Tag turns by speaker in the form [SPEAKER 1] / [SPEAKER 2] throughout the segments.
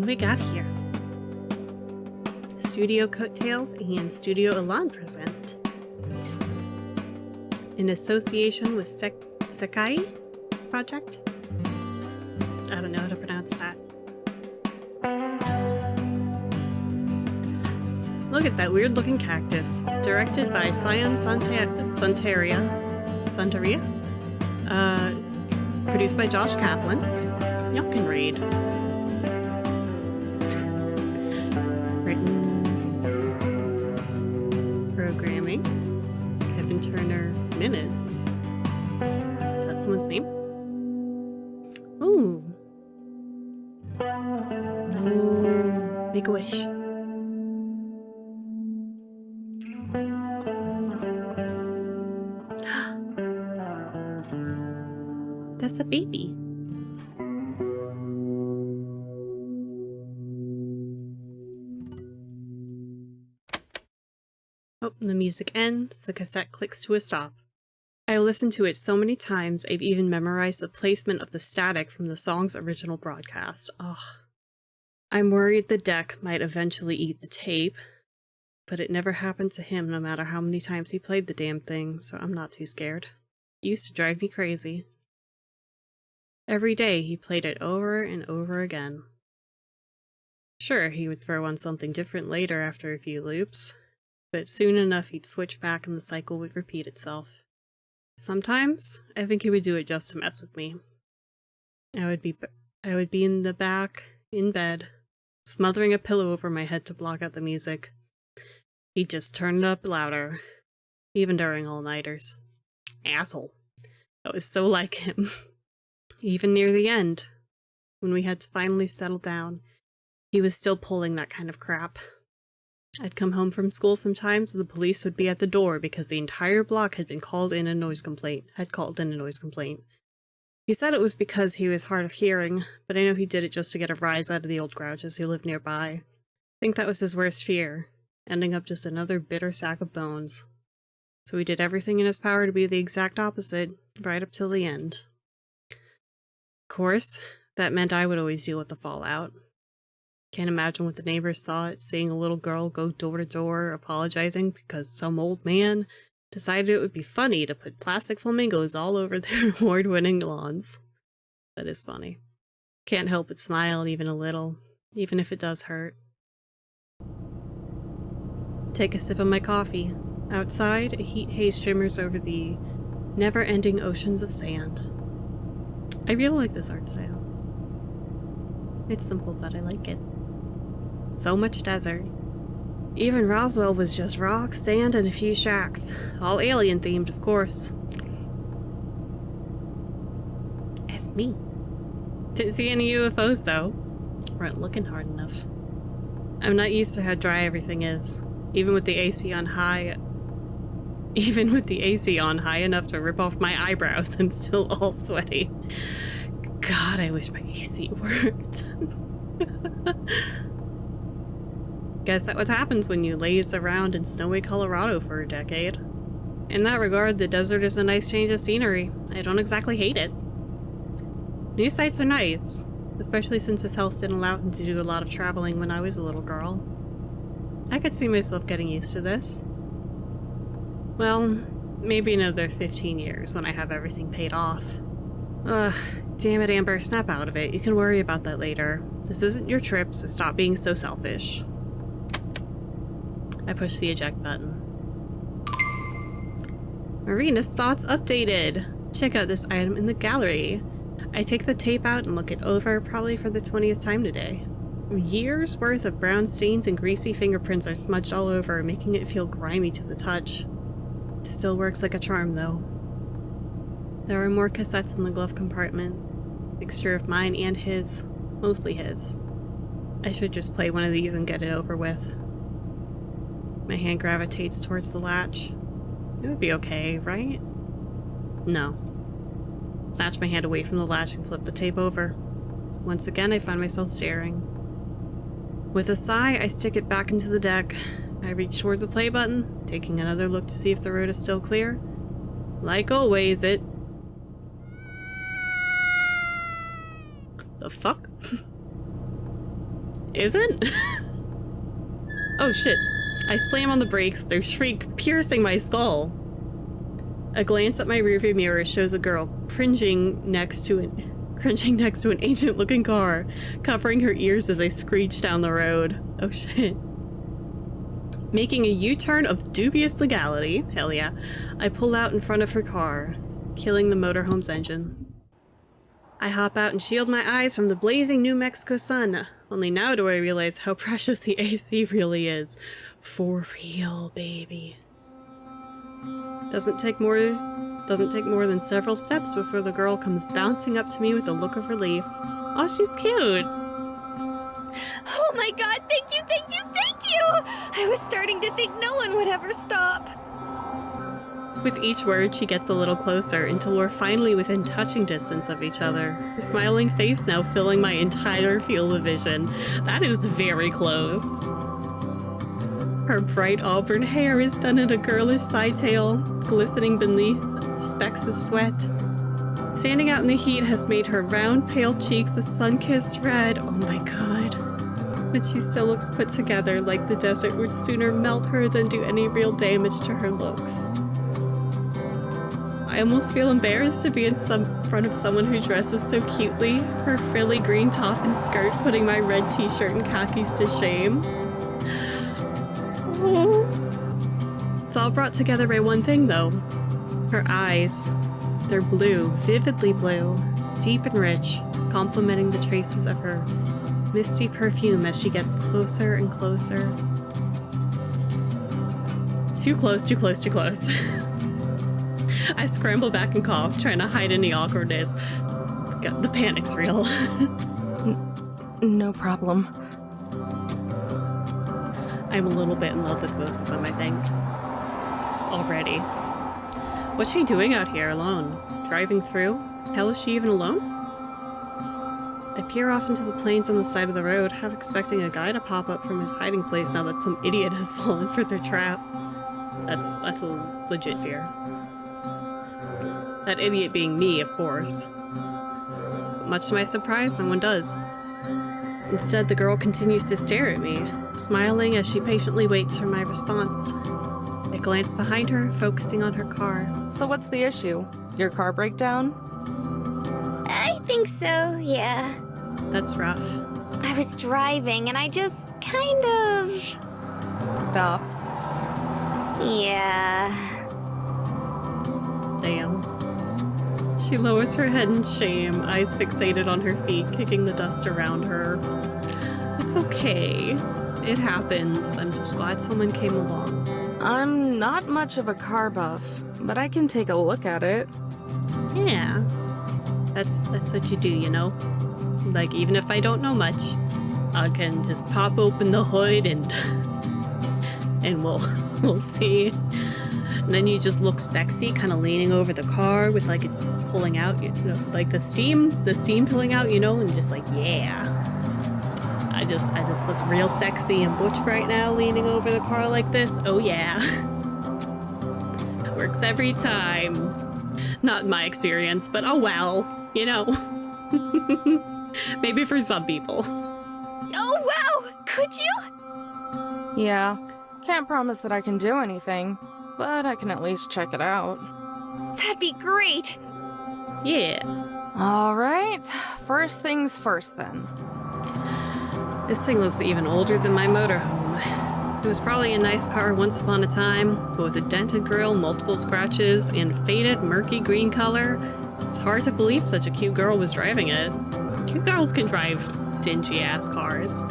[SPEAKER 1] What do we got here? Studio Coattails and Studio Elan present. In association with Sekai Project? I don't know how to pronounce that. Look at that weird looking cactus. Directed by Sion Santaria. Produced by Josh Kaplan. Y'all can read. Written. Programming. Kevin Turner Minute. Is that someone's name? Ooh. Ooh. Make a wish. That's a baby. Oh, the music ends, the cassette clicks to a stop. I listened to it so many times, I've even memorized the placement of the static from the song's original broadcast. Ugh. I'm worried the deck might eventually eat the tape, but it never happened to him no matter how many times he played the damn thing, so I'm not too scared. It used to drive me crazy. Every day he played it over and over again. Sure, he would throw on something different later after a few loops, but soon enough he'd switch back and the cycle would repeat itself. Sometimes, I think he would do it just to mess with me. I would be in the back, in bed, smothering a pillow over my head to block out the music. He'd just turn it up louder, even during all-nighters. Asshole. That was so like him. Even near the end, when we had to finally settle down, he was still pulling that kind of crap. I'd come home from school sometimes and the police would be at the door because the entire block had called in a noise complaint. He said it was because he was hard of hearing, but I know he did it just to get a rise out of the old grouches who lived nearby. I think that was his worst fear, ending up just another bitter sack of bones. So he did everything in his power to be the exact opposite, right up till the end. Of course, that meant I would always deal with the fallout. Can't imagine what the neighbors thought, seeing a little girl go door to door apologizing because some old man decided it would be funny to put plastic flamingos all over their award-winning lawns. That is funny. Can't help but smile even a little, even if it does hurt. Take a sip of my coffee. Outside, a heat haze shimmers over the never-ending oceans of sand. I really like this art style. It's simple, but I like it. So much desert. Even Roswell was just rock, sand, and a few shacks. All alien-themed, of course. That's me. Didn't see any UFOs, though. Weren't looking hard enough. I'm not used to how dry everything is. Even with the AC on high enough to rip off my eyebrows, I'm still all sweaty. God, I wish my AC worked. Guess that's what happens when you laze around in snowy Colorado for a decade. In that regard, the desert is a nice change of scenery. I don't exactly hate it. New sights are nice, especially since his health didn't allow him to do a lot of traveling when I was a little girl. I could see myself getting used to this. Well, maybe another 15 years when I have everything paid off. Ugh, damn it, Amber, snap out of it. You can worry about that later. This isn't your trip, so stop being so selfish. I push the eject button. Marina's thoughts updated! Check out this item in the gallery. I take the tape out and look it over, probably for the 20th time today. Years worth of brown stains and greasy fingerprints are smudged all over, making it feel grimy to the touch. It still works like a charm, though. There are more cassettes in the glove compartment. Mixture of mine and his. Mostly his. I should just play one of these and get it over with. My hand gravitates towards the latch. It would be okay, right? No. Snatch my hand away from the latch and flip the tape over. Once again, I find myself staring. With a sigh, I stick it back into the deck. I reach towards the play button, taking another look to see if the road is still clear. Like always, it... The fuck? Is it? Oh shit. I slam on the brakes, their shriek piercing my skull. A glance at my rearview mirror shows a girl cringing next to an ancient-looking car, covering her ears as I screech down the road. Oh shit. Making a U-turn of dubious legality, hell yeah, I pull out in front of her car, killing the motorhome's engine. I hop out and shield my eyes from the blazing New Mexico sun. Only now do I realize how precious the AC really is. For real, baby. Doesn't take more than several steps before the girl comes bouncing up to me with a look of relief. Oh, she's cute.
[SPEAKER 2] Oh my god, thank you, thank you, thank you! I was starting to think no one would ever stop.
[SPEAKER 1] With each word, she gets a little closer until we're finally within touching distance of each other. Her smiling face now filling my entire field of vision. That is very close. Her bright auburn hair is done in a girlish side tail, glistening beneath specks of sweat. Standing out in the heat has made her round, pale cheeks a sun-kissed red. Oh my god. But she still looks put together, like the desert would sooner melt her than do any real damage to her looks. I almost feel embarrassed to be in front of someone who dresses so cutely, her frilly green top and skirt putting my red t-shirt and khakis to shame. Oh. It's all brought together by one thing, though. Her eyes. They're blue, vividly blue, deep and rich, complementing the traces of her misty perfume as she gets closer and closer. Too close, too close, too close. I scramble back and cough, trying to hide any awkwardness. God, the panic's real.
[SPEAKER 3] No problem.
[SPEAKER 1] I'm a little bit in love with both of them, I think. Already. What's she doing out here alone? Driving through? Hell, is she even alone? I peer off into the plains on the side of the road, half expecting a guy to pop up from his hiding place now that some idiot has fallen for their trap. That's a legit fear. That idiot being me, of course. But much to my surprise, no one does. Instead, the girl continues to stare at me, smiling as she patiently waits for my response. I glance behind her, focusing on her car.
[SPEAKER 3] So what's the issue? Your car breakdown?
[SPEAKER 2] I think so, yeah.
[SPEAKER 1] That's rough.
[SPEAKER 2] I was driving and I just kind of...
[SPEAKER 3] Stopped.
[SPEAKER 2] Yeah.
[SPEAKER 1] Damn. She lowers her head in shame, eyes fixated on her feet, kicking the dust around her. It's okay. It happens. I'm just glad someone came along.
[SPEAKER 3] I'm not much of a car buff, but I can take a look at it.
[SPEAKER 1] Yeah. That's what you do, you know? Like, even if I don't know much, I can just pop open the hood and we'll see. And then you just look sexy, kind of leaning over the car with like it's pulling out, you know, like the steam pulling out, you know, and just like, yeah. I just look real sexy and butch right now, leaning over the car like this. Oh yeah. Works every time. Not in my experience, but oh well, you know. Maybe for some people.
[SPEAKER 2] Oh wow! Could you?
[SPEAKER 3] Yeah. Can't promise that I can do anything, but I can at least check it out.
[SPEAKER 2] That'd be great!
[SPEAKER 1] Yeah.
[SPEAKER 3] Alright, first things first then.
[SPEAKER 1] This thing looks even older than my motorhome. It was probably a nice car once upon a time, but with a dented grille, multiple scratches, and faded murky green color, it's hard to believe such a cute girl was driving it. Cute girls can drive dingy-ass cars.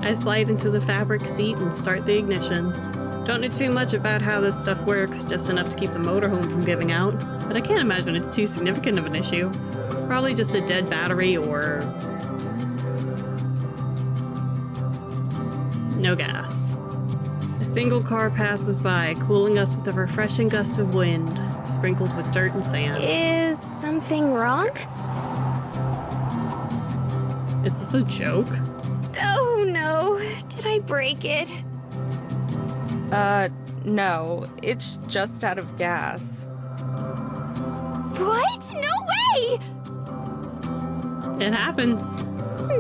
[SPEAKER 1] I slide into the fabric seat and start the ignition. Don't know too much about how this stuff works, just enough to keep the motorhome from giving out, but I can't imagine it's too significant of an issue. Probably just a dead battery or... no gas. A single car passes by, cooling us with a refreshing gust of wind, sprinkled with dirt and sand.
[SPEAKER 2] Is something wrong?
[SPEAKER 1] Is this a joke?
[SPEAKER 2] Oh no, did I break it?
[SPEAKER 3] No, it's just out of gas.
[SPEAKER 2] What? No way!
[SPEAKER 1] It happens.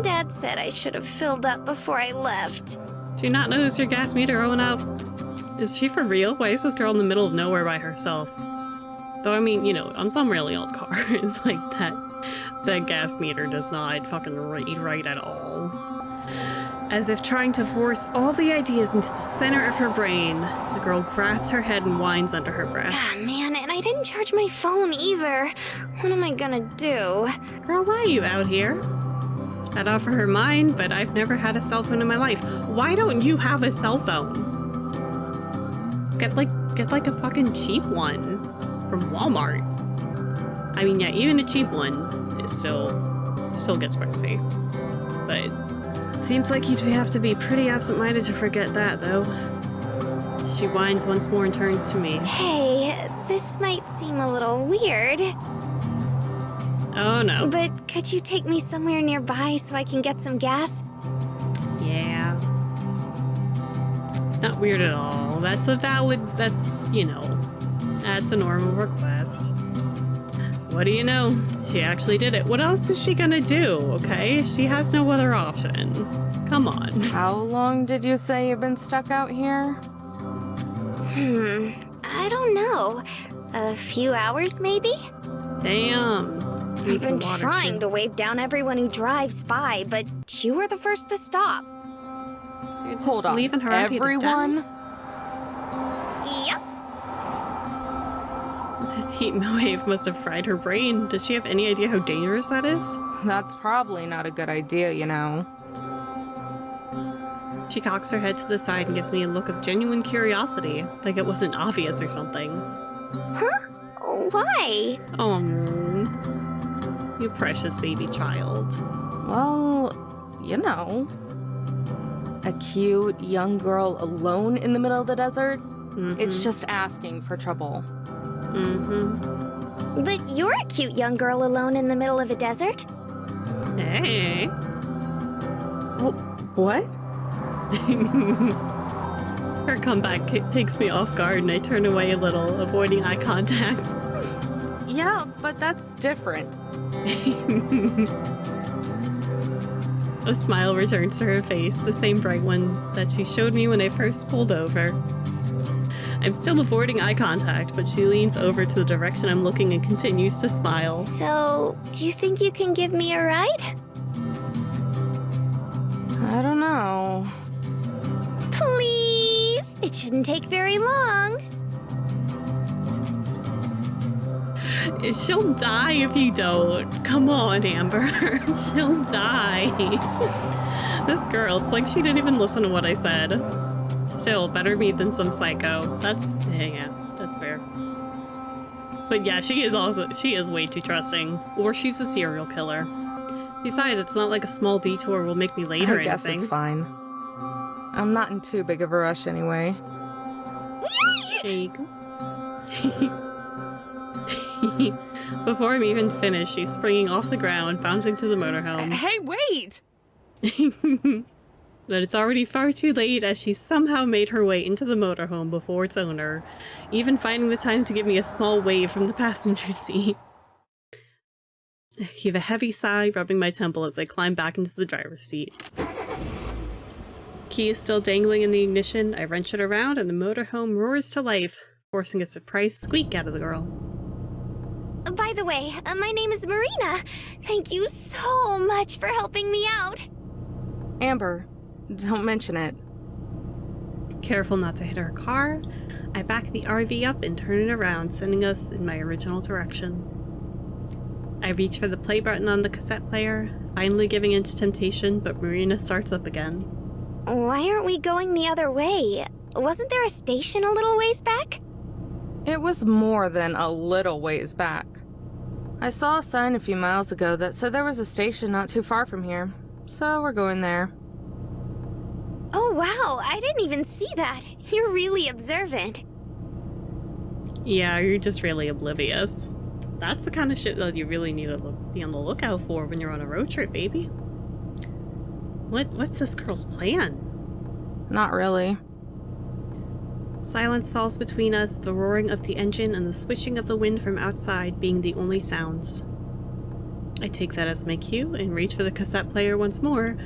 [SPEAKER 2] Dad said I should have filled up before I left.
[SPEAKER 1] Do you not notice your gas meter going up? Is she for real? Why is this girl in the middle of nowhere by herself? Though, I mean, you know, on some really old cars like that gas meter does not fucking read right at all. As if trying to force all the ideas into the center of her brain, the girl grabs her head and whines under her breath.
[SPEAKER 2] Ah, man, and I didn't charge my phone either. What am I gonna do?
[SPEAKER 1] Girl, why are you out here? I'd offer her mine, but I've never had a cell phone in my life. Why don't you have a cell phone? Let's get like a fucking cheap one from Walmart. I mean, yeah, even a cheap one is still gets pricey. But seems like you'd have to be pretty absent-minded to forget that, though. She whines once more and turns to me.
[SPEAKER 2] Hey, this might seem a little weird,
[SPEAKER 1] Oh no.
[SPEAKER 2] but could you take me somewhere nearby so I can get some gas?
[SPEAKER 1] Yeah. It's not weird at all. That's a normal request. What do you know? She actually did it. What else is she gonna do, okay? She has no other option. Come on.
[SPEAKER 3] How long did you say you've been stuck out here?
[SPEAKER 2] I don't know. A few hours, maybe?
[SPEAKER 1] Damn. Need
[SPEAKER 2] I've
[SPEAKER 1] some
[SPEAKER 2] been
[SPEAKER 1] water,
[SPEAKER 2] trying
[SPEAKER 1] too.
[SPEAKER 2] to wave down everyone who drives by, but you were the first to stop.
[SPEAKER 1] You're just
[SPEAKER 3] Hold on.
[SPEAKER 1] leaving her out here to
[SPEAKER 3] Everyone?
[SPEAKER 2] Yep.
[SPEAKER 1] die? This heat wave must have fried her brain. Does she have any idea how dangerous that is?
[SPEAKER 3] That's probably not a good idea, you know.
[SPEAKER 1] She cocks her head to the side and gives me a look of genuine curiosity, like it wasn't obvious or something.
[SPEAKER 2] Why?
[SPEAKER 1] Oh, you precious baby child.
[SPEAKER 3] Well, you know. A cute young girl alone in the middle of the desert? It's just asking for trouble.
[SPEAKER 2] But you're a cute young girl alone in the middle of a desert.
[SPEAKER 1] Hey.
[SPEAKER 3] What?
[SPEAKER 1] Her comeback takes me off guard and I turn away a little, avoiding eye contact.
[SPEAKER 3] Yeah, but that's different.
[SPEAKER 1] A smile returns to her face, the same bright one that she showed me when I first pulled over. I'm still avoiding eye contact, but she leans over to the direction I'm looking and continues to smile.
[SPEAKER 2] So, do you think you can give me a ride?
[SPEAKER 3] I don't know.
[SPEAKER 2] Please! It shouldn't take very long.
[SPEAKER 1] She'll die if you don't. Come on, Amber. She'll die. This girl, it's like she didn't even listen to what I said. Still, better me than some psycho. That's fair. But yeah, she is way too trusting. Or she's a serial killer. Besides, it's not like a small detour will make me late or
[SPEAKER 3] I guess
[SPEAKER 1] anything.
[SPEAKER 3] it's fine. I'm not in too big of a rush anyway.
[SPEAKER 1] There you go. Before I'm even finished, she's springing off the ground, bouncing to the motorhome.
[SPEAKER 3] Hey, wait!
[SPEAKER 1] But it's already far too late as she somehow made her way into the motorhome before its owner, even finding the time to give me a small wave from the passenger seat. I heave a heavy sigh, rubbing my temple as I climb back into the driver's seat. Key is still dangling in the ignition. I wrench it around and the motorhome roars to life, forcing a surprised squeak out of the girl.
[SPEAKER 2] By the way, my name is Marina. Thank you so much for helping me out.
[SPEAKER 3] Amber, don't mention it.
[SPEAKER 1] Careful not to hit her car, I back the RV up and turn it around, sending us in my original direction. I reach for the play button on the cassette player, finally giving in to temptation, but Marina starts up again.
[SPEAKER 2] Why aren't we going the other way? Wasn't there a station a little ways back?
[SPEAKER 3] It was more than a little ways back. I saw a sign a few miles ago that said there was a station not too far from here, so we're going there.
[SPEAKER 2] Oh wow, I didn't even see that. You're really observant.
[SPEAKER 1] Yeah, you're just really oblivious. That's the kind of shit that you really need to be on the lookout for when you're on a road trip, baby. What's this girl's plan?
[SPEAKER 3] Not really.
[SPEAKER 1] Silence falls between us, the roaring of the engine and the swishing of the wind from outside being the only sounds. I take that as my cue and reach for the cassette player once more.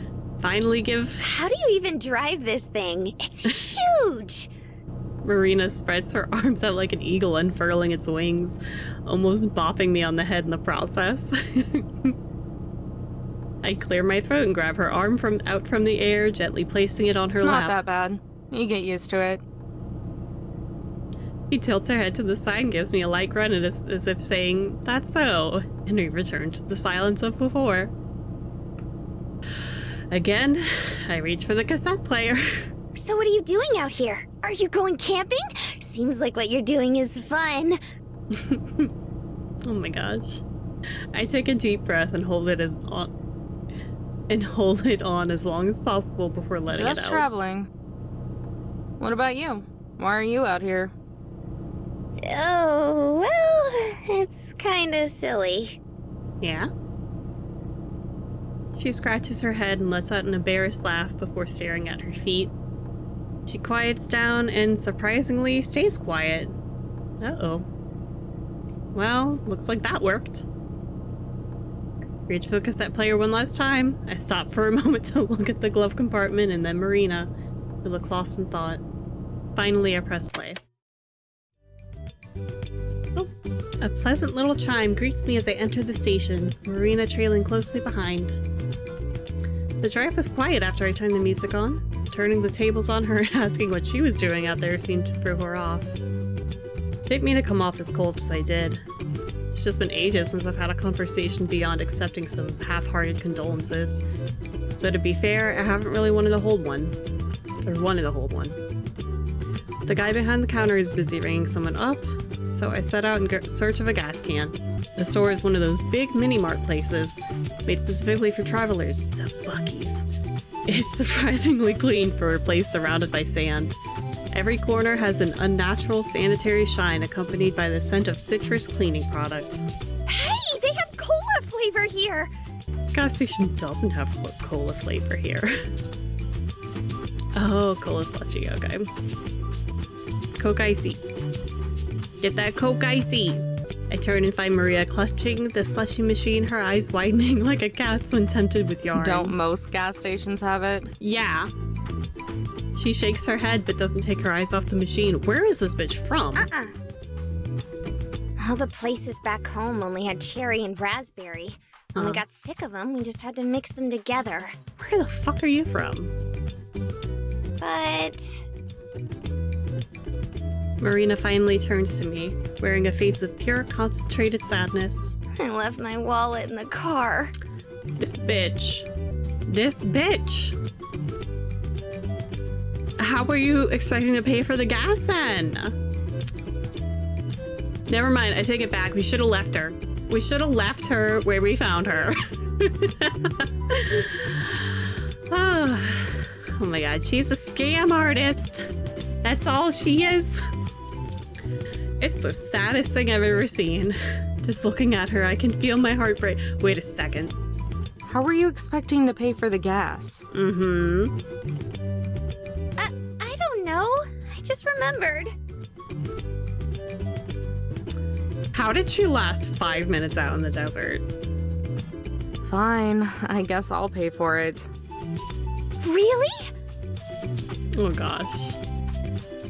[SPEAKER 1] Finally give...
[SPEAKER 2] How do you even drive this thing? It's huge!
[SPEAKER 1] Marina spreads her arms out like an eagle unfurling its wings, almost bopping me on the head in the process. I clear my throat and grab her arm out from the air, gently placing it on her lap.
[SPEAKER 3] It's not that bad. You get used to it.
[SPEAKER 1] He tilts her head to the side and gives me a light grunt as if saying, "That's so," and we return to the silence of before. Again, I reach for the cassette player.
[SPEAKER 2] So what are you doing out here? Are you going camping? Seems like what you're doing is fun.
[SPEAKER 1] Oh my gosh. I take a deep breath and hold it on as long as possible before letting it out.
[SPEAKER 3] Just traveling. What about you? Why are you out here?
[SPEAKER 2] Oh, well, it's kinda silly.
[SPEAKER 1] Yeah? She scratches her head and lets out an embarrassed laugh before staring at her feet. She quiets down and surprisingly stays quiet. Uh-oh. Well, looks like that worked. Reach for the cassette player one last time. I stop for a moment to look at the glove compartment and then Marina, who looks lost in thought. Finally, I press play. Oh, a pleasant little chime greets me as I enter the station, Marina trailing closely behind. The drive was quiet after I turned the music on. Turning the tables on her and asking what she was doing out there seemed to throw her off. Didn't mean to come off as cold as I did. It's just been ages since I've had a conversation beyond accepting some half-hearted condolences. Though to be fair, I haven't really wanted to hold one. The guy behind the counter is busy ringing someone up, so I set out in search of a gas can. The store is one of those big mini-mart places, made specifically for travelers. It's a Buc-ee's. It's surprisingly clean for a place surrounded by sand. Every corner has an unnatural sanitary shine accompanied by the scent of citrus cleaning product.
[SPEAKER 2] Hey, they have cola flavor here!
[SPEAKER 1] The gas station doesn't have cola flavor here. Oh, cola slushy, okay. Coke Icy. Get that Coke Icy! I turn and find Maria clutching the slushy machine, her eyes widening like a cat's when tempted with yarn.
[SPEAKER 3] Don't most gas stations have it?
[SPEAKER 1] Yeah. She shakes her head but doesn't take her eyes off the machine. Where is this bitch from?
[SPEAKER 2] All the places back home only had cherry and raspberry. When we got sick of them, we just had to mix them together.
[SPEAKER 1] Where the fuck are you from?
[SPEAKER 2] But...
[SPEAKER 1] Marina finally turns to me, wearing a face of pure, concentrated sadness.
[SPEAKER 2] I left my wallet in the car.
[SPEAKER 1] This bitch. This bitch! How were you expecting to pay for the gas then? Never mind, I take it back. We should have left her. We should have left her where we found her. Oh my god, she's a scam artist. That's all she is. It's the saddest thing I've ever seen. Just looking at her, I can feel my heart break. Wait a second.
[SPEAKER 3] How were you expecting to pay for the gas?
[SPEAKER 1] Mm-hmm.
[SPEAKER 2] I don't know. I just remembered.
[SPEAKER 1] How did she last 5 minutes out in the desert?
[SPEAKER 3] Fine, I guess I'll pay for it.
[SPEAKER 2] Really?
[SPEAKER 1] Oh gosh.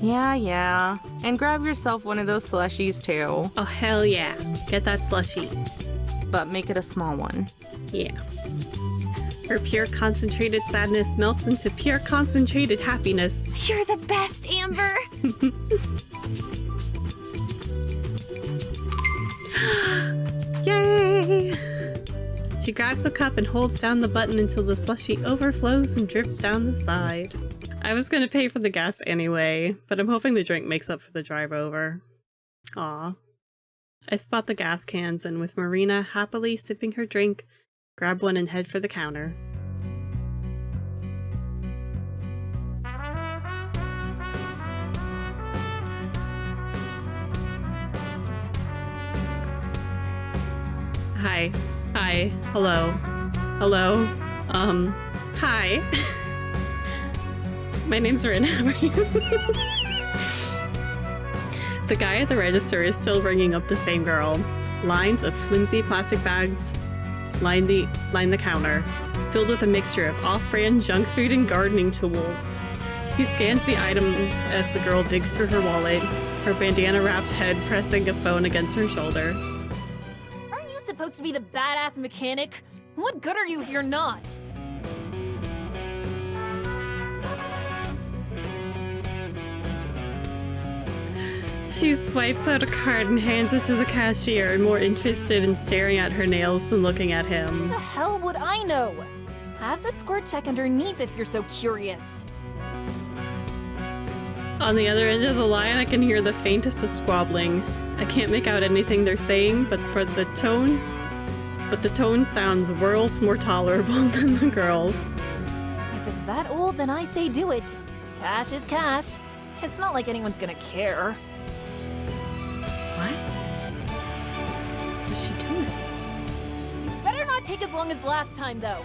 [SPEAKER 3] Yeah. And grab yourself one of those slushies too.
[SPEAKER 1] Oh hell yeah. Get that slushy.
[SPEAKER 3] But make it a small one.
[SPEAKER 1] Yeah. Her pure concentrated sadness melts into pure concentrated happiness.
[SPEAKER 2] You're the best, Amber.
[SPEAKER 1] Yay! She grabs the cup and holds down the button until the slushy overflows and drips down the side. I was gonna pay for the gas anyway, but I'm hoping the drink makes up for the drive over. Aw. I spot the gas cans and with Marina happily sipping her drink, grab one and head for the counter. Hi. Hello. Hi. My name's Rin. How are you? The guy at the register is still ringing up the same girl. Lines of flimsy plastic bags line the counter, filled with a mixture of off-brand junk food and gardening tools. He scans the items as the girl digs through her wallet, her bandana-wrapped head pressing a phone against her shoulder.
[SPEAKER 4] Aren't you supposed to be the badass mechanic? What good are you if you're not?
[SPEAKER 1] She swipes out a card and hands it to the cashier, more interested in staring at her nails than looking at him.
[SPEAKER 4] The hell would I know? Have the squirt check underneath if you're so curious.
[SPEAKER 1] On the other end of the line, I can hear the faintest of squabbling. I can't make out anything they're saying, but the tone sounds worlds more tolerable than the girls.
[SPEAKER 4] If it's that old, then I say do it. Cash is cash. It's not like anyone's gonna care.
[SPEAKER 1] What? What's she doing?
[SPEAKER 4] Better not take as long as last time, though.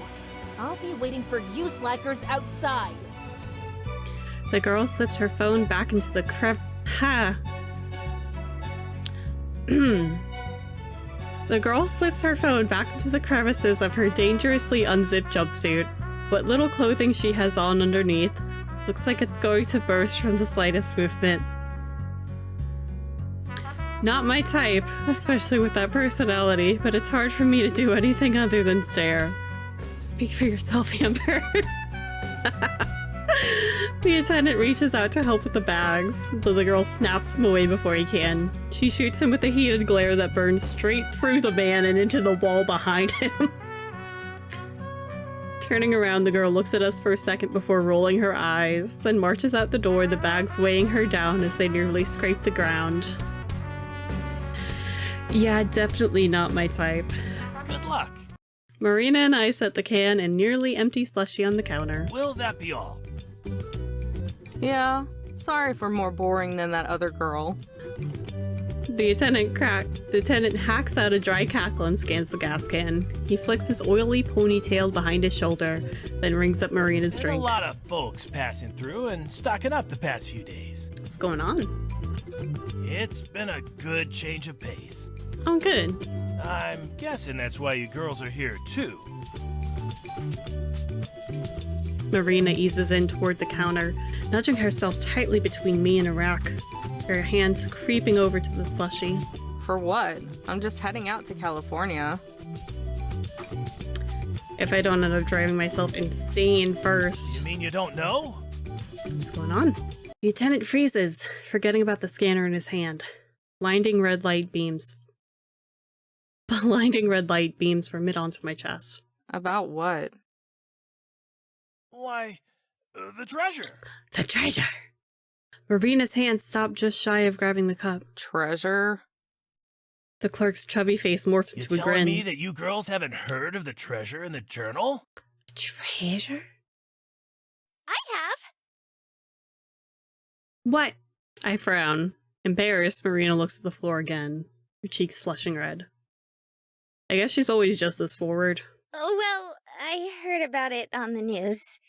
[SPEAKER 4] I'll be waiting for you slackers outside.
[SPEAKER 1] The girl slips her phone back into the The girl slips her phone back into the crevices of her dangerously unzipped jumpsuit. What little clothing she has on underneath looks like it's going to burst from the slightest movement. Not my type, especially with that personality, but it's hard for me to do anything other than stare. Speak for yourself, Amber. The attendant reaches out to help with the bags, but the girl snaps him away before he can. She shoots him with a heated glare that burns straight through the man and into the wall behind him. Turning around, the girl looks at us for a second before rolling her eyes, then marches out the door, the bags weighing her down as they nearly scrape the ground. Yeah, definitely not my type.
[SPEAKER 5] Good luck.
[SPEAKER 1] Marina and I set the can and nearly empty slushie on the counter.
[SPEAKER 5] Will that be all?
[SPEAKER 3] Yeah, sorry for more boring than that other girl.
[SPEAKER 1] The attendant hacks out a dry cackle and scans the gas can. He flicks his oily ponytail behind his shoulder, then rings up Marina's
[SPEAKER 5] Been a
[SPEAKER 1] drink.
[SPEAKER 5] lot of folks passing through and stocking up the past few days.
[SPEAKER 1] What's going on?
[SPEAKER 5] It's been a good change of pace.
[SPEAKER 1] Oh, good.
[SPEAKER 5] I'm guessing that's why you girls are here too.
[SPEAKER 1] Marina eases in toward the counter, nudging herself tightly between me and Iraq, her hands creeping over to the slushie.
[SPEAKER 3] For what? I'm just heading out to California.
[SPEAKER 1] If I don't end up driving myself insane first.
[SPEAKER 5] You mean you don't know?
[SPEAKER 1] What's going on? The attendant freezes, forgetting about the scanner in his hand. Blinding red light beams from mid onto my chest.
[SPEAKER 3] About what?
[SPEAKER 5] Why, the treasure.
[SPEAKER 1] The treasure! Marina's hand stopped just shy of grabbing the cup.
[SPEAKER 3] Treasure?
[SPEAKER 1] The clerk's chubby face morphs
[SPEAKER 5] You
[SPEAKER 1] into a
[SPEAKER 5] telling
[SPEAKER 1] grin.
[SPEAKER 5] me that you girls haven't heard of the treasure in the journal?
[SPEAKER 1] Treasure?
[SPEAKER 2] I have.
[SPEAKER 1] What? I frown. Embarrassed, Marina looks at the floor again, her cheeks flushing red. I guess she's always just this forward.
[SPEAKER 2] Oh, well, I heard about it on the news.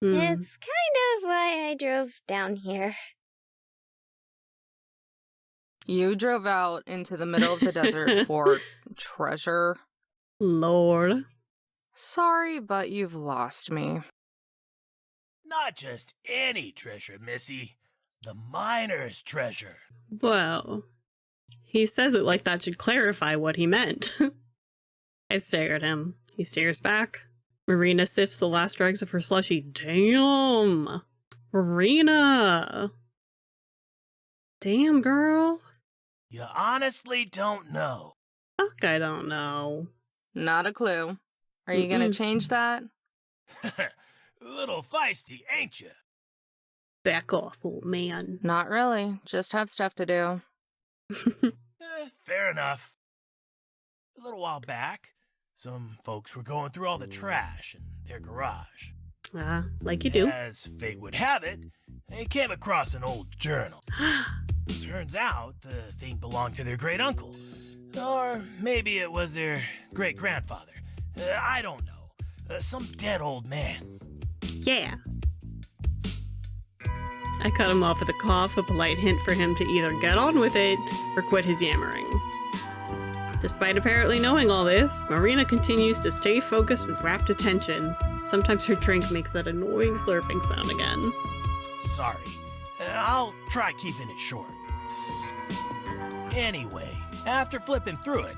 [SPEAKER 1] Hmm.
[SPEAKER 2] It's kind of why I drove down here.
[SPEAKER 3] You drove out into the middle of the desert for treasure?
[SPEAKER 1] Lord.
[SPEAKER 3] Sorry, but you've lost me.
[SPEAKER 5] Not just any treasure, Missy. The miner's treasure.
[SPEAKER 1] Well, he says it like that should clarify what he meant. I stare at him. He stares back. Marina sips the last dregs of her slushie. Damn! Marina! Damn, girl.
[SPEAKER 5] You honestly don't know.
[SPEAKER 1] Fuck, I don't know.
[SPEAKER 3] Not a clue. Are you gonna
[SPEAKER 1] Mm-mm.
[SPEAKER 3] change that?
[SPEAKER 5] A little feisty, ain't you?
[SPEAKER 1] Back off, old man.
[SPEAKER 3] Not really. Just have stuff to do.
[SPEAKER 5] Fair enough. A little while back, some folks were going through all the trash in their garage.
[SPEAKER 1] Like you do.
[SPEAKER 5] As fate would have it, they came across an old journal. Turns out the thing belonged to their great uncle. Or maybe it was their great grandfather. I don't know. Some dead old man.
[SPEAKER 1] Yeah. I cut him off with a cough, a polite hint for him to either get on with it or quit his yammering. Despite apparently knowing all this, Marina continues to stay focused with rapt attention. Sometimes her drink makes that annoying slurping sound again.
[SPEAKER 5] Sorry. I'll try keeping it short. Anyway, after flipping through it,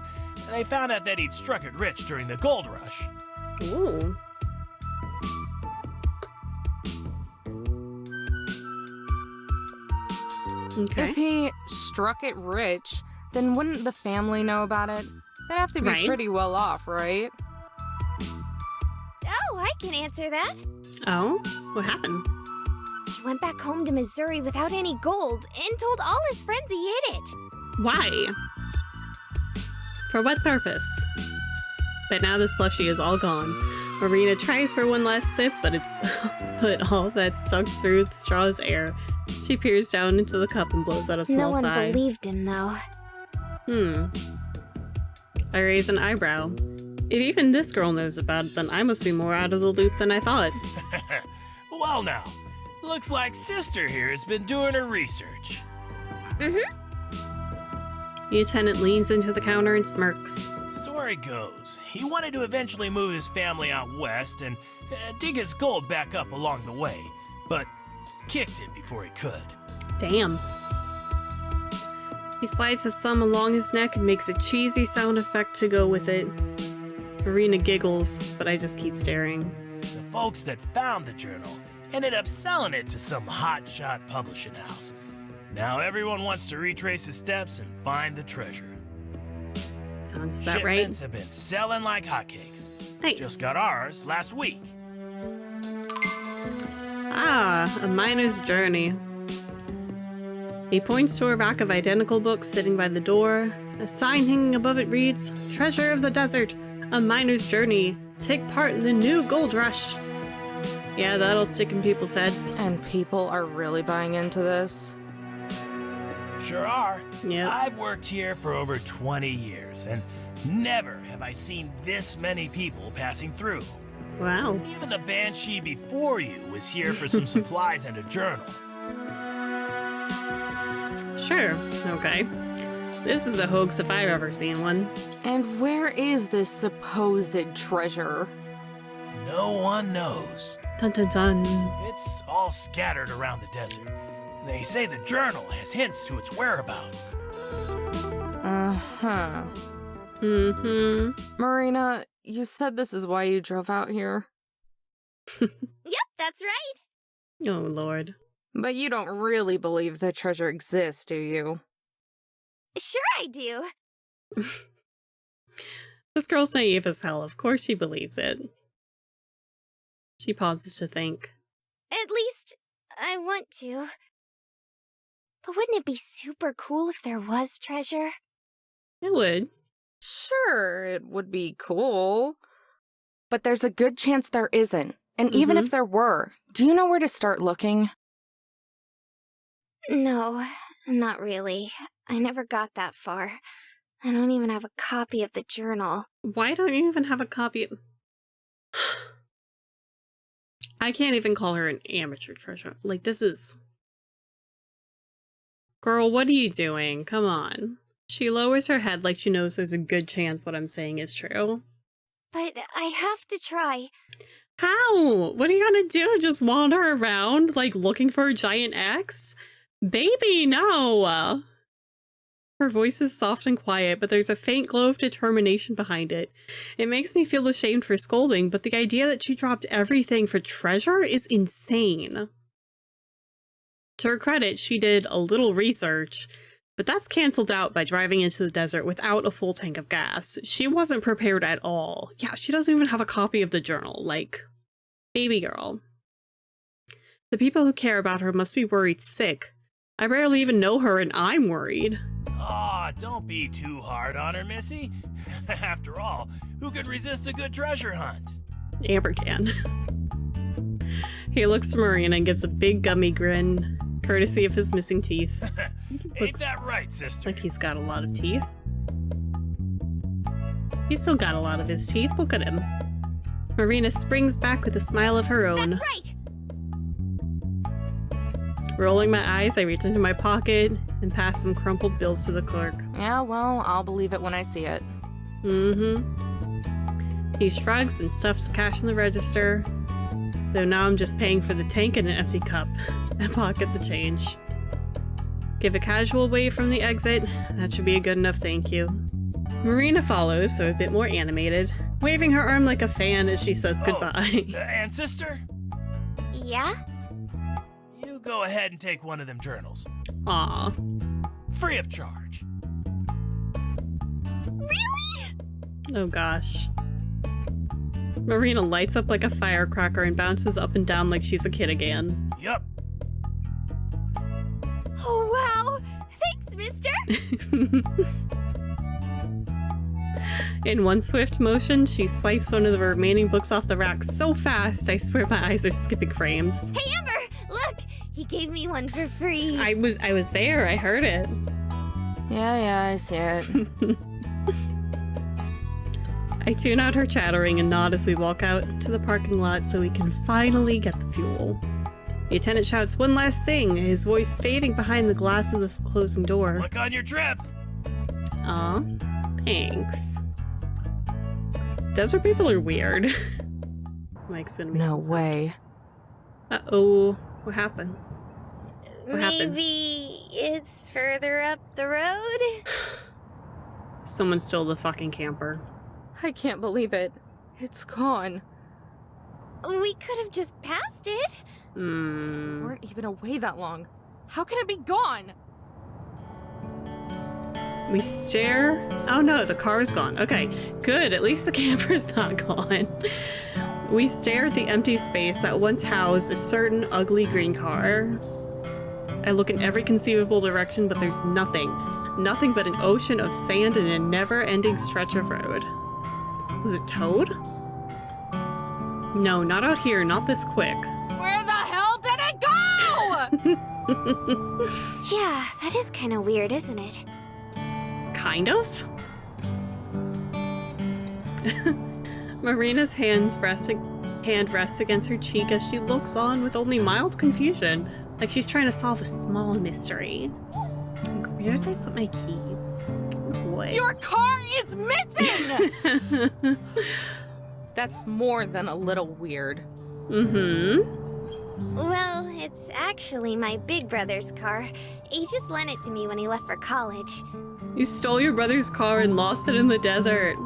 [SPEAKER 5] they found out that he'd struck it rich during the gold rush.
[SPEAKER 1] Ooh. Okay.
[SPEAKER 3] If he struck it rich, then wouldn't the family know about it? They'd have to be
[SPEAKER 1] Right.
[SPEAKER 3] pretty well off, right?
[SPEAKER 2] Oh, I can answer that.
[SPEAKER 1] Oh? What happened?
[SPEAKER 2] He went back home to Missouri without any gold and told all his friends he hid it.
[SPEAKER 1] Why? For what purpose? But now the slushie is all gone. Marina tries for one last sip, but but all that's sucked through the straw's air. She peers down into the cup and blows out a
[SPEAKER 2] No
[SPEAKER 1] small
[SPEAKER 2] one
[SPEAKER 1] sigh.
[SPEAKER 2] believed him, though.
[SPEAKER 1] I raise an eyebrow. If even this girl knows about it, then I must be more out of the loop than I thought.
[SPEAKER 5] Well now, looks like Sister here has been doing her research.
[SPEAKER 1] The attendant leans into the counter and smirks.
[SPEAKER 5] Story goes, he wanted to eventually move his family out west and dig his gold back up along the way, but kicked it before he could.
[SPEAKER 1] Damn. He slides his thumb along his neck and makes a cheesy sound effect to go with it. Marina giggles, but I just keep staring.
[SPEAKER 5] The folks that found the journal ended up selling it to some hotshot publishing house. Now everyone wants to retrace his steps and find the treasure.
[SPEAKER 1] Sounds about
[SPEAKER 5] Shipments
[SPEAKER 1] right.
[SPEAKER 5] have been selling like hotcakes.
[SPEAKER 1] Nice.
[SPEAKER 5] Just got ours last week.
[SPEAKER 1] Ah, a miner's journey. He points to a rack of identical books sitting by the door. A sign hanging above it reads, "Treasure of the Desert, a miner's journey. Take part in the new gold rush." Yeah, that'll stick in people's heads.
[SPEAKER 3] And people are really buying into this.
[SPEAKER 5] Sure are.
[SPEAKER 1] Yep.
[SPEAKER 5] I've worked here for over 20 years, and never have I seen this many people passing through.
[SPEAKER 1] Wow.
[SPEAKER 5] Even the Banshee before you was here for some supplies and a journal.
[SPEAKER 1] Sure. Okay. This is a hoax if I've ever seen one.
[SPEAKER 3] And where is this supposed treasure?
[SPEAKER 5] No one knows.
[SPEAKER 1] Dun dun dun.
[SPEAKER 5] It's all scattered around the desert. They say the journal has hints to its whereabouts.
[SPEAKER 3] Uh-huh.
[SPEAKER 1] Mm-hmm.
[SPEAKER 3] Marina, you said this is why you drove out here.
[SPEAKER 2] Yep, that's right.
[SPEAKER 1] Oh, Lord.
[SPEAKER 3] But you don't really believe the treasure exists, do you?
[SPEAKER 2] Sure I do.
[SPEAKER 1] This girl's naive as hell. Of course she believes it. She pauses to think.
[SPEAKER 2] At least, I want to. But wouldn't it be super cool if there was treasure?
[SPEAKER 1] It would.
[SPEAKER 3] Sure, it would be cool. But there's a good chance there isn't. And even if there were, do you know where to start looking?
[SPEAKER 2] No, not really. I never got that far. I don't even have a copy of the journal.
[SPEAKER 1] Why don't you even have a copy of... I can't even call her an amateur treasure. Like, this is... Girl, what are you doing? Come on. She lowers her head like she knows there's a good chance what I'm saying is true.
[SPEAKER 2] But I have to try.
[SPEAKER 1] How? What are you gonna do? Just wander around, like, looking for a giant X? Baby, no! Her voice is soft and quiet, but there's a faint glow of determination behind it. It makes me feel ashamed for scolding, but the idea that she dropped everything for treasure is insane. To her credit, she did a little research, but that's canceled out by driving into the desert without a full tank of gas. She wasn't prepared at all. Yeah, she doesn't even have a copy of the journal. Like, baby girl. The people who care about her must be worried sick. I barely even know her and I'm worried.
[SPEAKER 5] Aw, don't be too hard on her, Missy. After all, who could resist a good treasure hunt?
[SPEAKER 1] Amber can. He looks to Marina and gives a big gummy grin, courtesy of his missing teeth.
[SPEAKER 5] Ain't
[SPEAKER 1] Looks
[SPEAKER 5] that right, sister?
[SPEAKER 1] like he's got a lot of teeth. He's still got a lot of his teeth. Look at him. Marina springs back with a smile of her own.
[SPEAKER 2] That's right!
[SPEAKER 1] Rolling my eyes, I reach into my pocket and pass some crumpled bills to the clerk.
[SPEAKER 3] Yeah, well, I'll believe it when I see it.
[SPEAKER 1] Mm-hmm. He shrugs and stuffs the cash in the register. Though now I'm just paying for the tank and an empty cup. And pocket the change. Give a casual wave from the exit. That should be a good enough thank you. Marina follows, though a bit more animated, waving her arm like a fan as she says goodbye.
[SPEAKER 5] And sister,
[SPEAKER 2] Yeah?
[SPEAKER 5] you go ahead and take one of them journals.
[SPEAKER 1] Aw.
[SPEAKER 5] Free of charge.
[SPEAKER 2] Really?
[SPEAKER 1] Oh gosh. Marina lights up like a firecracker and bounces up and down like she's a kid again.
[SPEAKER 5] Yup.
[SPEAKER 2] Oh, wow! Thanks, mister!
[SPEAKER 1] In one swift motion, she swipes one of the remaining books off the rack so fast, I swear my eyes are skipping frames.
[SPEAKER 2] Hey, Amber! Look! He gave me one for free.
[SPEAKER 1] I was there, I heard it.
[SPEAKER 3] Yeah, I see it.
[SPEAKER 1] I tune out her chattering and nod as we walk out to the parking lot so we can finally get the fuel. The attendant shouts one last thing, his voice fading behind the glass of the closing door.
[SPEAKER 5] Look on your drip.
[SPEAKER 1] Aw, thanks. Desert people are weird. Mike's gonna make
[SPEAKER 3] No
[SPEAKER 1] some
[SPEAKER 3] way.
[SPEAKER 1] Uh-oh, what happened? What happened?
[SPEAKER 2] Maybe it's further up the road?
[SPEAKER 1] Someone stole the fucking camper.
[SPEAKER 3] I can't believe it. It's gone.
[SPEAKER 2] We could have just passed it.
[SPEAKER 3] We
[SPEAKER 1] Hmm.
[SPEAKER 3] weren't even away that long. How can it be gone?
[SPEAKER 1] We stare. Oh no, the car's gone. Okay, good. At least the camper's not gone. We stare at the empty space that once housed a certain ugly green car. I look in every conceivable direction, but there's nothing. Nothing but an ocean of sand and a never-ending stretch of road. Was it towed? No, not out here. Not this quick.
[SPEAKER 3] Where the hell did it go?
[SPEAKER 2] Yeah, that is kind of weird, isn't it?
[SPEAKER 1] Kind of? Marina's hand rests against her cheek as she looks on with only mild confusion, like she's trying to solve a small mystery. Like, where did I put my keys? Oh boy.
[SPEAKER 3] Your car is missing! That's more than a little weird.
[SPEAKER 1] Mm-hmm.
[SPEAKER 2] Well, it's actually my big brother's car. He just lent it to me when he left for college.
[SPEAKER 1] You stole your brother's car and lost it in the desert.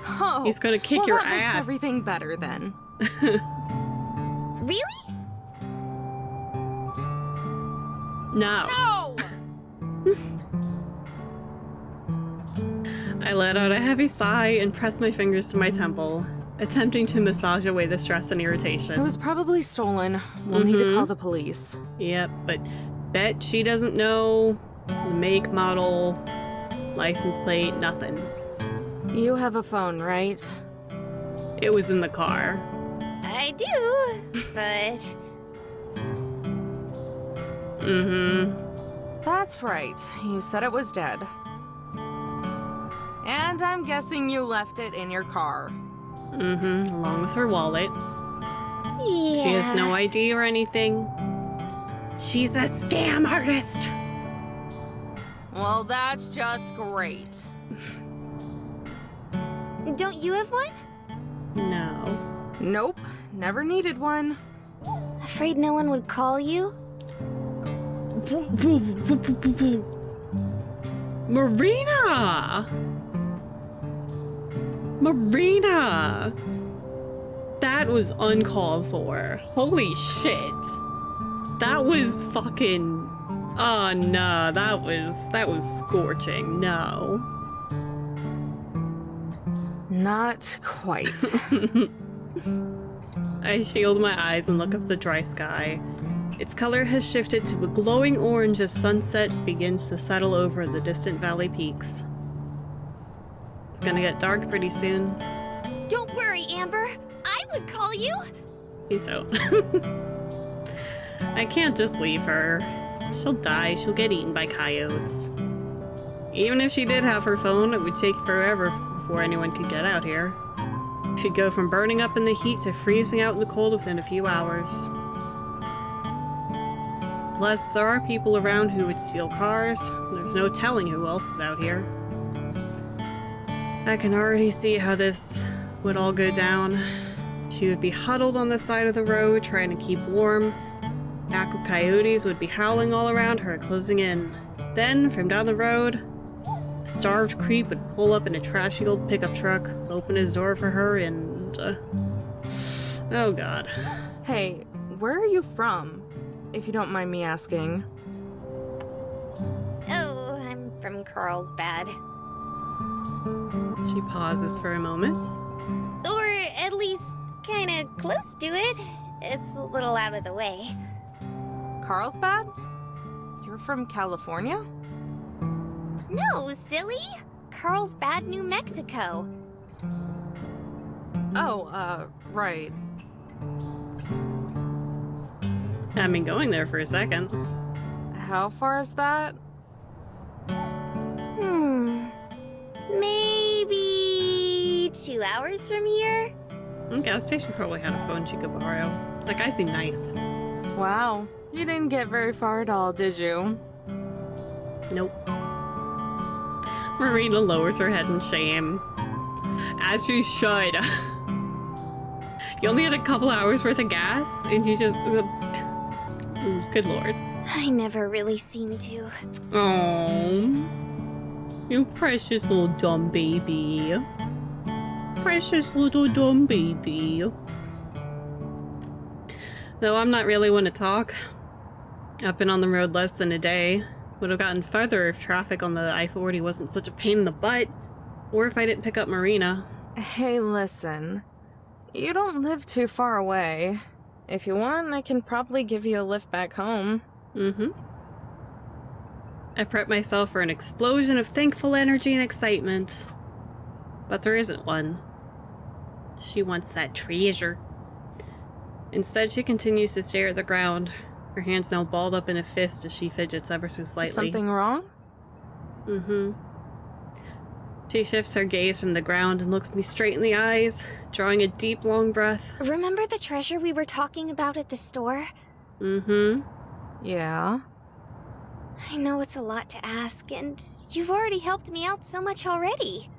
[SPEAKER 3] Oh,
[SPEAKER 1] He's gonna kick
[SPEAKER 3] well,
[SPEAKER 1] your
[SPEAKER 3] that makes
[SPEAKER 1] ass.
[SPEAKER 3] everything better then.
[SPEAKER 2] Really?
[SPEAKER 1] No.
[SPEAKER 3] No!
[SPEAKER 1] I let out a heavy sigh and pressed my fingers to my temple, attempting to massage away the stress and irritation.
[SPEAKER 3] It was probably stolen. We'll need to call the police.
[SPEAKER 1] Yep, but bet she doesn't know the make, model, license plate, nothing.
[SPEAKER 3] You have a phone, right?
[SPEAKER 1] It was in the car.
[SPEAKER 2] I do, but
[SPEAKER 1] Mm-hmm.
[SPEAKER 3] That's right. You said it was dead. And I'm guessing you left it in your car.
[SPEAKER 1] Mm-hmm. Along with her wallet.
[SPEAKER 2] yeah.
[SPEAKER 1] She has no ID or anything. She's a scam artist.
[SPEAKER 3] Well, that's just great.
[SPEAKER 2] Don't you have one?
[SPEAKER 1] No.
[SPEAKER 3] Nope, never needed one.
[SPEAKER 2] Afraid no one would call you?
[SPEAKER 1] Marina! Marina! That was uncalled for. Holy shit. That was fucking... Oh no, that was scorching. No.
[SPEAKER 3] Not quite.
[SPEAKER 1] I shield my eyes and look up the dry sky. Its color has shifted to a glowing orange as sunset begins to settle over the distant valley peaks. It's gonna get dark pretty soon.
[SPEAKER 2] Don't worry, Amber. I would call you.
[SPEAKER 1] Please don't. I can't just leave her. She'll die. She'll get eaten by coyotes. Even if she did have her phone, it would take forever before anyone could get out here. She'd go from burning up in the heat to freezing out in the cold within a few hours. Plus, if there are people around who would steal cars, there's no telling who else is out here. I can already see how this would all go down. She would be huddled on the side of the road, trying to keep warm. Pack of coyotes would be howling all around her, closing in. Then, from down the road, a starved creep would pull up in a trashy old pickup truck, open his door for her, and... oh god.
[SPEAKER 3] Hey, where are you from? If you don't mind me asking.
[SPEAKER 2] Oh, I'm from Carlsbad.
[SPEAKER 1] She pauses for a moment.
[SPEAKER 2] Or at least kinda close to it. It's a little out of the way.
[SPEAKER 3] Carlsbad? You're from California?
[SPEAKER 2] No, silly! Carlsbad, New Mexico.
[SPEAKER 3] Oh, right.
[SPEAKER 1] I've been going there for a second.
[SPEAKER 3] How far is that?
[SPEAKER 2] Maybe 2 hours from here?
[SPEAKER 1] Gas station probably had a phone she could borrow. That guy seemed nice.
[SPEAKER 3] Wow. You didn't get very far at all, did you?
[SPEAKER 1] Nope. Marina lowers her head in shame. As you should. You only had a couple hours worth of gas, and you just... good lord.
[SPEAKER 2] I never really seem to.
[SPEAKER 1] Oh, you precious little dumb baby. Precious little dumb baby. Though I'm not really one to talk. I've been on the road less than a day. Would have gotten further if traffic on the I-40 wasn't such a pain in the butt, or if I didn't pick up Marina.
[SPEAKER 3] Hey, listen. You don't live too far away. If you want, I can probably give you a lift back home.
[SPEAKER 1] I prep myself for an explosion of thankful energy and excitement. But there isn't one. She wants that treasure. Instead, she continues to stare at the ground, her hands now balled up in a fist as she fidgets ever so slightly.
[SPEAKER 3] Something wrong?
[SPEAKER 1] She shifts her gaze from the ground and looks me straight in the eyes, drawing a deep, long breath.
[SPEAKER 2] Remember the treasure we were talking about at the store?
[SPEAKER 3] Yeah?
[SPEAKER 2] I know it's a lot to ask, and you've already helped me out so much already.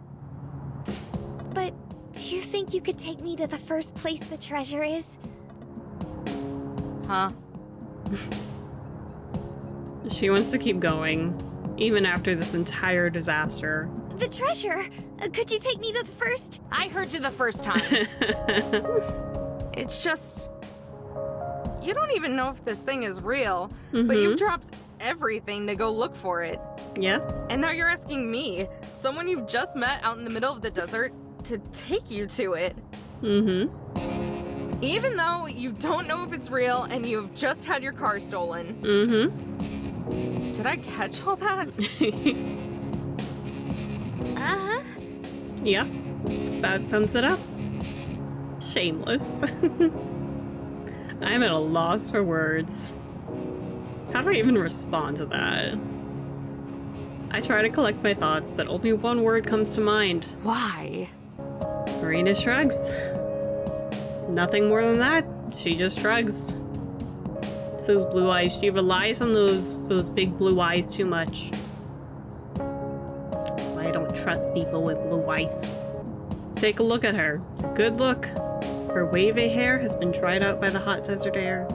[SPEAKER 2] But do you think you could take me to the first place the treasure is?
[SPEAKER 3] Huh?
[SPEAKER 1] She wants to keep going, even after this entire disaster.
[SPEAKER 2] The treasure! Could you take me to the first?
[SPEAKER 3] I heard you the first time. It's just... You don't even know if this thing is real, but you've dropped everything to go look for it.
[SPEAKER 1] Yeah?
[SPEAKER 3] And now you're asking me, someone you've just met out in the middle of the desert, to take you to it. Even though you don't know if it's real and you've just had your car stolen. Did I catch all that?
[SPEAKER 2] Uh-huh.
[SPEAKER 1] Yeah. This about sums it up. Shameless. I'm at a loss for words. How do I even respond to that? I try to collect my thoughts, but only one word comes to mind.
[SPEAKER 3] Why?
[SPEAKER 1] Marina shrugs. Nothing more than that. She just shrugs. It's those blue eyes. She relies on those big blue eyes too much. That's why I don't trust people with blue eyes. Take a look at her. Good look. Her wavy hair has been dried out by the hot desert air.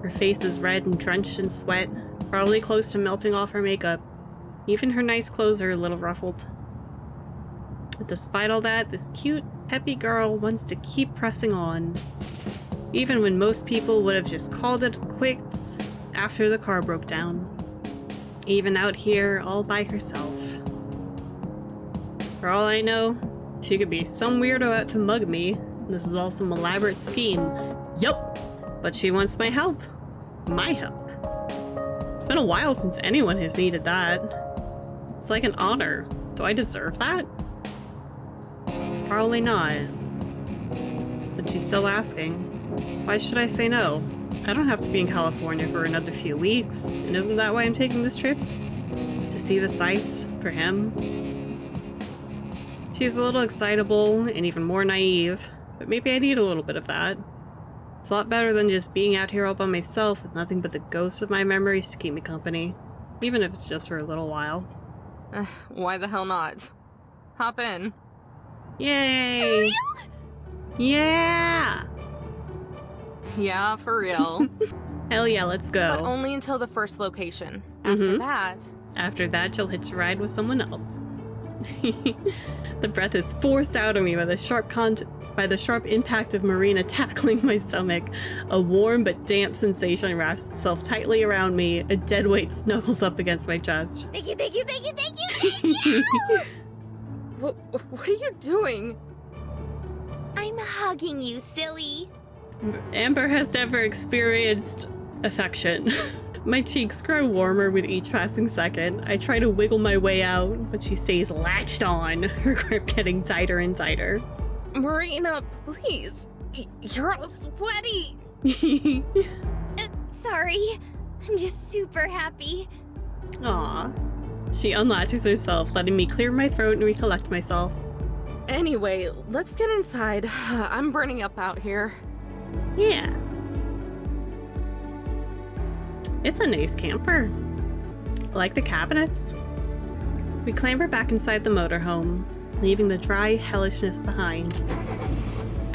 [SPEAKER 1] Her face is red and drenched in sweat, probably close to melting off her makeup. Even her nice clothes are a little ruffled. But despite all that, this cute, peppy girl wants to keep pressing on. Even when most people would have just called it quits after the car broke down. Even out here, all by herself. For all I know, she could be some weirdo out to mug me. This is all some elaborate scheme. Yup! But she wants my help. My help. It's been a while since anyone has needed that. It's like an honor. Do I deserve that? Probably not. But she's still asking. Why should I say no? I don't have to be in California for another few weeks, and isn't that why I'm taking these trips? To see the sights for him? She's a little excitable and even more naive, but maybe I need a little bit of that. It's a lot better than just being out here all by myself with nothing but the ghosts of my memories to keep me company, even if it's just for a little while.
[SPEAKER 3] Why the hell not? Hop in.
[SPEAKER 1] Yay! Yeah!
[SPEAKER 3] Yeah, for real.
[SPEAKER 1] Hell yeah, let's
[SPEAKER 3] But
[SPEAKER 1] go.
[SPEAKER 3] only until the first location. After that...
[SPEAKER 1] After that, you'll hitch a ride with someone else. The breath is forced out of me by the sharp impact of Marina tackling my stomach. A warm but damp sensation wraps itself tightly around me. A dead weight snuggles up against my chest.
[SPEAKER 2] Thank you, thank you, thank you, thank you, thank you!
[SPEAKER 3] What are you doing?
[SPEAKER 2] I'm hugging you, silly.
[SPEAKER 1] Amber has never experienced affection. My cheeks grow warmer with each passing second. I try to wiggle my way out, but she stays latched on, her grip getting tighter and tighter.
[SPEAKER 3] Marina, please. You're all sweaty.
[SPEAKER 2] Sorry. I'm just super happy.
[SPEAKER 1] Aw. She unlatches herself, letting me clear my throat and recollect myself.
[SPEAKER 3] Anyway, let's get inside. I'm burning up out here.
[SPEAKER 1] Yeah. It's a nice camper. I like the cabinets. We clamber back inside the motorhome, leaving the dry hellishness behind.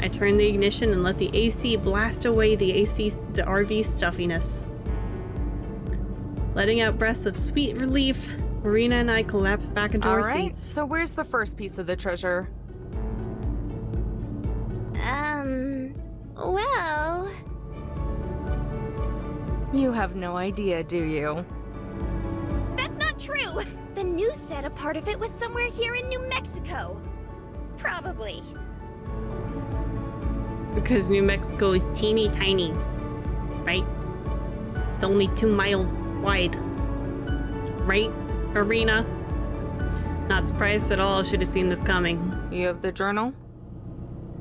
[SPEAKER 1] I turn the ignition and let the AC blast away the RV stuffiness. Letting out breaths of sweet relief, Marina and I collapse back into our
[SPEAKER 3] Alright,
[SPEAKER 1] seats.
[SPEAKER 3] so where's the first piece of the treasure?
[SPEAKER 2] Well...
[SPEAKER 3] You have no idea, do you?
[SPEAKER 2] That's not true! The news said a part of it was somewhere here in New Mexico. Probably.
[SPEAKER 1] Because New Mexico is teeny tiny, right? It's only 2 miles wide. Right, Marina? Not surprised at all. Should have seen this coming.
[SPEAKER 3] You have the journal?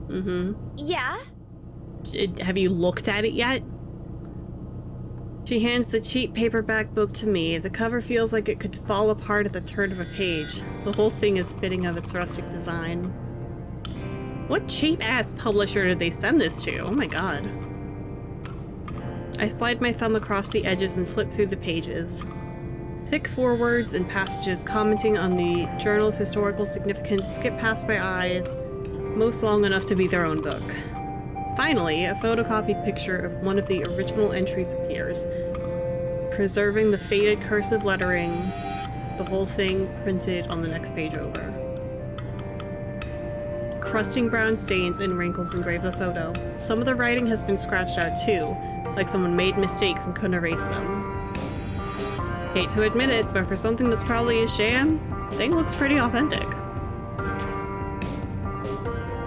[SPEAKER 1] Mm-hmm.
[SPEAKER 2] Yeah?
[SPEAKER 1] Have you looked at it yet? She hands the cheap paperback book to me. The cover feels like it could fall apart at the turn of a page. The whole thing is fitting of its rustic design. What cheap-ass publisher did they send this to? Oh my god. I slide my thumb across the edges and flip through the pages. Thick forewords and passages commenting on the journal's historical significance skip past my eyes, most long enough to be their own book. Finally, a photocopied picture of one of the original entries appears, preserving the faded cursive lettering, the whole thing printed on the next page over. Crusting brown stains and wrinkles engrave the photo. Some of the writing has been scratched out too, like someone made mistakes and couldn't erase them. Hate to admit it, but for something that's probably a sham, the thing looks pretty authentic.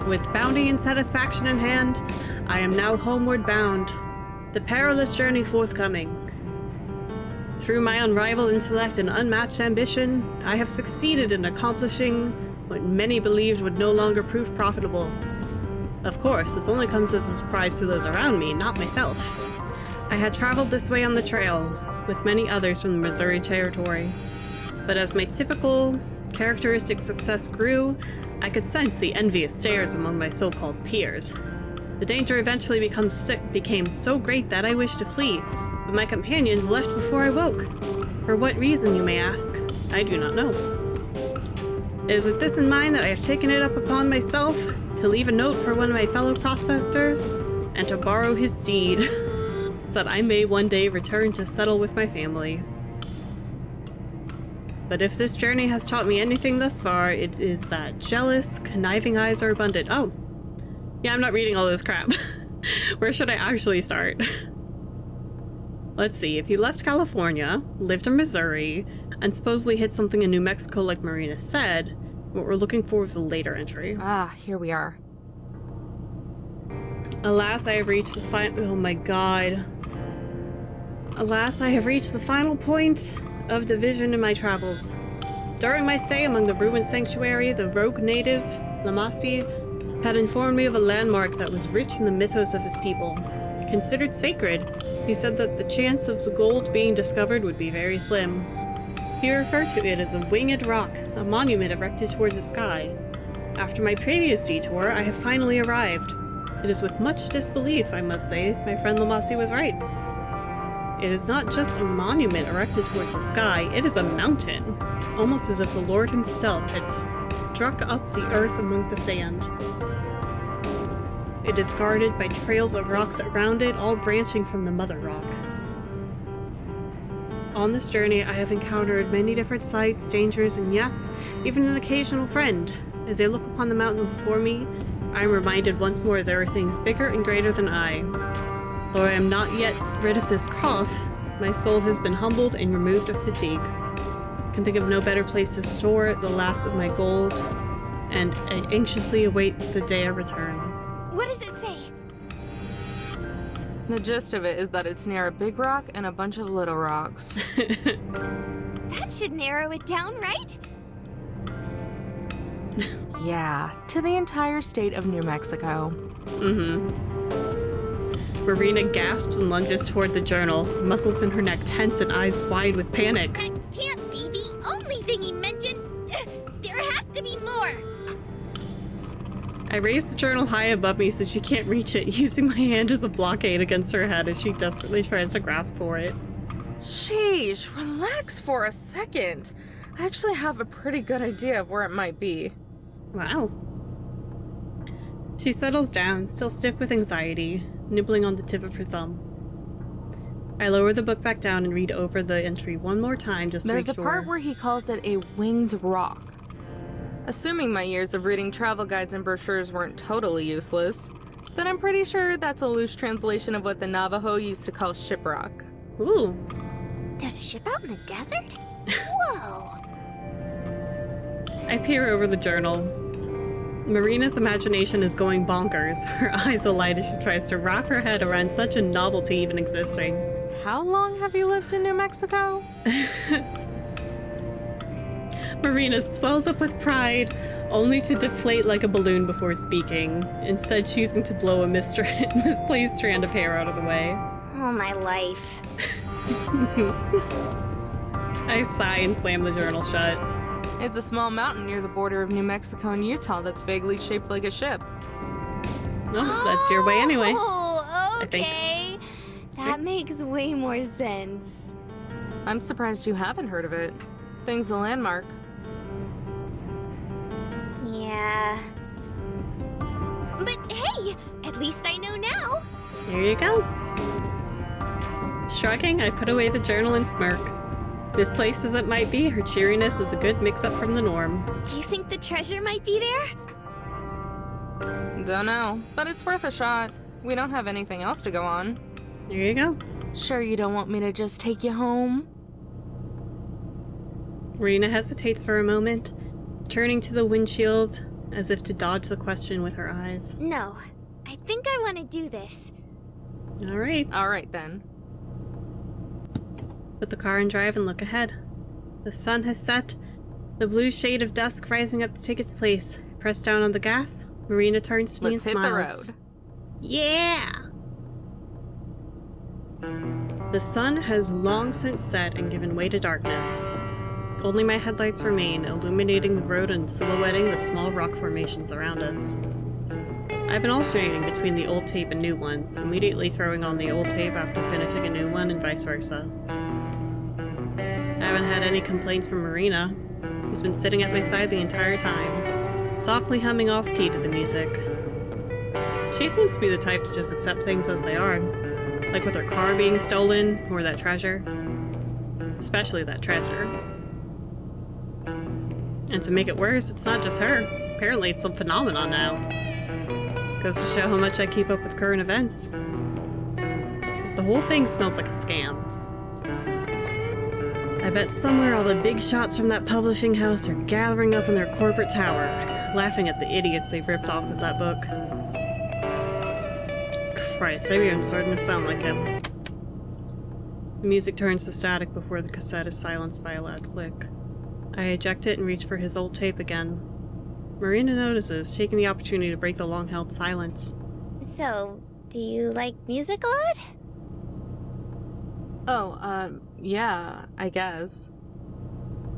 [SPEAKER 1] With bounty and satisfaction in hand, I am now homeward bound, the perilous journey forthcoming. Through my unrivaled intellect and unmatched ambition, I have succeeded in accomplishing what many believed would no longer prove profitable. Of course, this only comes as a surprise to those around me, not myself. I had traveled this way on the trail, with many others from the Missouri Territory. But as my typical, characteristic success grew, I could sense the envious stares among my so-called peers. The danger eventually became so great that I wished to flee, but my companions left before I woke. For what reason, you may ask? I do not know. It is with this in mind that I have taken it up upon myself to leave a note for one of my fellow prospectors, and to borrow his steed, so that I may one day return to settle with my family. But if this journey has taught me anything thus far, it is that jealous, conniving eyes are abundant. Oh. Yeah, I'm not reading all this crap. Where should I actually start? Let's see, if he left California, lived in Missouri, and supposedly hit something in New Mexico like Marina said, what we're looking for is a later entry.
[SPEAKER 3] Ah, here we are.
[SPEAKER 1] Alas, I have reached the oh my god. Alas, I have reached the final point of division in my travels. During my stay among the ruined sanctuary, the rogue native, Lamasi, had informed me of a landmark that was rich in the mythos of his people. Considered sacred, he said that the chance of the gold being discovered would be very slim. He referred to it as a winged rock, a monument erected toward the sky. After my previous detour, I have finally arrived. It is with much disbelief, I must say, my friend Lamasi was right. It is not just a monument erected toward the sky, it is a mountain, almost as if the Lord himself had struck up the earth among the sand. It is guarded by trails of rocks around it, all branching from the mother rock. On this journey, I have encountered many different sights, dangers, and yes, even an occasional friend. As I look upon the mountain before me, I am reminded once more there are things bigger and greater than I. Though I am not yet rid of this cough, my soul has been humbled and removed of fatigue. I can think of no better place to store the last of my gold, and I anxiously await the day of return.
[SPEAKER 2] What does it say?
[SPEAKER 3] The gist of it is that it's near a big rock and a bunch of little rocks.
[SPEAKER 2] That should narrow it down, right?
[SPEAKER 3] Yeah, to the entire state of New Mexico.
[SPEAKER 1] Marina gasps and lunges toward the journal, muscles in her neck tense and eyes wide with panic.
[SPEAKER 2] That can't be the only thing he mentioned. There has to be more.
[SPEAKER 1] I raise the journal high above me so she can't reach it, using my hand as a blockade against her head as she desperately tries to grasp for it.
[SPEAKER 3] Sheesh, relax for a second. I actually have a pretty good idea of where it might be.
[SPEAKER 1] Wow. She settles down, still stiff with anxiety, nibbling on the tip of her thumb. I lower the book back down and read over the entry one more time just to make
[SPEAKER 3] There's
[SPEAKER 1] sure.
[SPEAKER 3] a part where he calls it a winged rock. Assuming my years of reading travel guides and brochures weren't totally useless, then I'm pretty sure that's a loose translation of what the Navajo used to call shiprock.
[SPEAKER 1] Ooh.
[SPEAKER 2] There's a ship out in the desert? Whoa.
[SPEAKER 1] I peer over the journal. Marina's imagination is going bonkers, her eyes alight as she tries to wrap her head around such a novelty even existing.
[SPEAKER 3] How long have you lived in New Mexico?
[SPEAKER 1] Marina swells up with pride, only to deflate like a balloon before speaking, instead choosing to blow a misplaced strand of hair out of the way.
[SPEAKER 2] Oh, my life.
[SPEAKER 1] I sigh and slam the journal shut.
[SPEAKER 3] It's a small mountain near the border of New Mexico and Utah that's vaguely shaped like a ship.
[SPEAKER 1] No, that's your way anyway.
[SPEAKER 2] Oh,
[SPEAKER 1] I think.
[SPEAKER 2] okay. That makes way more sense.
[SPEAKER 3] I'm surprised you haven't heard of it. Thing's a landmark.
[SPEAKER 2] Yeah. But hey, at least I know now.
[SPEAKER 1] There you go. Shrugging, I put away the journal and smirk. Misplaced as it might be, her cheeriness is a good mix-up from the norm.
[SPEAKER 2] Do you think the treasure might be there?
[SPEAKER 3] Don't know, but it's worth a shot. We don't have anything else to go on.
[SPEAKER 1] There you go.
[SPEAKER 3] Sure you don't want me to just take you home?
[SPEAKER 1] Marina hesitates for a moment, turning to the windshield as if to dodge the question with her eyes.
[SPEAKER 2] No. I think I want to do this.
[SPEAKER 1] All right.
[SPEAKER 3] Alright then.
[SPEAKER 1] Put the car in drive and look ahead. The sun has set, the blue shade of dusk rising up to take its place. Press down on the gas. Marina turns to me
[SPEAKER 3] Let's
[SPEAKER 1] and
[SPEAKER 3] hit the
[SPEAKER 1] smiles.
[SPEAKER 3] road.
[SPEAKER 1] Yeah! The sun has long since set and given way to darkness. Only my headlights remain, illuminating the road and silhouetting the small rock formations around us. I've been alternating between the old tape and new ones, immediately throwing on the old tape after finishing a new one and vice versa. I haven't had any complaints from Marina, who's been sitting at my side the entire time, softly humming off-key to the music. She seems to be the type to just accept things as they are, like with her car being stolen, or that treasure. Especially that treasure. And to make it worse, it's not just her. Apparently it's some phenomenon now. Goes to show how much I keep up with current events. The whole thing smells like a scam. I bet somewhere all the big shots from that publishing house are gathering up in their corporate tower, laughing at the idiots they've ripped off with that book. Christ, I'm even starting to sound like him. The music turns to static before the cassette is silenced by a loud click. I eject it and reach for his old tape again. Marina notices, taking the opportunity to break the long-held silence.
[SPEAKER 2] So, do you like music a lot?
[SPEAKER 3] Oh, yeah, I guess.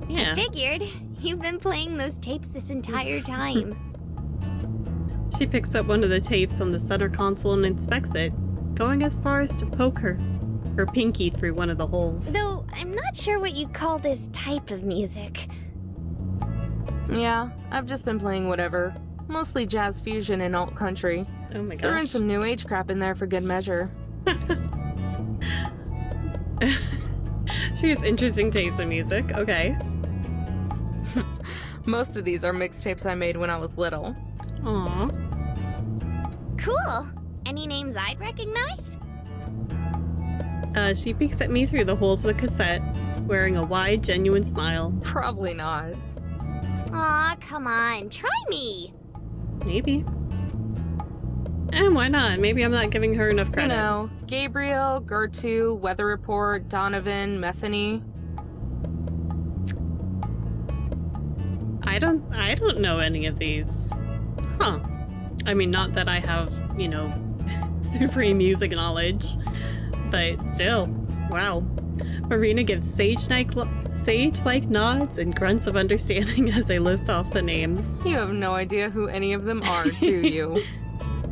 [SPEAKER 1] Yeah.
[SPEAKER 2] Figured. You've been playing those tapes this entire time.
[SPEAKER 1] She She picks up one of the tapes on the center console and inspects it, going as far as to poke her pinky through one of the holes.
[SPEAKER 2] Though, I'm not sure what you'd call this type of music.
[SPEAKER 3] Yeah, I've just been playing whatever. Mostly jazz fusion and alt country.
[SPEAKER 1] Oh my
[SPEAKER 3] Throw in
[SPEAKER 1] gosh.
[SPEAKER 3] some new age crap in there for good measure.
[SPEAKER 1] She has interesting taste in music. Okay.
[SPEAKER 3] Most of these are mixtapes I made when I was little.
[SPEAKER 1] Aw.
[SPEAKER 2] Cool. Any names I'd recognize?
[SPEAKER 1] She peeks at me through the holes of the cassette, wearing a wide, genuine smile.
[SPEAKER 3] Probably not.
[SPEAKER 2] Aw, come on. Try me.
[SPEAKER 1] Maybe. And why not? Maybe I'm not giving her enough credit.
[SPEAKER 3] You know, Gabriel, Gertu, Weather Report, Donovan, Metheny.
[SPEAKER 1] I don't know any of these. Huh. I mean, not that I have, you know, supreme music knowledge, but still, wow. Marina gives sage-like nods and grunts of understanding as I list off the names.
[SPEAKER 3] You have no idea who any of them are, do you?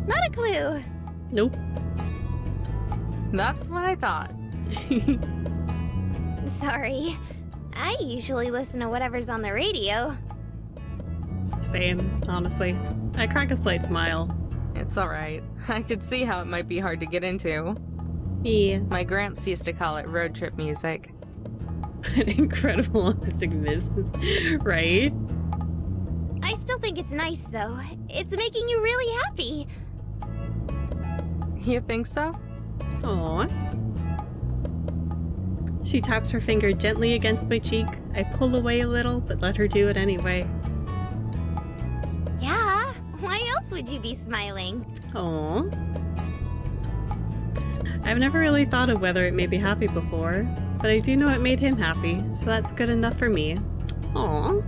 [SPEAKER 2] Not a clue.
[SPEAKER 1] Nope.
[SPEAKER 3] That's what I thought.
[SPEAKER 2] Sorry. I usually listen to whatever's on the radio.
[SPEAKER 1] Same, honestly. I crack a slight smile.
[SPEAKER 3] It's alright. I could see how it might be hard to get into.
[SPEAKER 1] Yeah.
[SPEAKER 3] My gramps used to call it road trip music.
[SPEAKER 1] An incredible artistic business, right?
[SPEAKER 2] I still think it's nice, though. It's making you really happy.
[SPEAKER 3] You think so?
[SPEAKER 1] Aww. She taps her finger gently against my cheek. I pull away a little, but let her do it anyway.
[SPEAKER 2] Yeah. Why else would you be smiling?
[SPEAKER 1] Aww. I've never really thought of whether it made me happy before, but I do know it made him happy, so that's good enough for me. Aww.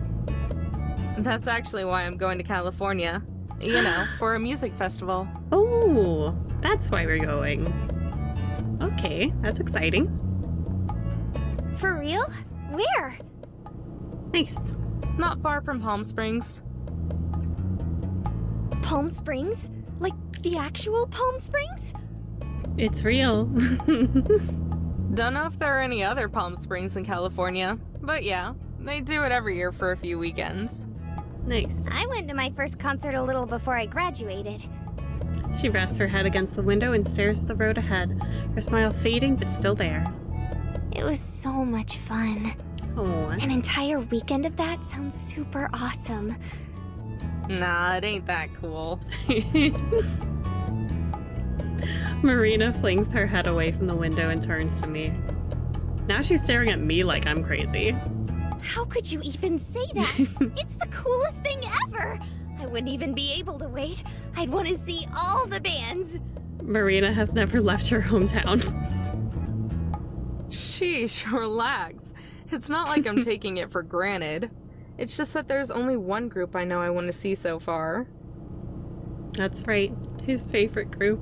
[SPEAKER 3] That's actually why I'm going to California. You know, for a music festival.
[SPEAKER 1] Oh, that's why we're going. Okay, that's exciting.
[SPEAKER 2] For real? Where?
[SPEAKER 1] Nice.
[SPEAKER 3] Not far from Palm Springs.
[SPEAKER 2] Palm Springs? Like the actual Palm Springs?
[SPEAKER 1] It's real.
[SPEAKER 3] Don't know if there are any other Palm Springs in California, but yeah, they do it every year for a few weekends.
[SPEAKER 1] Nice.
[SPEAKER 2] I went to my first concert a little before I graduated.
[SPEAKER 1] She rests her head against the window and stares at the road ahead, her smile fading but still there.
[SPEAKER 2] It was so much fun.
[SPEAKER 1] Oh.
[SPEAKER 2] An entire weekend of that sounds super awesome.
[SPEAKER 3] Nah, it ain't that cool.
[SPEAKER 1] Marina flings her head away from the window and turns to me. Now she's staring at me like I'm crazy.
[SPEAKER 2] How could you even say that? It's the coolest thing ever! I wouldn't even be able to wait. I'd want to see all the bands.
[SPEAKER 1] Marina has never left her hometown.
[SPEAKER 3] Sheesh, relax. It's not like I'm taking it for granted. It's just that there's only one group I know I want to see so far.
[SPEAKER 1] That's right, his favorite group.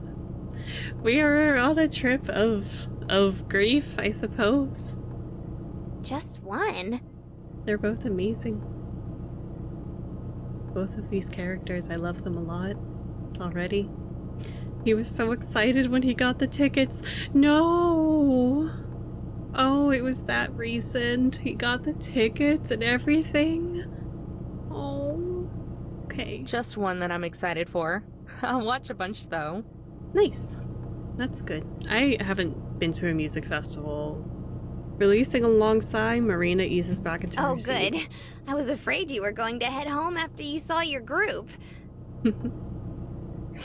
[SPEAKER 1] We are on a trip of grief, I suppose.
[SPEAKER 2] Just one?
[SPEAKER 1] They're both amazing. Both of these characters, I love them a lot already. He was so excited when he got the tickets. No! Oh, it was that recent. He got the tickets and everything. Oh, okay.
[SPEAKER 3] Just one that I'm excited for. I'll watch a bunch though.
[SPEAKER 1] Nice. That's good. I haven't been to a music festival. Releasing a long sigh, Marina eases back into her seat.
[SPEAKER 2] Good. I was afraid you were going to head home after you saw your group.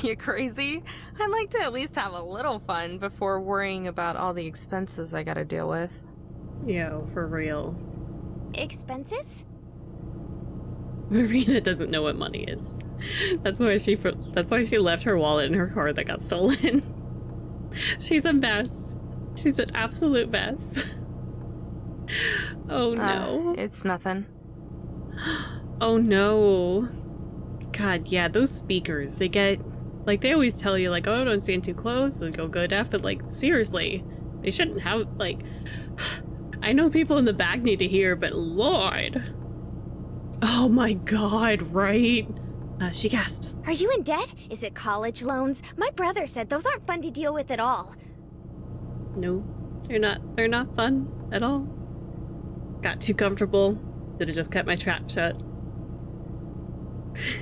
[SPEAKER 3] You crazy? I'd like to at least have a little fun before worrying about all the expenses I gotta deal with.
[SPEAKER 1] Yo, for real.
[SPEAKER 2] Expenses?
[SPEAKER 1] Marina doesn't know what money is. That's why she left her wallet in her car that got stolen. She's a mess. She's an absolute mess. Oh no.
[SPEAKER 3] It's nothing.
[SPEAKER 1] Oh no. God, yeah, those speakers, they get, like, they always tell you, like, oh, don't stand too close, like, you'll go deaf, but, like, seriously, they shouldn't have, like, I know people in the back need to hear, but Lord. Oh my God, right? She gasps.
[SPEAKER 2] Are you in debt? Is it college loans? My brother said those aren't fun to deal with at all.
[SPEAKER 1] No, they're not. They're not fun at all. Got too comfortable. Should have just kept my trap shut.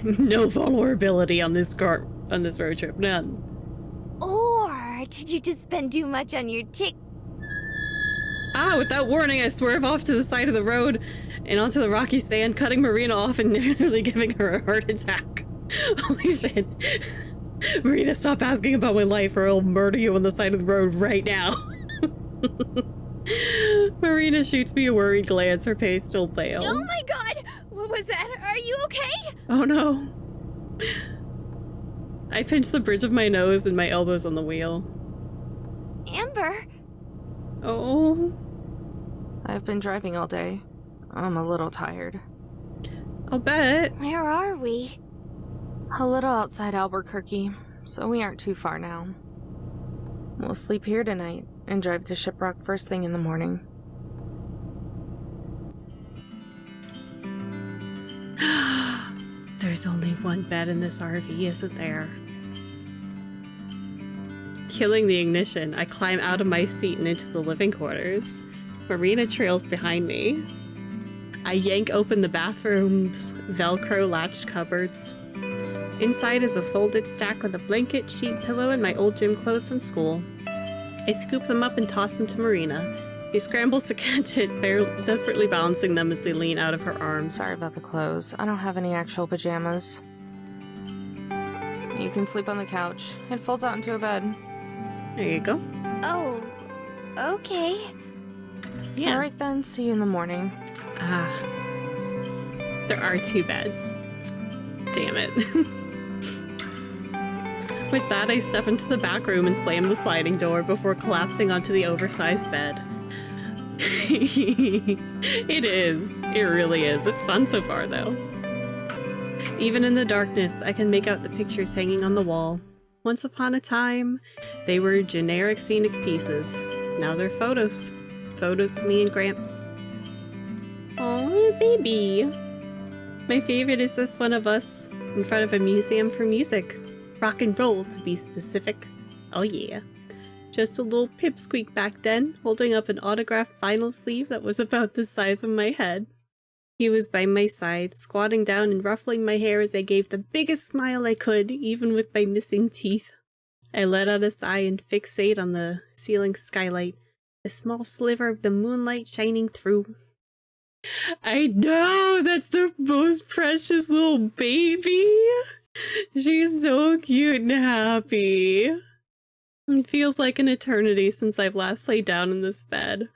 [SPEAKER 1] No vulnerability on this road trip. None.
[SPEAKER 2] Or did you just spend too much on your
[SPEAKER 1] Ah, without warning, I swerve off to the side of the road and onto the rocky sand, cutting Marina off and nearly giving her a heart attack. Holy shit. Marina, stop asking about my life or I'll murder you on the side of the road right now. Marina shoots me a worried glance, her face still pale.
[SPEAKER 2] Oh my god! What was that? Are you okay?
[SPEAKER 1] Oh no. I pinch the bridge of my nose and my elbows on the wheel.
[SPEAKER 2] Amber?
[SPEAKER 1] Oh.
[SPEAKER 3] I've been driving all day. I'm a little tired.
[SPEAKER 1] I'll bet.
[SPEAKER 2] Where are we?
[SPEAKER 3] A little outside Albuquerque, so we aren't too far now. We'll sleep here tonight and drive to Shiprock first thing in the morning.
[SPEAKER 1] There's only one bed in this RV, isn't there? Killing the ignition, I climb out of my seat and into the living quarters. Marina trails behind me. I yank open the bathroom's Velcro latched cupboards. Inside is a folded stack with a blanket, sheet, pillow, and my old gym clothes from school. I scoop them up and toss them to Marina. She scrambles to catch it, desperately balancing them as they lean out of her arms.
[SPEAKER 3] Sorry about the clothes. I don't have any actual pajamas. You can sleep on the couch. It folds out into a bed.
[SPEAKER 1] There you go.
[SPEAKER 2] Oh, okay.
[SPEAKER 1] Yeah.
[SPEAKER 3] Alright then, see you in the morning.
[SPEAKER 1] Ah. There are two beds. Damn it. With that, I step into the back room and slam the sliding door before collapsing onto the oversized bed. It is. It really is. It's fun so far, though. Even in the darkness, I can make out the pictures hanging on the wall. Once upon a time, they were generic scenic pieces. Now they're photos. Photos of me and Gramps. Oh, baby. My favorite is this one of us in front of a museum for music. Rock and roll, to be specific. Oh yeah. Just a little pipsqueak back then, holding up an autographed vinyl sleeve that was about the size of my head. He was by my side, squatting down and ruffling my hair as I gave the biggest smile I could, even with my missing teeth. I let out a sigh and fixate on the ceiling skylight, a small sliver of the moonlight shining through. I know, that's the most precious little baby. She's so cute and happy. It feels like an eternity since I've last laid down in this bed.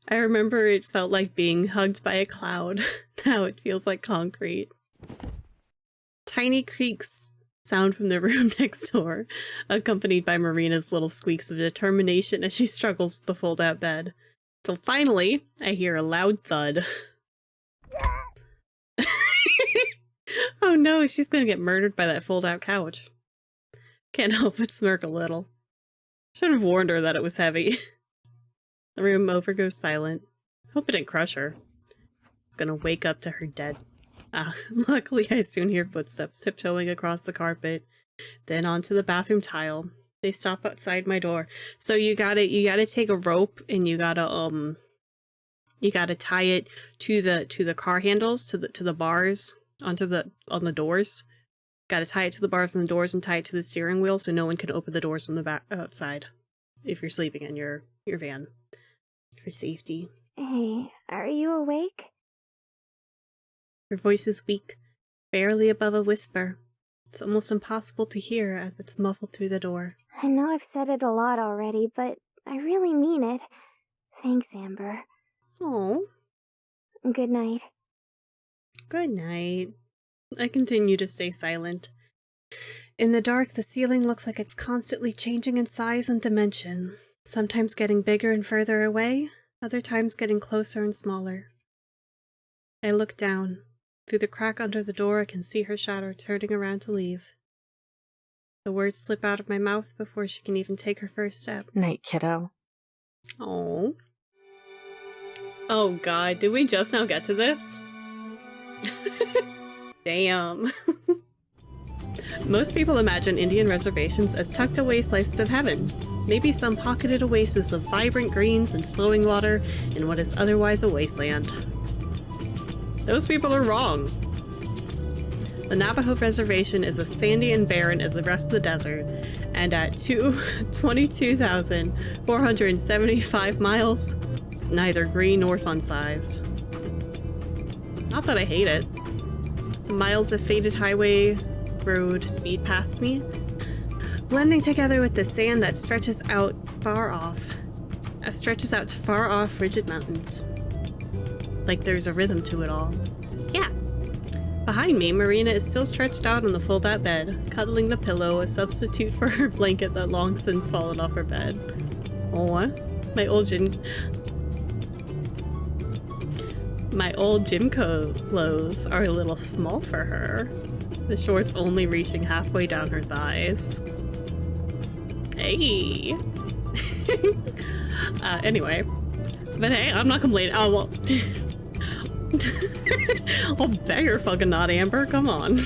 [SPEAKER 1] I remember it felt like being hugged by a cloud. Now it feels like concrete. Tiny creaks sound from the room next door, accompanied by Marina's little squeaks of determination as she struggles with the fold-out bed. Till finally, I hear a loud thud. Oh no, she's gonna get murdered by that fold-out couch. Can't help but smirk a little. Should have warned her that it was heavy. The room over goes silent. Hope it didn't crush her. It's gonna wake up to her dead. Ah, luckily I soon hear footsteps tiptoeing across the carpet, then onto the bathroom tile. They stop outside my door. So you gotta take a rope and you gotta tie it to the car handles, to the bars, on the doors. Gotta tie it to the bars on the doors and tie it to the steering wheel so no one can open the doors from the back outside if you're sleeping in your van. For safety.
[SPEAKER 2] Hey, are you awake?
[SPEAKER 1] Her voice is weak, barely above a whisper. It's almost impossible to hear as it's muffled through the door.
[SPEAKER 2] I know I've said it a lot already, but I really mean it. Thanks, Amber.
[SPEAKER 1] Oh.
[SPEAKER 2] Good night.
[SPEAKER 1] Good night. I continue to stay silent. In the dark, the ceiling looks like it's constantly changing in size and dimension. Sometimes getting bigger and further away, other times getting closer and smaller. I look down. Through the crack under the door, I can see her shadow turning around to leave. The words slip out of my mouth before she can even take her first step.
[SPEAKER 3] Night, kiddo.
[SPEAKER 1] Oh. Oh god, did we just now get to this? Damn. Most people imagine Indian reservations as tucked away slices of heaven. Maybe some pocketed oasis of vibrant greens and flowing water in what is otherwise a wasteland. Those people are wrong. The Navajo Reservation is as sandy and barren as the rest of the desert, and at 22,475 miles, it's neither green nor fun-sized. Not that I hate it. The miles of faded highway road speed past me, blending together with the sand that stretches out to far off rigid mountains. Like there's a rhythm to it all. Yeah. Behind me, Marina is still stretched out on the fold-out bed, cuddling the pillow, a substitute for her blanket that long since fallen off her bed. Oh, my old gym clothes are a little small for her. The shorts only reaching halfway down her thighs. Hey! Anyway. But hey, I'm not complaining. Oh, well. I'll beg her fucking not, Amber. Come on.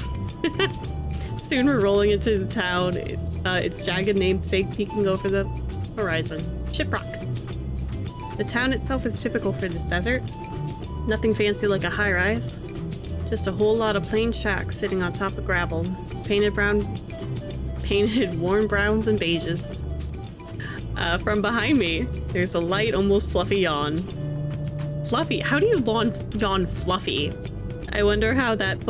[SPEAKER 1] Soon we're rolling into the town. Its jagged namesake peeking over the horizon. Shiprock. The town itself is typical for this desert. Nothing fancy like a high-rise. Just a whole lot of plain shacks sitting on top of gravel. Painted warm browns and beiges. From behind me, there's a light, almost fluffy yawn. Fluffy? How do you yawn fluffy? I wonder how that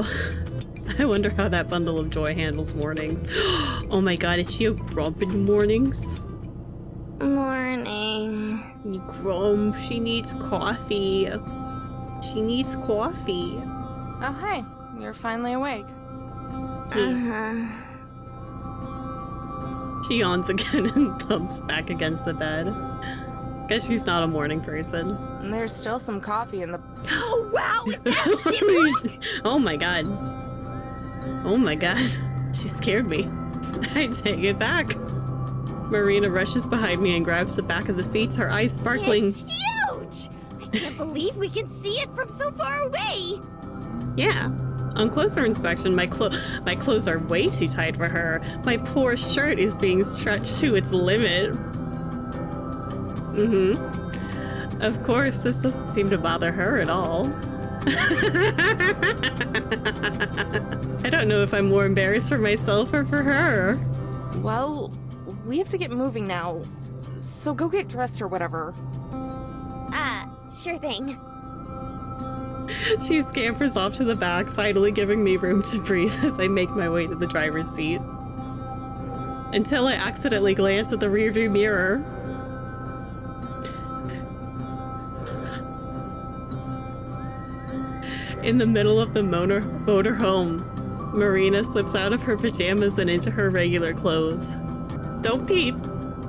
[SPEAKER 1] bundle of joy handles mornings. Oh my god, is she a grump in the mornings?
[SPEAKER 2] Morning.
[SPEAKER 1] Grump, she needs coffee. She needs coffee.
[SPEAKER 3] Oh, hi. You're finally awake.
[SPEAKER 2] Uh-huh.
[SPEAKER 1] She yawns again and thumps back against the bed. Guess she's not a morning person.
[SPEAKER 3] And there's still some coffee in the...
[SPEAKER 2] Oh, wow! Is that Shiprock?
[SPEAKER 1] Oh my god. Oh my god. She scared me. I take it back. Marina rushes behind me and grabs the back of the seats, her eyes sparkling.
[SPEAKER 2] It's huge! I can't believe we can see it from so far away!
[SPEAKER 1] Yeah. On closer inspection, my clothes are way too tight for her. My poor shirt is being stretched to its limit. Mm-hmm. Of course, this doesn't seem to bother her at all. I don't know if I'm more embarrassed for myself or for her.
[SPEAKER 3] Well, we have to get moving now. So go get dressed or whatever.
[SPEAKER 2] Sure thing.
[SPEAKER 1] She scampers off to the back, finally giving me room to breathe as I make my way to the driver's seat. Until I accidentally glance at the rearview mirror. In the middle of the motor home, Marina slips out of her pajamas and into her regular clothes. Don't peep.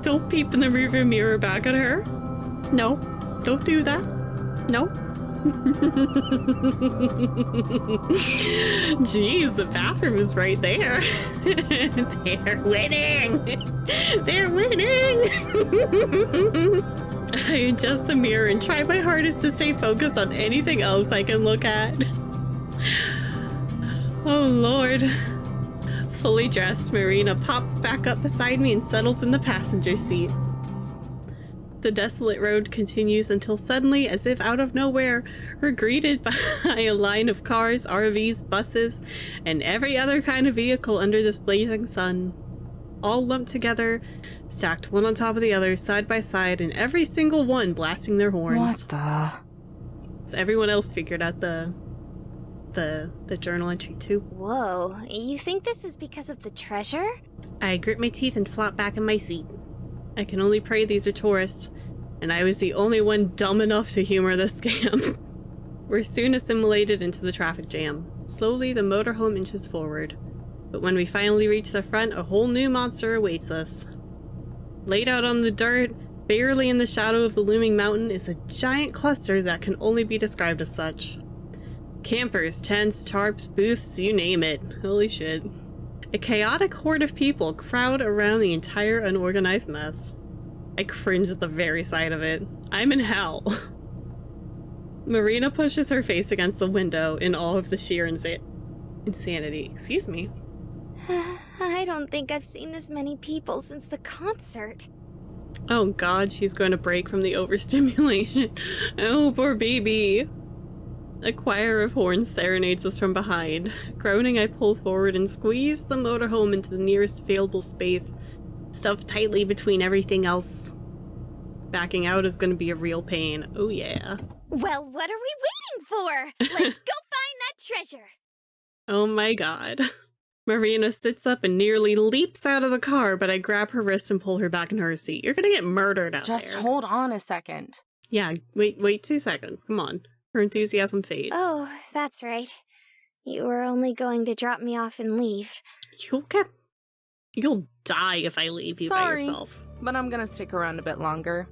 [SPEAKER 1] Don't peep in the rearview mirror back at her. No, don't do that. No. Jeez, the bathroom is right there. They're winning! They're winning! I adjust the mirror and try my hardest to stay focused on anything else I can look at. Oh lord. Fully dressed, Marina pops back up beside me and settles in the passenger seat. The desolate road continues until suddenly, as if out of nowhere, we're greeted by a line of cars, RVs, buses, and every other kind of vehicle under this blazing sun. All lumped together, stacked one on top of the other, side by side, and every single one blasting their horns.
[SPEAKER 3] What the...
[SPEAKER 1] So everyone else figured out the journal entry too.
[SPEAKER 2] Whoa, you think this is because of the treasure?
[SPEAKER 1] I grit my teeth and flop back in my seat. I can only pray these are tourists, and I was the only one dumb enough to humor the scam. We're soon assimilated into the traffic jam. Slowly, the motorhome inches forward. But when we finally reach the front, a whole new monster awaits us. Laid out on the dirt, barely in the shadow of the looming mountain, is a giant cluster that can only be described as such. Campers, tents, tarps, booths, you name it. Holy shit. A chaotic horde of people crowd around the entire unorganized mess. I cringe at the very sight of it. I'm in hell. Marina pushes her face against the window in all of the sheer insanity. Excuse me.
[SPEAKER 2] I don't think I've seen this many people since the concert.
[SPEAKER 1] Oh god, she's going to break from the overstimulation. Oh, poor baby. A choir of horns serenades us from behind. Groaning, I pull forward and squeeze the motorhome into the nearest available space, stuffed tightly between everything else. Backing out is going to be a real pain. Oh yeah.
[SPEAKER 2] Well, what are we waiting for? Let's go find that treasure!
[SPEAKER 1] Oh my god. Marina sits up and nearly leaps out of the car, but I grab her wrist and pull her back in her seat. You're gonna get murdered out there.
[SPEAKER 3] Just hold on a second.
[SPEAKER 1] Yeah, wait 2 seconds. Come on. Her enthusiasm fades.
[SPEAKER 2] Oh, that's right. You were only going to drop me off and leave.
[SPEAKER 1] You'll die if I leave you by
[SPEAKER 3] Sorry,
[SPEAKER 1] yourself.
[SPEAKER 3] but I'm gonna stick around a bit longer.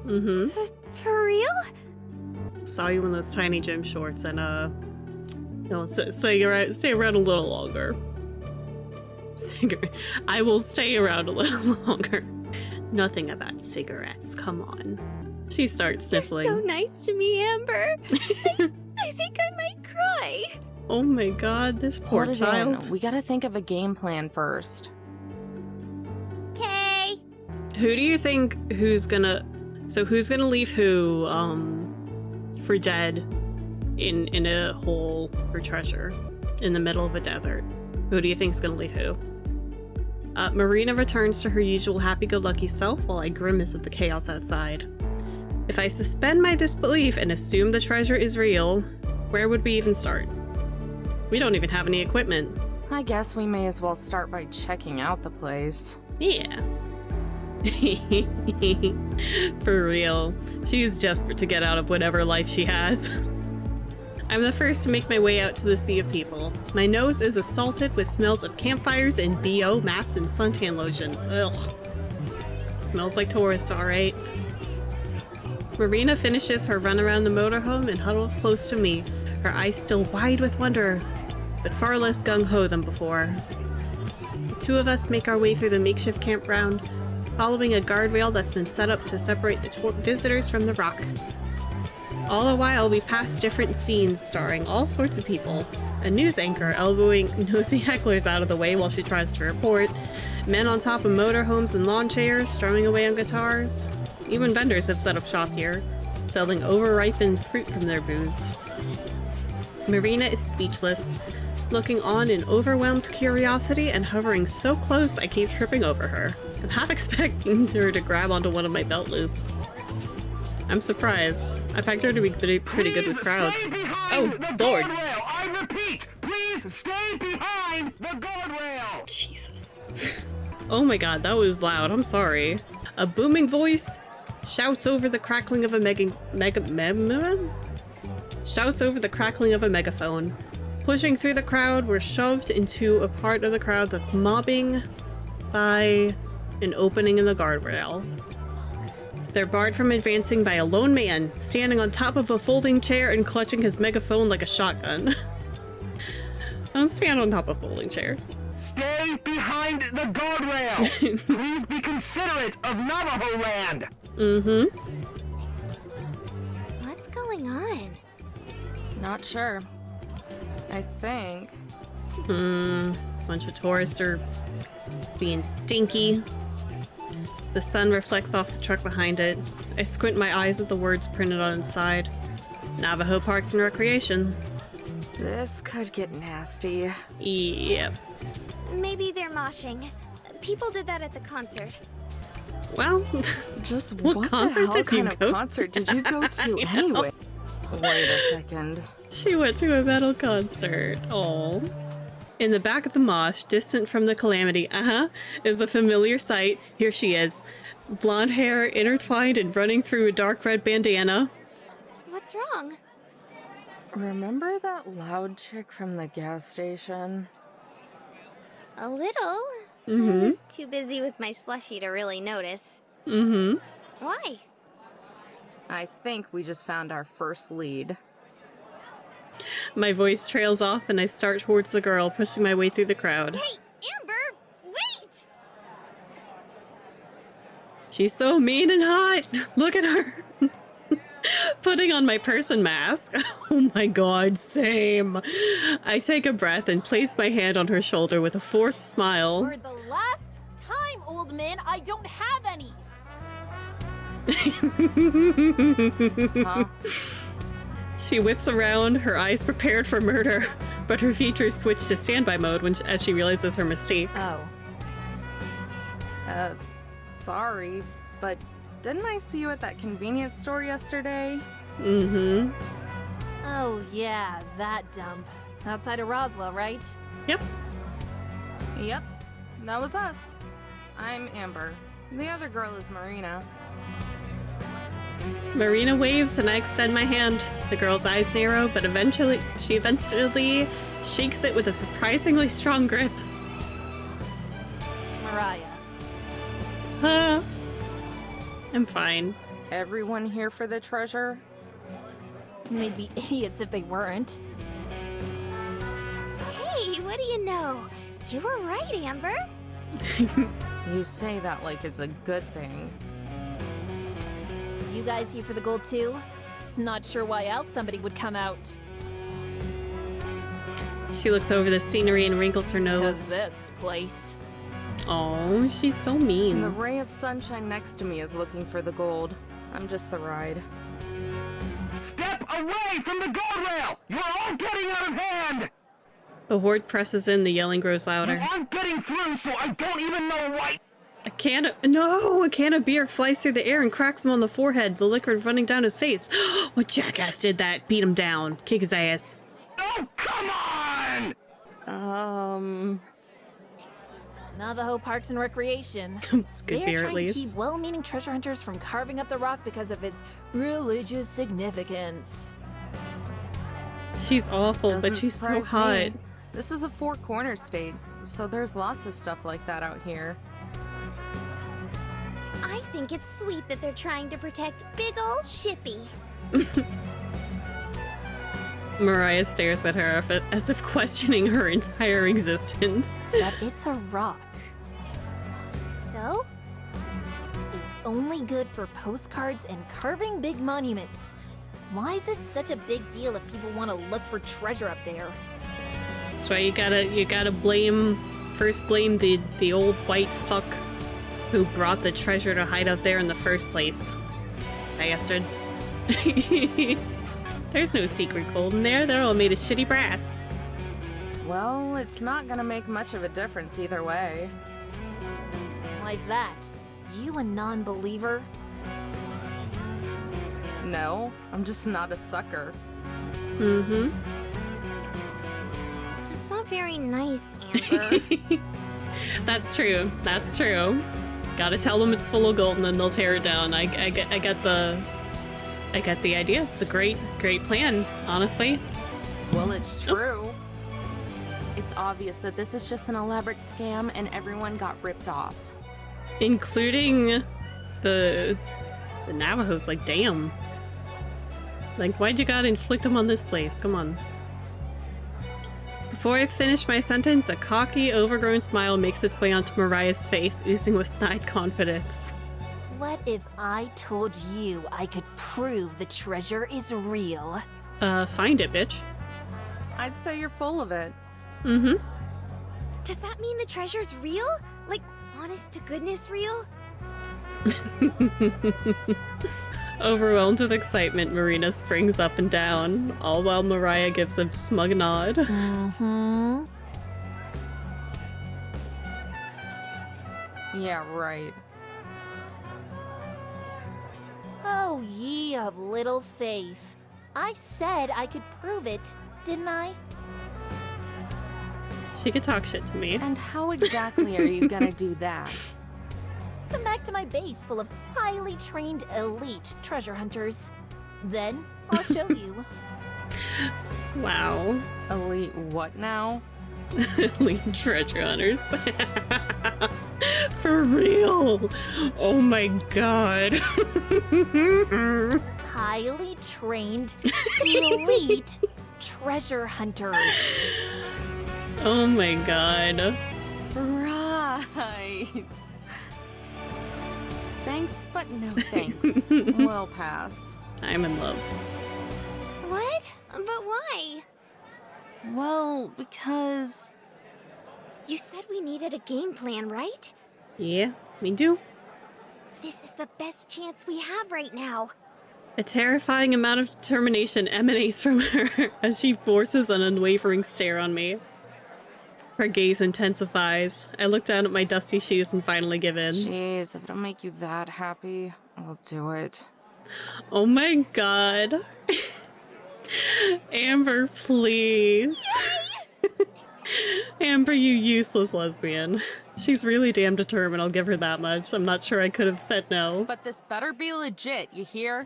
[SPEAKER 1] Mm-hmm.
[SPEAKER 2] For real?
[SPEAKER 1] Saw you in those tiny gym shorts and stay around a little longer. I will stay around a little longer. Nothing about cigarettes, come on. She starts sniffling.
[SPEAKER 2] You're so nice to me, Amber. I think I might cry.
[SPEAKER 1] Oh my god, this poor
[SPEAKER 3] Hold it
[SPEAKER 1] child.
[SPEAKER 3] in. We gotta think of a game plan first.
[SPEAKER 2] Okay.
[SPEAKER 1] Who do you think who's gonna leave who, for dead in a hole for treasure in the middle of a desert? Who do you think's gonna leave who? Marina returns to her usual happy-go-lucky self while I grimace at the chaos outside. If I suspend my disbelief and assume the treasure is real, where would we even start? We don't even have any equipment.
[SPEAKER 3] I guess we may as well start by checking out the place.
[SPEAKER 1] Yeah. For real. She's desperate to get out of whatever life she has. I'm the first to make my way out to the sea of people. My nose is assaulted with smells of campfires and BO maps and suntan lotion. Ugh. Smells like tourists, alright. Marina finishes her run around the motorhome and huddles close to me, her eyes still wide with wonder, but far less gung-ho than before. The two of us make our way through the makeshift campground, following a guardrail that's been set up to separate the visitors from the rock. All the while, we pass different scenes starring all sorts of people. A news anchor elbowing nosy hecklers out of the way while she tries to report, men on top of motorhomes and lawn chairs strumming away on guitars. Even vendors have set up shop here, selling over-ripened fruit from their booths. Marina is speechless, looking on in overwhelmed curiosity and hovering so close I keep tripping over her. I'm half expecting her to grab onto one of my belt loops. I'm surprised. I packed her to be pretty good with crowds. Oh, Lord.
[SPEAKER 6] I repeat, please stay behind the guardrail.
[SPEAKER 1] Jesus. Oh my god, that was loud. I'm sorry. A booming voice shouts over the crackling of a megaphone. Pushing through the crowd, we're shoved into a part of the crowd that's mobbing by an opening in the guardrail. They're barred from advancing by a lone man, standing on top of a folding chair and clutching his megaphone like a shotgun. I don't stand on top of folding chairs.
[SPEAKER 6] Stay behind the guardrail. Please be considerate of Navajo land.
[SPEAKER 1] Mm-hmm.
[SPEAKER 2] What's going on?
[SPEAKER 3] Not sure. I think.
[SPEAKER 1] Bunch of tourists are being stinky. The sun reflects off the truck behind it. I squint my eyes at the words printed on its side. Navajo Parks and Recreation.
[SPEAKER 3] This could get nasty.
[SPEAKER 1] Yep.
[SPEAKER 2] Maybe they're moshing. People did that at the concert.
[SPEAKER 1] Well,
[SPEAKER 3] Just
[SPEAKER 1] What
[SPEAKER 3] what
[SPEAKER 1] concert
[SPEAKER 3] the hell
[SPEAKER 1] did you
[SPEAKER 3] kind
[SPEAKER 1] go
[SPEAKER 3] of concert did you go to anyway? Wait a second.
[SPEAKER 1] she went to a metal concert. Oh. In the back of the mosh, distant from the calamity, is a familiar sight. Here she is. Blonde hair intertwined and running through a dark red bandana.
[SPEAKER 2] What's wrong?
[SPEAKER 3] Remember that loud chick from the gas station?
[SPEAKER 2] A little.
[SPEAKER 1] Mm-hmm.
[SPEAKER 2] I was too busy with my slushie to really notice.
[SPEAKER 1] Mm-hmm.
[SPEAKER 2] Why?
[SPEAKER 3] I think we just found our first lead.
[SPEAKER 1] My voice trails off and I start towards the girl, pushing my way through the crowd.
[SPEAKER 2] Hey, Amber, wait!
[SPEAKER 1] She's so mean and hot! Look at her! putting on my person mask. Oh my god, same. I take a breath and place my hand on her shoulder with a forced smile.
[SPEAKER 4] For the last time, old man, I don't have any.
[SPEAKER 3] Huh?
[SPEAKER 1] She whips around, her eyes prepared for murder, but her features switch to standby mode as she realizes her mistake.
[SPEAKER 4] Oh.
[SPEAKER 3] Sorry, but didn't I see you at that convenience store yesterday?
[SPEAKER 1] Mm-hmm.
[SPEAKER 4] Oh, yeah, that dump. Outside of Roswell, right?
[SPEAKER 1] Yep.
[SPEAKER 3] Yep, that was us. I'm Amber. The other girl is Marina.
[SPEAKER 1] Marina waves and I extend my hand. The girl's eyes narrow, but she eventually shakes it with a surprisingly strong grip.
[SPEAKER 4] Mariah.
[SPEAKER 1] I'm fine.
[SPEAKER 3] Everyone here for the treasure?
[SPEAKER 4] They'd be idiots if they weren't.
[SPEAKER 2] Hey, what do you know? You were right, Amber.
[SPEAKER 3] You say that like it's a good thing.
[SPEAKER 4] You guys here for the gold too? Not sure why else somebody would come out.
[SPEAKER 1] She looks over the scenery and wrinkles her
[SPEAKER 4] To
[SPEAKER 1] nose.
[SPEAKER 4] this place.
[SPEAKER 1] Oh, she's so
[SPEAKER 3] And the
[SPEAKER 1] mean.
[SPEAKER 3] ray of sunshine next to me is looking for the gold. I'm just the ride.
[SPEAKER 6] Step away from the guardrail! You're all getting out of hand!
[SPEAKER 1] The horde presses in, the yelling grows
[SPEAKER 6] You
[SPEAKER 1] louder.
[SPEAKER 6] aren't getting through, so I don't even know why.
[SPEAKER 1] A can of beer flies through the air and cracks him on the forehead, the liquid running down his face. What jackass did that? Beat him down. Kick his ass.
[SPEAKER 6] Oh, come on!
[SPEAKER 4] Navajo Parks and Recreation.
[SPEAKER 1] It's good
[SPEAKER 4] They're
[SPEAKER 1] beer at
[SPEAKER 4] trying to
[SPEAKER 1] least.
[SPEAKER 4] keep well-meaning treasure hunters from carving up the rock because of its religious significance.
[SPEAKER 1] She's awful, but
[SPEAKER 3] Doesn't
[SPEAKER 1] she's so
[SPEAKER 3] surprise
[SPEAKER 1] hot.
[SPEAKER 3] me. This is a four corner state, so there's lots of stuff like that out here.
[SPEAKER 2] I think it's sweet that they're trying to protect big ol' Shippy.
[SPEAKER 1] Mariah stares at her as if questioning her entire existence.
[SPEAKER 4] But it's a rock.
[SPEAKER 2] So?
[SPEAKER 4] It's only good for postcards and carving big monuments. Why is it such a big deal if people want to look for treasure up there?
[SPEAKER 1] That's why you gotta blame the old white fuck who brought the treasure to hide out there in the first place. Bastard. There's no secret gold in there. They're all made of shitty brass.
[SPEAKER 3] Well, it's not gonna make much of a difference either way.
[SPEAKER 4] Why's that? You a non-believer?
[SPEAKER 3] No, I'm just not a sucker.
[SPEAKER 1] Mm-hmm.
[SPEAKER 2] That's not very nice, Amber.
[SPEAKER 1] That's true. That's true. Gotta tell them it's full of gold and then they'll tear it down. I get the idea. It's a great plan, honestly.
[SPEAKER 3] Well, it's true.
[SPEAKER 1] Oops.
[SPEAKER 3] It's obvious that this is just an elaborate scam and everyone got ripped off.
[SPEAKER 1] Including the Navajos. Like, damn. Like, why'd you gotta inflict them on this place? Come on. Before I finish my sentence, a cocky, overgrown smile makes its way onto Mariah's face, oozing with snide confidence.
[SPEAKER 4] What if I told you I could prove the treasure is real?
[SPEAKER 1] Find it, bitch.
[SPEAKER 3] I'd say you're full of it.
[SPEAKER 1] Mm-hmm.
[SPEAKER 2] Does that mean the treasure's real? Like, honest to goodness real?
[SPEAKER 1] Overwhelmed with excitement, Marina springs up and down, all while Mariah gives a smug nod.
[SPEAKER 4] Mm-hmm.
[SPEAKER 3] Yeah, right.
[SPEAKER 4] Oh, ye of little faith. I said I could prove it, didn't I?
[SPEAKER 1] She could talk shit to me.
[SPEAKER 3] And how exactly are you gonna do that?
[SPEAKER 4] Come back to my base full of highly trained elite treasure hunters. Then I'll show you.
[SPEAKER 1] Wow.
[SPEAKER 3] Elite what now?
[SPEAKER 1] Elite treasure hunters. For real. Oh my god.
[SPEAKER 4] Highly trained elite treasure hunters.
[SPEAKER 1] Oh my god.
[SPEAKER 3] Right. Thanks, but no thanks. We'll pass.
[SPEAKER 1] I'm in love.
[SPEAKER 2] What? But why?
[SPEAKER 3] Well, because...
[SPEAKER 2] You said we needed a game plan, right?
[SPEAKER 1] Yeah, me too.
[SPEAKER 2] This is the best chance we have right now.
[SPEAKER 1] A terrifying amount of determination emanates from her as she forces an unwavering stare on me. Her gaze intensifies. I look down at my dusty shoes and finally give in.
[SPEAKER 3] Jeez, if it'll make you that happy, I'll do it.
[SPEAKER 1] Oh my god. Amber, please. Amber, you useless lesbian. She's really damn determined, I'll give her that much. I'm not sure I could have said no.
[SPEAKER 3] But this better be legit, you hear?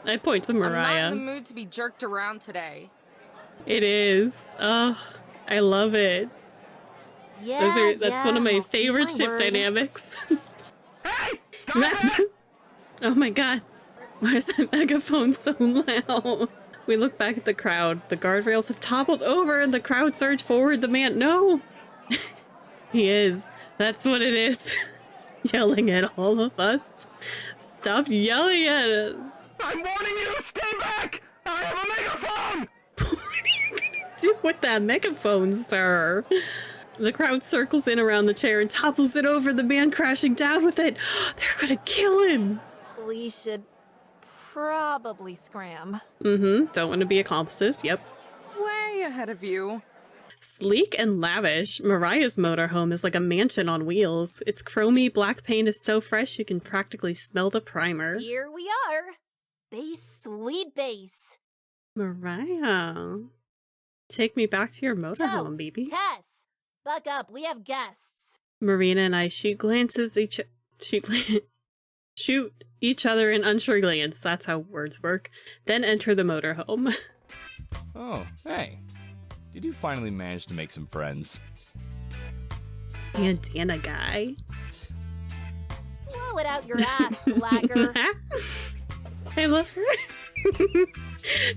[SPEAKER 1] I point to
[SPEAKER 3] I'm
[SPEAKER 1] Mariah.
[SPEAKER 3] not in the mood to be jerked around today.
[SPEAKER 1] It is. Oh, I love it.
[SPEAKER 4] Yeah,
[SPEAKER 1] That's one of my
[SPEAKER 4] I'll keep
[SPEAKER 1] favorite
[SPEAKER 4] my
[SPEAKER 1] ship
[SPEAKER 4] word.
[SPEAKER 1] dynamics.
[SPEAKER 6] Hey! Stop it!
[SPEAKER 1] Oh my god. Why is that megaphone so loud? We look back at the crowd. The guardrails have toppled over and the crowd surge forward. The man, no! He is. That's what it is. Yelling at all of us. Stop yelling at us.
[SPEAKER 6] I'm warning you to stay back! I have a megaphone!
[SPEAKER 1] What are you gonna do with that megaphone, sir? The crowd circles in around the chair and topples it over, the man crashing down with it. They're gonna kill him.
[SPEAKER 4] We should probably scram.
[SPEAKER 1] Don't want to be accomplices. Yep.
[SPEAKER 3] Way ahead of you.
[SPEAKER 1] Sleek and lavish, Mariah's motorhome is like a mansion on wheels. Its chromy black paint is so fresh you can practically smell the primer.
[SPEAKER 4] Here we are. Base, sweet base.
[SPEAKER 1] Mariah, take me back to your motorhome, baby.
[SPEAKER 4] Tess, buck up. We have guests.
[SPEAKER 1] Marina and I shoot each other in unsure glance. That's how words work. Then enter the motorhome.
[SPEAKER 7] Oh, hey. Did you finally manage to make some friends?
[SPEAKER 1] Bandana guy.
[SPEAKER 4] Blow it out your ass, slacker.
[SPEAKER 1] I love her.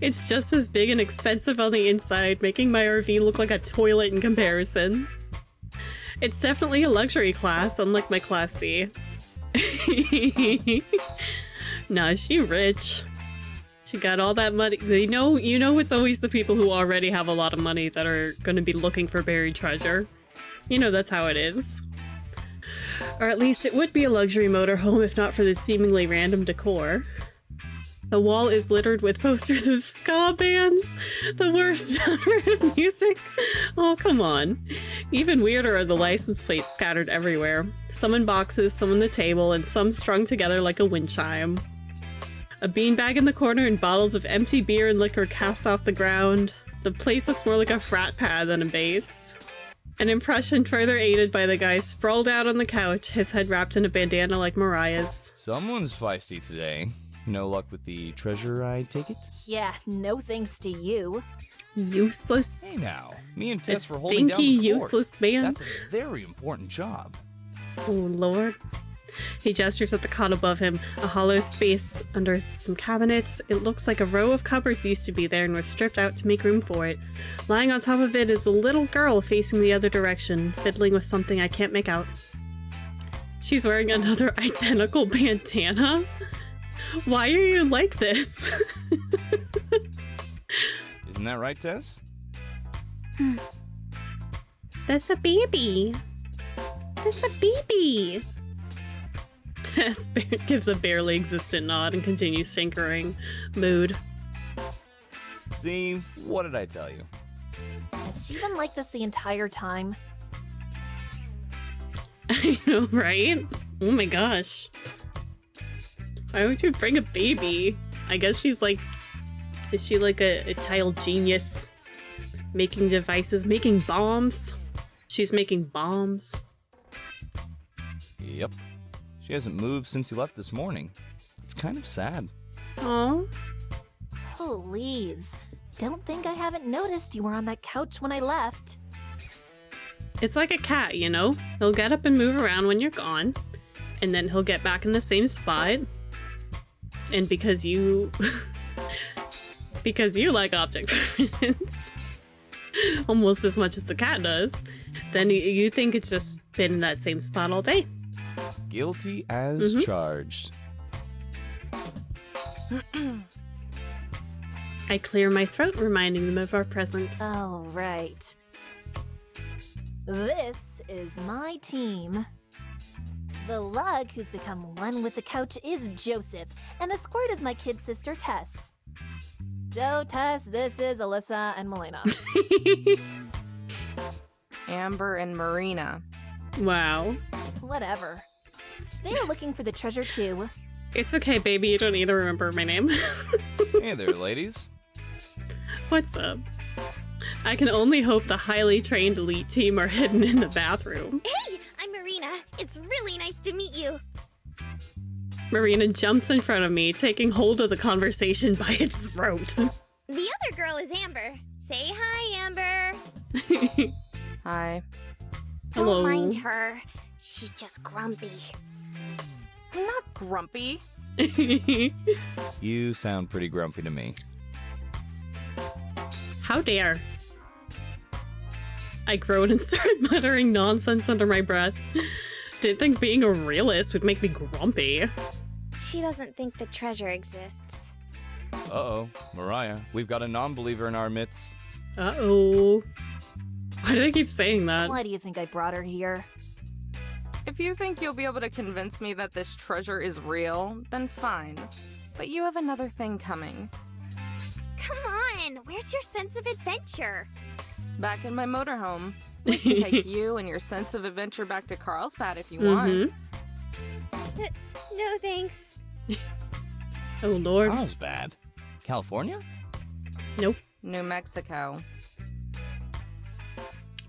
[SPEAKER 1] It's just as big and expensive on the inside, making my RV look like a toilet in comparison. It's definitely a luxury class, unlike my Class C. Nah, she rich. She got all that money. You know it's always the people who already have a lot of money that are going to be looking for buried treasure. You know that's how it is. Or at least it would be a luxury motorhome if not for this seemingly random decor. The wall is littered with posters of ska bands, the worst genre of music. Oh, come on. Even weirder are the license plates scattered everywhere. Some in boxes, some on the table, and some strung together like a wind chime. A beanbag in the corner and bottles of empty beer and liquor cast off the ground. The place looks more like a frat pad than a base. An impression further aided by the guy sprawled out on the couch, his head wrapped in a bandana like Mariah's.
[SPEAKER 7] Someone's feisty today. No luck with the treasure, I take it?
[SPEAKER 4] Yeah, no thanks to you.
[SPEAKER 1] Useless.
[SPEAKER 7] Hey now, me and
[SPEAKER 1] A
[SPEAKER 7] Tess were holding down
[SPEAKER 1] stinky,
[SPEAKER 7] the fort.
[SPEAKER 1] useless man.
[SPEAKER 7] That's a very important job.
[SPEAKER 1] Oh, Lord. He gestures at the cot above him, a hollow space under some cabinets. It looks like a row of cupboards used to be there and were stripped out to make room for it. Lying on top of it is a little girl facing the other direction, fiddling with something I can't make out. She's wearing another identical bandana? Why are you like this?
[SPEAKER 7] Isn't that right, Tess?
[SPEAKER 1] That's a baby. That's a baby. Tess gives a barely existent nod and continues tinkering. Mood.
[SPEAKER 7] See, what did I tell you?
[SPEAKER 4] Has she been like this the entire time?
[SPEAKER 1] I know, right? Oh my gosh. Why would you bring a baby? I guess she's like... Is she like a child genius? Making devices, making bombs? She's making bombs.
[SPEAKER 7] Yep. She hasn't moved since you left this morning. It's kind of sad.
[SPEAKER 1] Oh,
[SPEAKER 4] Please. Don't think I haven't noticed you were on that couch when I left.
[SPEAKER 1] it's like a cat, you know? He'll get up and move around when you're gone, and then he'll get back in the same spot. And because you... because you like object permanence almost as much as the cat does, then you think it's just been in that same spot all day.
[SPEAKER 7] Guilty as
[SPEAKER 1] Mhm.
[SPEAKER 7] charged.
[SPEAKER 1] I clear my throat, reminding them of our presence.
[SPEAKER 4] Oh, right. This is my team. The lug who's become one with the couch is Joseph, and the squirt is my kid sister Tess. Joe, Tess, this is Alyssa and Melina.
[SPEAKER 3] Amber and Marina.
[SPEAKER 1] Wow.
[SPEAKER 4] Whatever. They are looking for the treasure too.
[SPEAKER 1] It's okay, baby. You don't need to remember my name.
[SPEAKER 7] Hey there, ladies.
[SPEAKER 1] What's up? I can only hope the highly trained elite team are hidden in the bathroom.
[SPEAKER 2] Hey, I'm Marina. It's really nice to meet you.
[SPEAKER 1] Marina jumps in front of me, taking hold of the conversation by its throat.
[SPEAKER 2] The other girl is Amber. Say hi, Amber.
[SPEAKER 3] Hi.
[SPEAKER 1] Hello.
[SPEAKER 2] Don't mind her. She's just grumpy.
[SPEAKER 3] I'm not grumpy.
[SPEAKER 7] You sound pretty grumpy to me.
[SPEAKER 1] How dare. I groaned and started muttering nonsense under my breath. Didn't think being a realist would make me grumpy.
[SPEAKER 2] She doesn't think the treasure exists.
[SPEAKER 7] Uh-oh, Mariah, we've got a non-believer in our midst.
[SPEAKER 1] Uh-oh. Why do they keep saying that?
[SPEAKER 4] Why do you think I brought her here?
[SPEAKER 3] If you think you'll be able to convince me that this treasure is real, then fine. But you have another thing coming.
[SPEAKER 2] Come on, where's your sense of adventure?
[SPEAKER 3] Back in my motorhome. We can take you and your sense of adventure back to Carlsbad if you want.
[SPEAKER 2] No thanks.
[SPEAKER 1] Oh, Lord.
[SPEAKER 7] Carlsbad? California?
[SPEAKER 1] Nope.
[SPEAKER 3] New Mexico.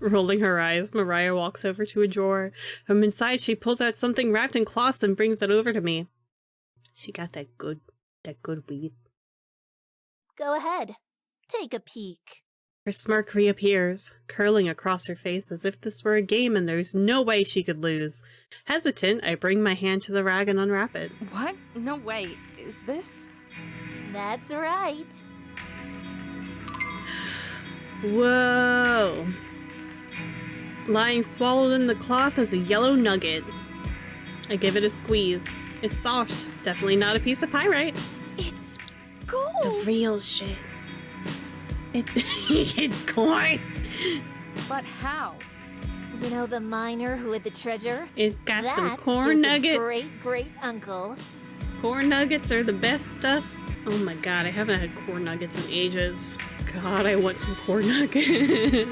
[SPEAKER 1] Rolling her eyes, Mariah walks over to a drawer. From inside, she pulls out something wrapped in cloths and brings it over to me. She got that good weed.
[SPEAKER 4] Go ahead. Take a peek.
[SPEAKER 1] Her smirk reappears, curling across her face as if this were a game and there's no way she could lose. Hesitant, I bring my hand to the rag and unwrap it.
[SPEAKER 3] What? No, wait. Is this?
[SPEAKER 4] That's right.
[SPEAKER 1] Whoa. Lying swallowed in the cloth is a yellow nugget. I give it a squeeze. It's soft. Definitely not a piece of pyrite.
[SPEAKER 2] It's
[SPEAKER 1] The
[SPEAKER 2] gold.
[SPEAKER 1] real shit. It's corn.
[SPEAKER 3] But how?
[SPEAKER 4] You know the miner who hid the treasure?
[SPEAKER 1] It's got some
[SPEAKER 4] That's
[SPEAKER 1] corn
[SPEAKER 4] Joseph's
[SPEAKER 1] nuggets.
[SPEAKER 4] great uncle.
[SPEAKER 1] Corn nuggets are the best stuff. Oh my god, I haven't had corn nuggets in ages. God, I want some corn nuggets.
[SPEAKER 7] I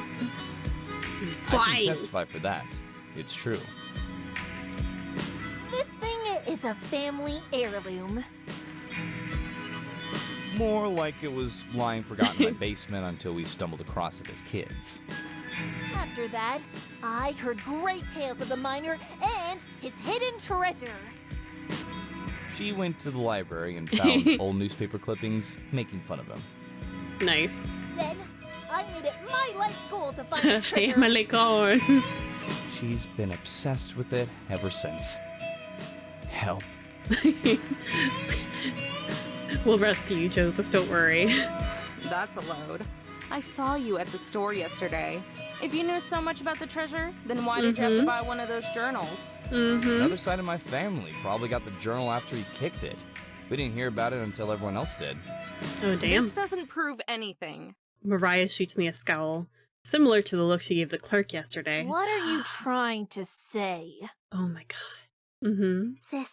[SPEAKER 7] can
[SPEAKER 1] Bye.
[SPEAKER 7] testify for that. It's true.
[SPEAKER 4] This thing is a family heirloom.
[SPEAKER 7] More like it was lying forgotten in my basement until we stumbled across it as kids.
[SPEAKER 4] After that, I heard great tales of the miner and his hidden treasure.
[SPEAKER 7] She went to the library and found old newspaper clippings making fun of him.
[SPEAKER 1] Nice.
[SPEAKER 4] Then, I made it my life goal to find the treasure.
[SPEAKER 1] Family corn.
[SPEAKER 7] She's been obsessed with it ever since. Help.
[SPEAKER 1] We'll rescue you, Joseph, don't worry.
[SPEAKER 3] That's a load. I saw you at the store yesterday. If you knew so much about the treasure, then why did you have to buy one of those journals?
[SPEAKER 7] Another side of my family probably got the journal after he kicked it. We didn't hear about it until everyone else did.
[SPEAKER 1] Oh, damn.
[SPEAKER 3] This doesn't prove anything.
[SPEAKER 1] Mariah shoots me a scowl, similar to the look she gave the clerk yesterday.
[SPEAKER 4] What are you trying to say?
[SPEAKER 1] Oh my god.
[SPEAKER 2] Sis,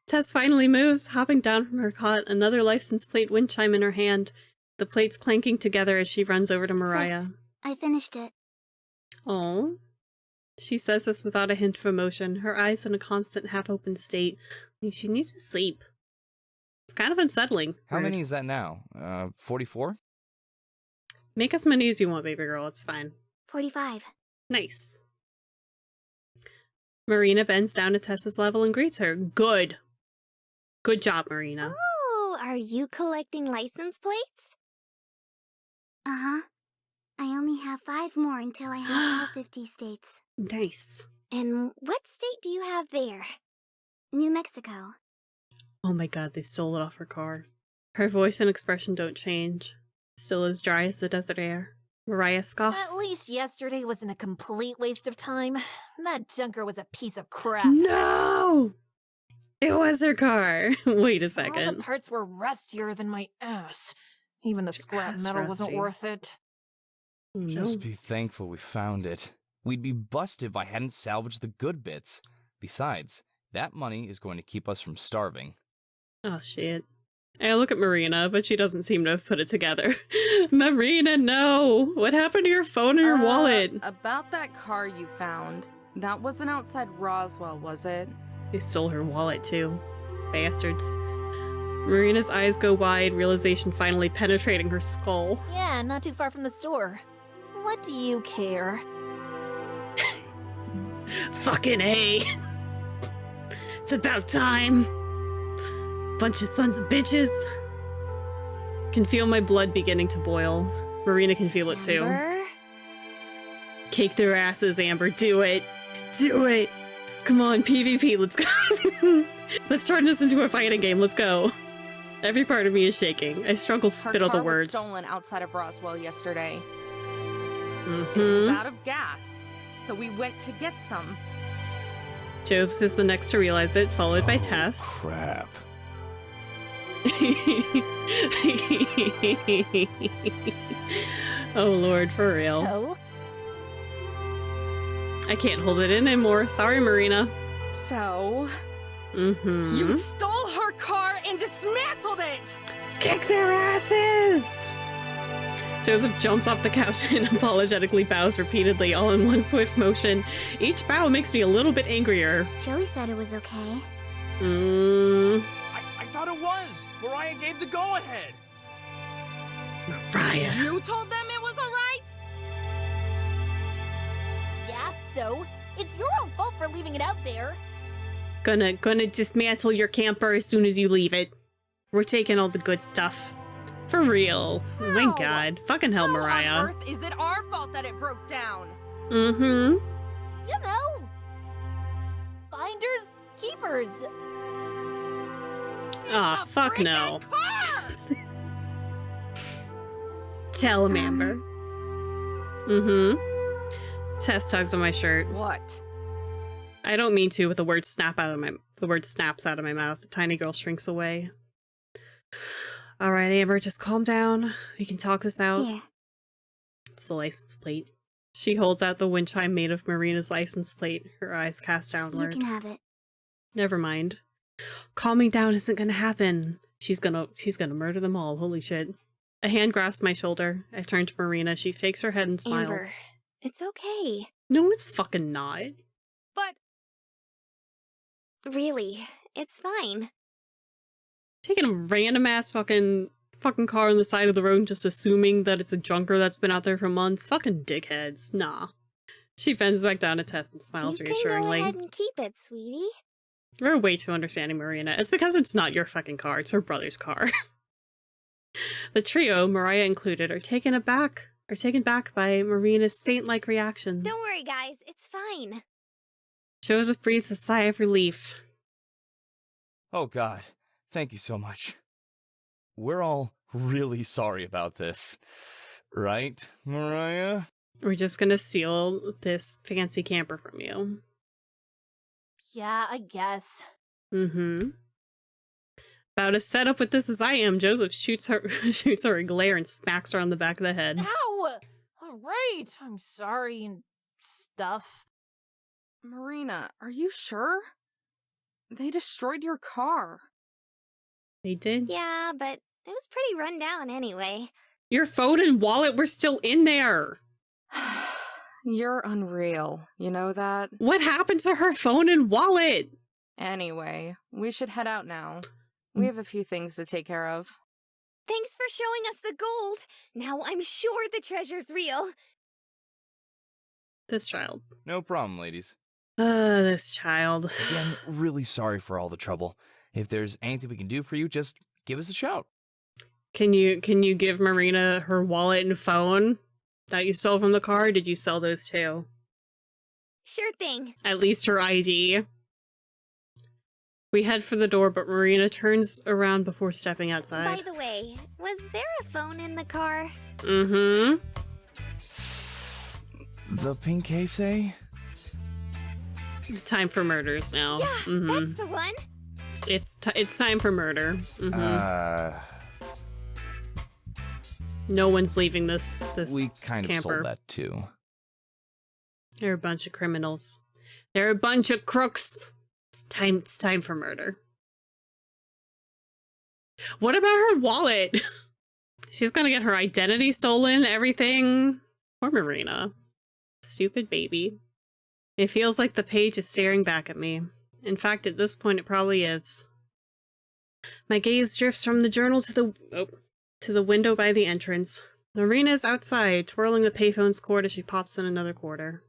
[SPEAKER 1] Tess finally moves, hopping down from her cot, another license plate wind chime in her hand, the plates clanking together as she runs over to Mariah.
[SPEAKER 2] I finished it.
[SPEAKER 1] Oh. She says this without a hint of emotion, her eyes in a constant half-open state. Like she needs to sleep. It's kind of unsettling.
[SPEAKER 7] How
[SPEAKER 1] Rude.
[SPEAKER 7] many is that now? 44?
[SPEAKER 1] Make as many as you want, baby girl. It's fine.
[SPEAKER 2] 45.
[SPEAKER 1] Nice. Marina bends down to Tessa's level and greets her. Good. Good job, Marina.
[SPEAKER 2] Oh, are you collecting license plates? Uh-huh. I only have 5 more until I have all 50 states.
[SPEAKER 1] Nice.
[SPEAKER 2] And what state do you have there? New Mexico.
[SPEAKER 1] Oh my god, they stole it off her car. Her voice and expression don't change. Still as dry as the desert air. Mariah scoffs.
[SPEAKER 4] At least yesterday wasn't a complete waste of time. That junker was a piece of crap.
[SPEAKER 1] No! It was her car. Wait a
[SPEAKER 4] All the
[SPEAKER 1] second.
[SPEAKER 4] parts were rustier than my ass. Even the
[SPEAKER 1] Your
[SPEAKER 4] scrap
[SPEAKER 1] ass
[SPEAKER 4] metal wasn't
[SPEAKER 1] rusty.
[SPEAKER 4] worth it.
[SPEAKER 7] Just be thankful we found it. We'd be busted if I hadn't salvaged the good bits. Besides, that money is going to keep us from starving.
[SPEAKER 1] Oh, shit. I look at Marina, but she doesn't seem to have put it together. Marina, no! What happened to your phone and your wallet?
[SPEAKER 3] About that car you found. That wasn't outside Roswell, was it?
[SPEAKER 1] They stole her wallet, too. Bastards. Marina's eyes go wide, realization finally penetrating her skull.
[SPEAKER 4] Yeah, not too far from the store. What do you care?
[SPEAKER 1] Fucking A! It's about time! Bunch of sons of bitches! Can feel my blood beginning to boil. Marina can feel it too.
[SPEAKER 2] Amber?
[SPEAKER 1] Kick their asses, Amber. Do it! Do it! Come on, PvP, let's go! Let's turn this into a fighting game, let's go. Every part of me is shaking. I struggle to
[SPEAKER 3] Her
[SPEAKER 1] spit out the
[SPEAKER 3] car was
[SPEAKER 1] words.
[SPEAKER 3] stolen outside of Roswell yesterday. It was
[SPEAKER 1] Mm-hmm.
[SPEAKER 3] out of gas, so we went to get some.
[SPEAKER 1] Joseph is the next to realize it, followed by Tess.
[SPEAKER 7] Crap.
[SPEAKER 1] Oh lord, for real.
[SPEAKER 4] So?
[SPEAKER 1] I can't hold it in anymore. Sorry, Marina.
[SPEAKER 3] So,
[SPEAKER 1] Mm-hmm.
[SPEAKER 3] you stole her car and dismantled it!
[SPEAKER 1] Kick their asses! Joseph jumps off the couch and apologetically bows repeatedly, all in one swift motion. Each bow makes me a little bit angrier.
[SPEAKER 2] Joey said it was okay.
[SPEAKER 8] I thought it was. Mariah gave the go-ahead.
[SPEAKER 1] Mariah.
[SPEAKER 3] You told them it was alright?
[SPEAKER 4] Yeah, so? It's your own fault for leaving it out there.
[SPEAKER 1] Gonna dismantle your camper as soon as you leave it. We're taking all the good stuff. For real. Oh my
[SPEAKER 3] How?
[SPEAKER 1] god. Fucking hell,
[SPEAKER 3] How
[SPEAKER 1] Mariah.
[SPEAKER 3] on earth is it our fault that it broke down?
[SPEAKER 1] Mm-hmm.
[SPEAKER 4] You know, finders, keepers.
[SPEAKER 1] Aw,
[SPEAKER 3] A
[SPEAKER 1] fuck
[SPEAKER 3] freaking
[SPEAKER 1] no.
[SPEAKER 3] car!
[SPEAKER 1] Tell him, Amber. Mm-hmm. Tess tugs on my shirt.
[SPEAKER 3] What?
[SPEAKER 1] I don't mean to, but the word snaps out of my mouth. The tiny girl shrinks away. All right, Amber, just calm down. We can talk this out.
[SPEAKER 2] Here.
[SPEAKER 1] It's the license plate. She holds out the wind chime made of Marina's license plate, her eyes cast
[SPEAKER 2] You
[SPEAKER 1] downward.
[SPEAKER 2] can have it.
[SPEAKER 1] Never mind. Calming down isn't gonna happen. She's gonna murder them all. Holy shit. A hand grasps my shoulder. I turn to Marina. She shakes her head and smiles.
[SPEAKER 2] Amber, it's okay.
[SPEAKER 1] No, it's fucking not.
[SPEAKER 3] But
[SPEAKER 2] Really, it's fine.
[SPEAKER 1] Taking a random ass fucking car on the side of the road and just assuming that it's a junker that's been out there for months. Fucking dickheads. Nah. She bends back down to Tess and smiles
[SPEAKER 2] You can go
[SPEAKER 1] reassuringly.
[SPEAKER 2] ahead and keep it, sweetie.
[SPEAKER 1] We're way too understanding, Marina. It's because it's not your fucking car, it's her brother's car. The trio, Mariah included, are taken back by Marina's saint-like reaction.
[SPEAKER 2] Don't worry, guys. It's fine.
[SPEAKER 1] Joseph breathes a sigh of relief.
[SPEAKER 7] Oh god, thank you so much. We're all really sorry about this. Right, Mariah?
[SPEAKER 1] We're just gonna steal this fancy camper from you.
[SPEAKER 4] Yeah, I guess.
[SPEAKER 1] Mm-hmm. About as fed up with this as I am, Joseph shoots her a glare and smacks her on the back of the head.
[SPEAKER 4] Ow! Alright, I'm sorry and stuff.
[SPEAKER 3] Marina, are you sure? They destroyed your car.
[SPEAKER 1] They did?
[SPEAKER 2] Yeah, but it was pretty run down anyway.
[SPEAKER 1] Your phone and wallet were still in there.
[SPEAKER 3] You're unreal. You know that?
[SPEAKER 1] What happened to her phone and wallet?
[SPEAKER 3] Anyway, we should head out now. We have a few things to take care of.
[SPEAKER 2] Thanks for showing us the gold. Now I'm sure the treasure's real.
[SPEAKER 1] This child.
[SPEAKER 7] No problem, ladies.
[SPEAKER 1] This child.
[SPEAKER 7] Again, really sorry for all the trouble. If there's anything we can do for you, just give us a shout.
[SPEAKER 1] Can you give Marina her wallet and phone that you stole from the car? Or did you sell those too?
[SPEAKER 2] Sure thing.
[SPEAKER 1] At least her ID. We head for the door, but Marina turns around before stepping outside.
[SPEAKER 2] By the way, was there a phone in the car?
[SPEAKER 1] Mm-hmm.
[SPEAKER 7] The pink case, eh?
[SPEAKER 1] Time for murders now.
[SPEAKER 2] Yeah,
[SPEAKER 1] Mhm.
[SPEAKER 2] that's the one.
[SPEAKER 1] It's time for murder. No one's leaving this
[SPEAKER 7] We kind of
[SPEAKER 1] camper.
[SPEAKER 7] sold that too.
[SPEAKER 1] They're a bunch of criminals. They're a bunch of crooks. It's time for murder. What about her wallet? She's gonna get her identity stolen, everything. Poor Marina. Stupid baby. It feels like the page is staring back at me. In fact, at this point, it probably is. My gaze drifts from the journal to the window by the entrance. Marina is outside, twirling the payphone's cord as she pops in another quarter.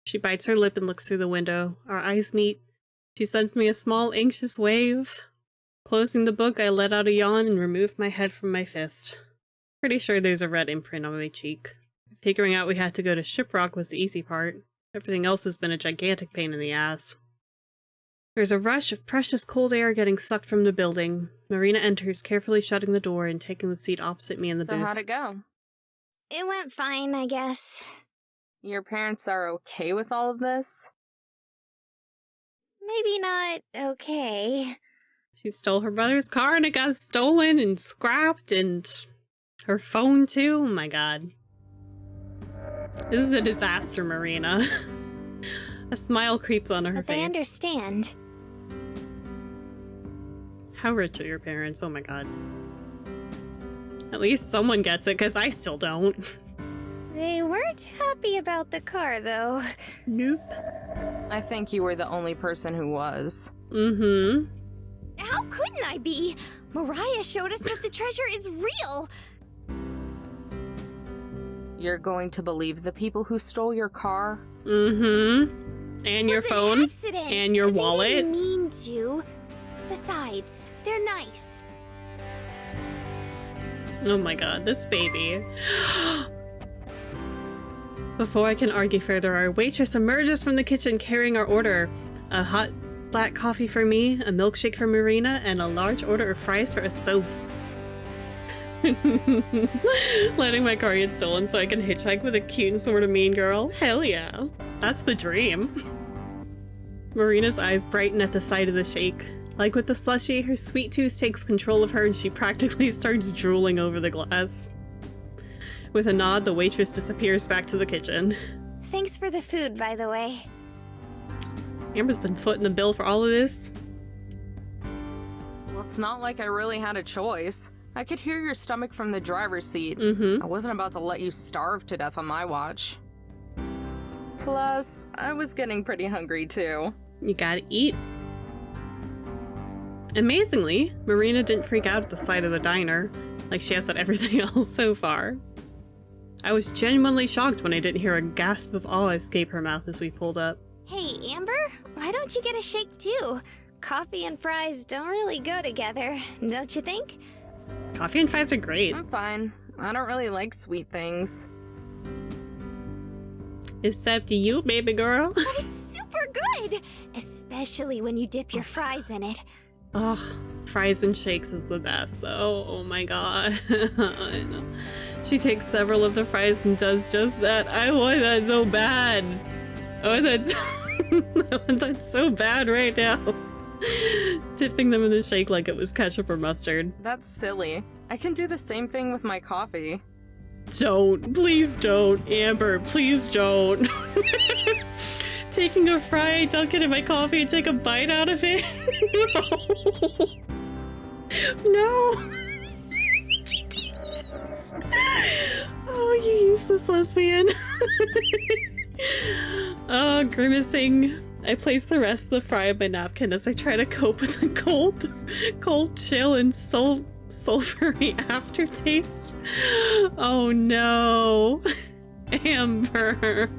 [SPEAKER 1] She bites her lip and looks through the window. Our eyes meet. She sends me a small, anxious wave. Closing the book, I let out a yawn and removed my head from my fist. Pretty sure there's a red imprint on my cheek. Figuring out we had to go to Shiprock was the easy part. Everything else has been a gigantic pain in the ass. There's a rush of precious cold air getting sucked from the building. Marina enters, carefully shutting the door and taking the seat opposite me in the booth.
[SPEAKER 3] So how'd it go?
[SPEAKER 2] It went fine, I guess.
[SPEAKER 3] Your parents are okay with all of this?
[SPEAKER 2] Maybe not okay.
[SPEAKER 1] She stole her brother's car and it got stolen and scrapped, and her phone too. Oh my god. This is a disaster, Marina. A smile creeps on her
[SPEAKER 2] But
[SPEAKER 1] face.
[SPEAKER 2] they understand.
[SPEAKER 1] How rich are your parents? Oh my god. At least someone gets it, because I still don't.
[SPEAKER 2] They weren't happy about the car, though.
[SPEAKER 1] Nope.
[SPEAKER 3] I think you were the only person who was.
[SPEAKER 1] Mm-hmm.
[SPEAKER 2] How couldn't I be? Mariah showed us that the treasure is real.
[SPEAKER 3] You're going to believe the people who stole your car?
[SPEAKER 1] Mm-hmm. And your
[SPEAKER 2] It was an
[SPEAKER 1] phone.
[SPEAKER 2] accident.
[SPEAKER 1] And your wallet.
[SPEAKER 2] They didn't mean to. Besides, they're nice.
[SPEAKER 1] Oh my god, this baby. Before I can argue further, our waitress emerges from the kitchen carrying our order. A hot black coffee for me, a milkshake for Marina, and a large order of fries for us both. Letting my car get stolen so I can hitchhike with a cute and sort of mean girl. Hell yeah. That's the dream. Marina's eyes brighten at the sight of the shake. Like with the slushie, her sweet tooth takes control of her and she practically starts drooling over the glass. With a nod, the waitress disappears back to the kitchen.
[SPEAKER 2] Thanks for the food, by the way.
[SPEAKER 1] Amber's been footing the bill for all of this.
[SPEAKER 3] Well, it's not like I really had a choice. I could hear your stomach from the driver's seat.
[SPEAKER 1] Mm-hmm.
[SPEAKER 3] I wasn't about to let you starve to death on my watch. Plus, I was getting pretty hungry too.
[SPEAKER 1] You gotta eat. Amazingly, Marina didn't freak out at the sight of the diner, like she has at everything else so far. I was genuinely shocked when I didn't hear a gasp of awe escape her mouth as we pulled up.
[SPEAKER 2] Hey, Amber, why don't you get a shake too? Coffee and fries don't really go together, don't you think?
[SPEAKER 1] Coffee and fries are great.
[SPEAKER 3] I'm fine. I don't really like sweet things.
[SPEAKER 1] Except you, baby girl.
[SPEAKER 2] But it's super good, especially when you dip your fries in it.
[SPEAKER 1] Oh, fries and shakes is the best, though. Oh my god. I know. She takes several of the fries and does just that. I want that so bad. Oh, that's I want that so bad right now. Dipping them in the shake like it was ketchup or mustard.
[SPEAKER 3] That's silly. I can do the same thing with my coffee.
[SPEAKER 1] Don't. Please don't. Amber, please don't. Taking a fry, dunk it in my coffee, and take a bite out of it? No. No. Oh, you useless lesbian. Oh, grimacing. I place the rest of the fry on my napkin as I try to cope with the cold chill and sulfury aftertaste. Oh no. Amber.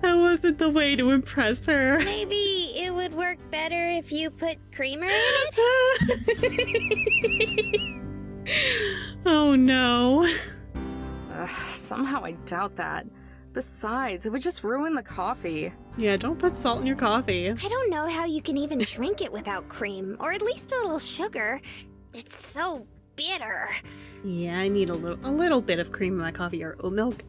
[SPEAKER 1] That wasn't the way to impress her.
[SPEAKER 2] Maybe it would work better if you put creamer in it?
[SPEAKER 1] Oh no.
[SPEAKER 3] Ugh, somehow I doubt that. Besides, it would just ruin the coffee.
[SPEAKER 1] Yeah, don't put salt in your coffee.
[SPEAKER 2] I don't know how you can even drink it without cream, or at least a little sugar. It's so bitter.
[SPEAKER 1] Yeah, I need a little bit of cream in my coffee or oat milk.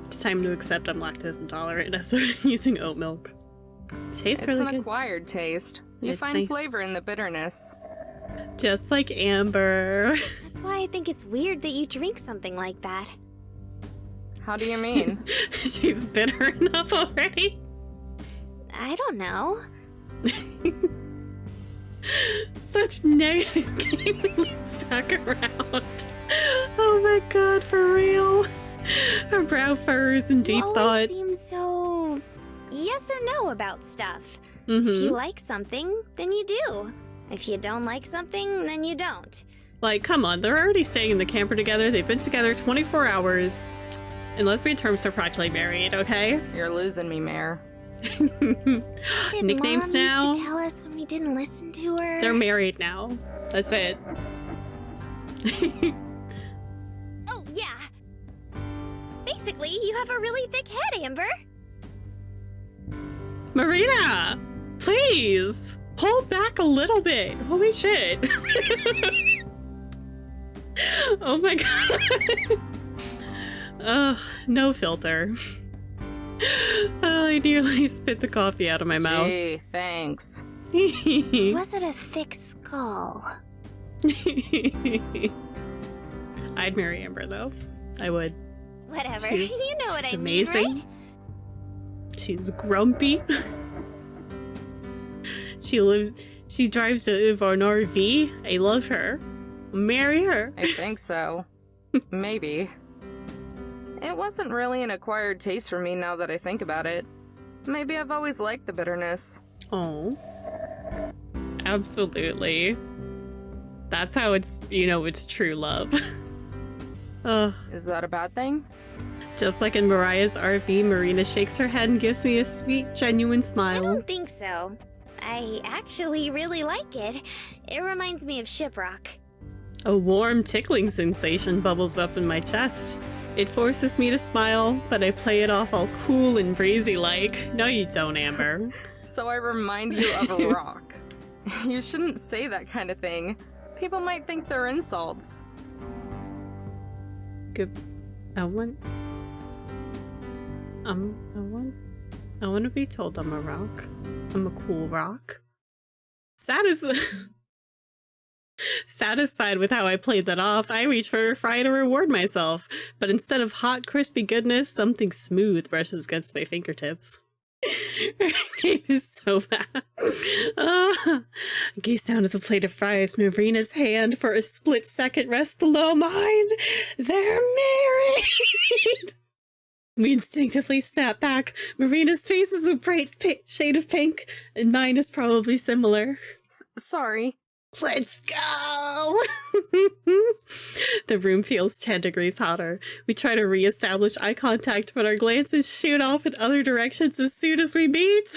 [SPEAKER 1] It's time to accept I'm lactose intolerant and I've started using oat milk. It tastes
[SPEAKER 3] It's
[SPEAKER 1] really
[SPEAKER 3] an
[SPEAKER 1] good.
[SPEAKER 3] acquired taste. You
[SPEAKER 1] It's
[SPEAKER 3] find
[SPEAKER 1] nice.
[SPEAKER 3] flavor in the bitterness.
[SPEAKER 1] Just like Amber.
[SPEAKER 2] That's why I think it's weird that you drink something like that.
[SPEAKER 3] How do you mean?
[SPEAKER 1] She's bitter enough already.
[SPEAKER 2] I don't know.
[SPEAKER 1] Such negative game loops back around. Oh my god, for real. Her brow furrows in deep
[SPEAKER 2] you
[SPEAKER 1] thought.
[SPEAKER 2] always seem so yes or no about stuff. If you
[SPEAKER 1] Mm-hmm.
[SPEAKER 2] like something, then you do. If you don't like something, then you don't.
[SPEAKER 1] Like, come on, they're already staying in the camper together. They've been together 24 hours. In lesbian terms, they're practically married, okay?
[SPEAKER 3] You're losing me, Mare.
[SPEAKER 2] Did
[SPEAKER 1] Nicknames
[SPEAKER 2] Mom
[SPEAKER 1] now?
[SPEAKER 2] used to tell us when we didn't listen to her?
[SPEAKER 1] They're married now. That's it.
[SPEAKER 2] Oh, yeah. Basically, you have a really thick head, Amber.
[SPEAKER 1] Marina! Please! Hold back a little bit. Holy shit. Oh my god. Ugh, no filter. I nearly spit the coffee out of my mouth.
[SPEAKER 3] Gee, thanks.
[SPEAKER 2] Was it a thick skull?
[SPEAKER 1] I'd marry Amber though. I would.
[SPEAKER 2] Whatever.
[SPEAKER 1] She's-
[SPEAKER 2] you know what
[SPEAKER 1] she's
[SPEAKER 2] I
[SPEAKER 1] amazing.
[SPEAKER 2] mean, right?
[SPEAKER 1] She's grumpy. She drives an RV. I love her. Marry her.
[SPEAKER 3] I think so. Maybe. It wasn't really an acquired taste for me now that I think about it. Maybe I've always liked the bitterness.
[SPEAKER 1] Oh. Absolutely. That's how it's, it's true love. Ugh.
[SPEAKER 3] Is that a bad thing?
[SPEAKER 1] Just like in Mariah's RV, Marina shakes her head and gives me a sweet, genuine
[SPEAKER 2] I
[SPEAKER 1] smile.
[SPEAKER 2] don't think so. I actually really like it. It reminds me of Shiprock.
[SPEAKER 1] A warm, tickling sensation bubbles up in my chest. It forces me to smile, but I play it off all cool and breezy like. No, you don't, Amber.
[SPEAKER 3] So I remind you of a rock. You shouldn't say that kind of thing. People might think they're insults.
[SPEAKER 1] Good. I want to be told I'm a rock. I'm a cool rock. Satisfied with how I played that off, I reach for a fry to reward myself, but instead of hot, crispy goodness, something smooth brushes against my fingertips. Her name is so bad. I gaze down at the plate of fries. Marina's hand for a split second rests below mine. They're married! We instinctively snap back. Marina's face is a bright shade of pink, and mine is probably similar.
[SPEAKER 3] Sorry.
[SPEAKER 1] Let's go! The room feels 10 degrees hotter. We try to re-establish eye contact, but our glances shoot off in other directions as soon as we meet.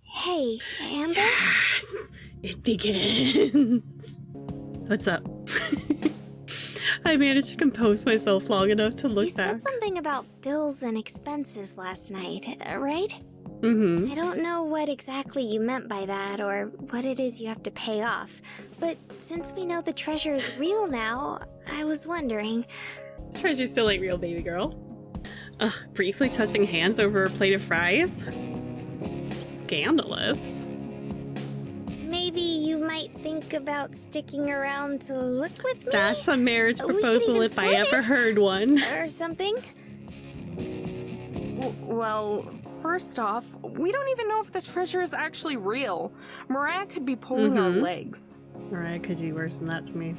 [SPEAKER 2] Hey, Amber?
[SPEAKER 1] Yes! It begins! What's up? I managed to compose myself long enough to look
[SPEAKER 2] You
[SPEAKER 1] back.
[SPEAKER 2] said something about bills and expenses last night, right?
[SPEAKER 1] Mm-hmm.
[SPEAKER 2] I don't know what exactly you meant by that or what it is you have to pay off, but since we know the treasure is real now, I was wondering.
[SPEAKER 1] This treasure still ain't real, baby girl. Briefly touching hands over a plate of fries? Scandalous.
[SPEAKER 2] Maybe you might think about sticking around to look with me?
[SPEAKER 1] That's a marriage
[SPEAKER 2] We could
[SPEAKER 1] proposal
[SPEAKER 2] even
[SPEAKER 1] if I
[SPEAKER 2] split
[SPEAKER 1] ever
[SPEAKER 2] it.
[SPEAKER 1] heard one.
[SPEAKER 2] Or something?
[SPEAKER 3] Well, first off, we don't even know if the treasure is actually real. Mariah could be pulling our legs.
[SPEAKER 1] Mariah could do worse than that to me.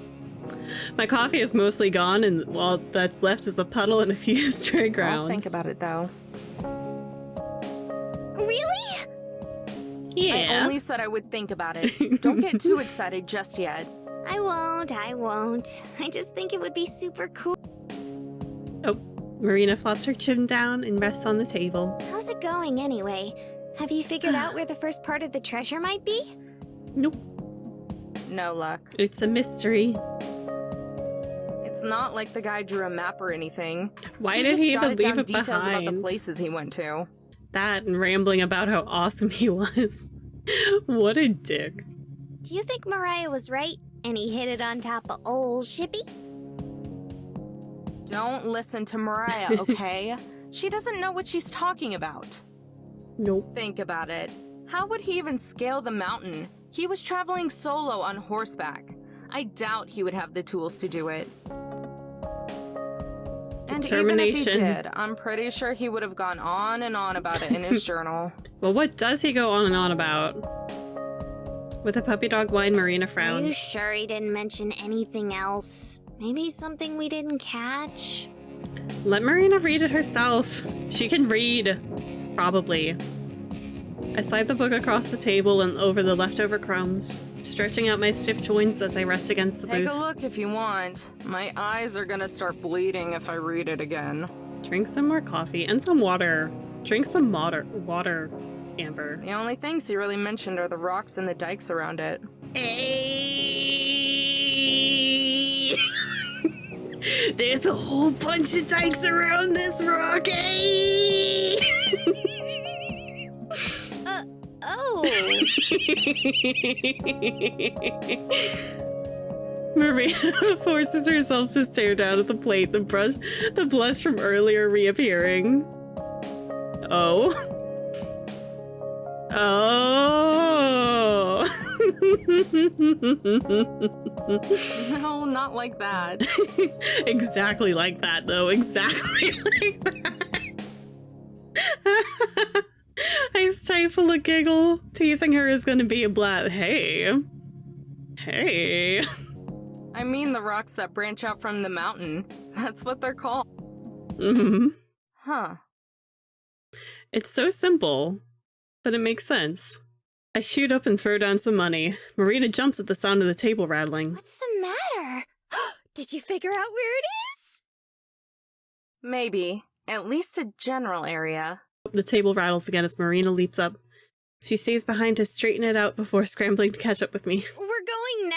[SPEAKER 1] My coffee is mostly gone, and all that's left is a puddle and a few stray grounds.
[SPEAKER 3] I'll think about it, though.
[SPEAKER 2] Really?
[SPEAKER 1] Yeah.
[SPEAKER 3] I only said I would think about it. Don't get too excited just yet.
[SPEAKER 2] I won't. I just think it would be super cool.
[SPEAKER 1] Oh, Marina flops her chin down and rests on the table.
[SPEAKER 2] How's it going anyway? Have you figured out where the first part of the treasure might be?
[SPEAKER 1] Nope,
[SPEAKER 3] No luck.
[SPEAKER 1] it's a mystery.
[SPEAKER 3] It's not like the guy drew a map or anything.
[SPEAKER 1] Why did
[SPEAKER 3] just
[SPEAKER 1] he even
[SPEAKER 3] jotted
[SPEAKER 1] leave
[SPEAKER 3] down
[SPEAKER 1] it
[SPEAKER 3] details about the
[SPEAKER 1] behind?
[SPEAKER 3] places he went to.
[SPEAKER 1] That and rambling about how awesome he was. What a dick.
[SPEAKER 2] Do you think Mariah was right and he hit it on top of old Shippy?
[SPEAKER 3] Don't listen to Mariah, okay? She doesn't know what she's talking about.
[SPEAKER 1] Nope.
[SPEAKER 3] Think about it. How would he even scale the mountain? He was traveling solo on horseback. I doubt he would have the tools to do it. And even if he did, I'm pretty sure he would have gone on and on about it in his journal.
[SPEAKER 1] Well, what does he go on and on about? With a puppy dog whine, Marina frowns.
[SPEAKER 2] Are you sure he didn't mention anything else? Maybe something we didn't catch?
[SPEAKER 1] Let Marina read it herself. She can read. Probably. I slide the book across the table and over the leftover crumbs, stretching out my stiff joints as I rest against the booth.
[SPEAKER 3] Take a look if you want. My eyes are gonna start bleeding if I read it again.
[SPEAKER 1] Drink some more coffee and some water. Drink some water, Amber.
[SPEAKER 3] The only things he really mentioned are the rocks and the dikes around it.
[SPEAKER 1] Hey! There's a whole bunch of dikes around this rock, eh?
[SPEAKER 2] Oh.
[SPEAKER 1] Marina forces herself to stare down at the plate, the blush from earlier reappearing. Oh. Oh.
[SPEAKER 3] No, not like that.
[SPEAKER 1] Exactly like that, though. Exactly like that. I stifle a giggle. Teasing her is gonna be a blast. Hey. Hey.
[SPEAKER 3] I mean the rocks that branch out from the mountain. That's what they're called.
[SPEAKER 1] Mm-hmm.
[SPEAKER 3] Huh.
[SPEAKER 1] It's so simple, but it makes sense. I shoot up and throw down some money. Marina jumps at the sound of the table rattling.
[SPEAKER 2] What's the matter? Did you figure out where it is?
[SPEAKER 3] Maybe. At least a general area.
[SPEAKER 1] The table rattles again as Marina leaps up. She stays behind to straighten it out before scrambling to catch up with me.
[SPEAKER 2] We're going now?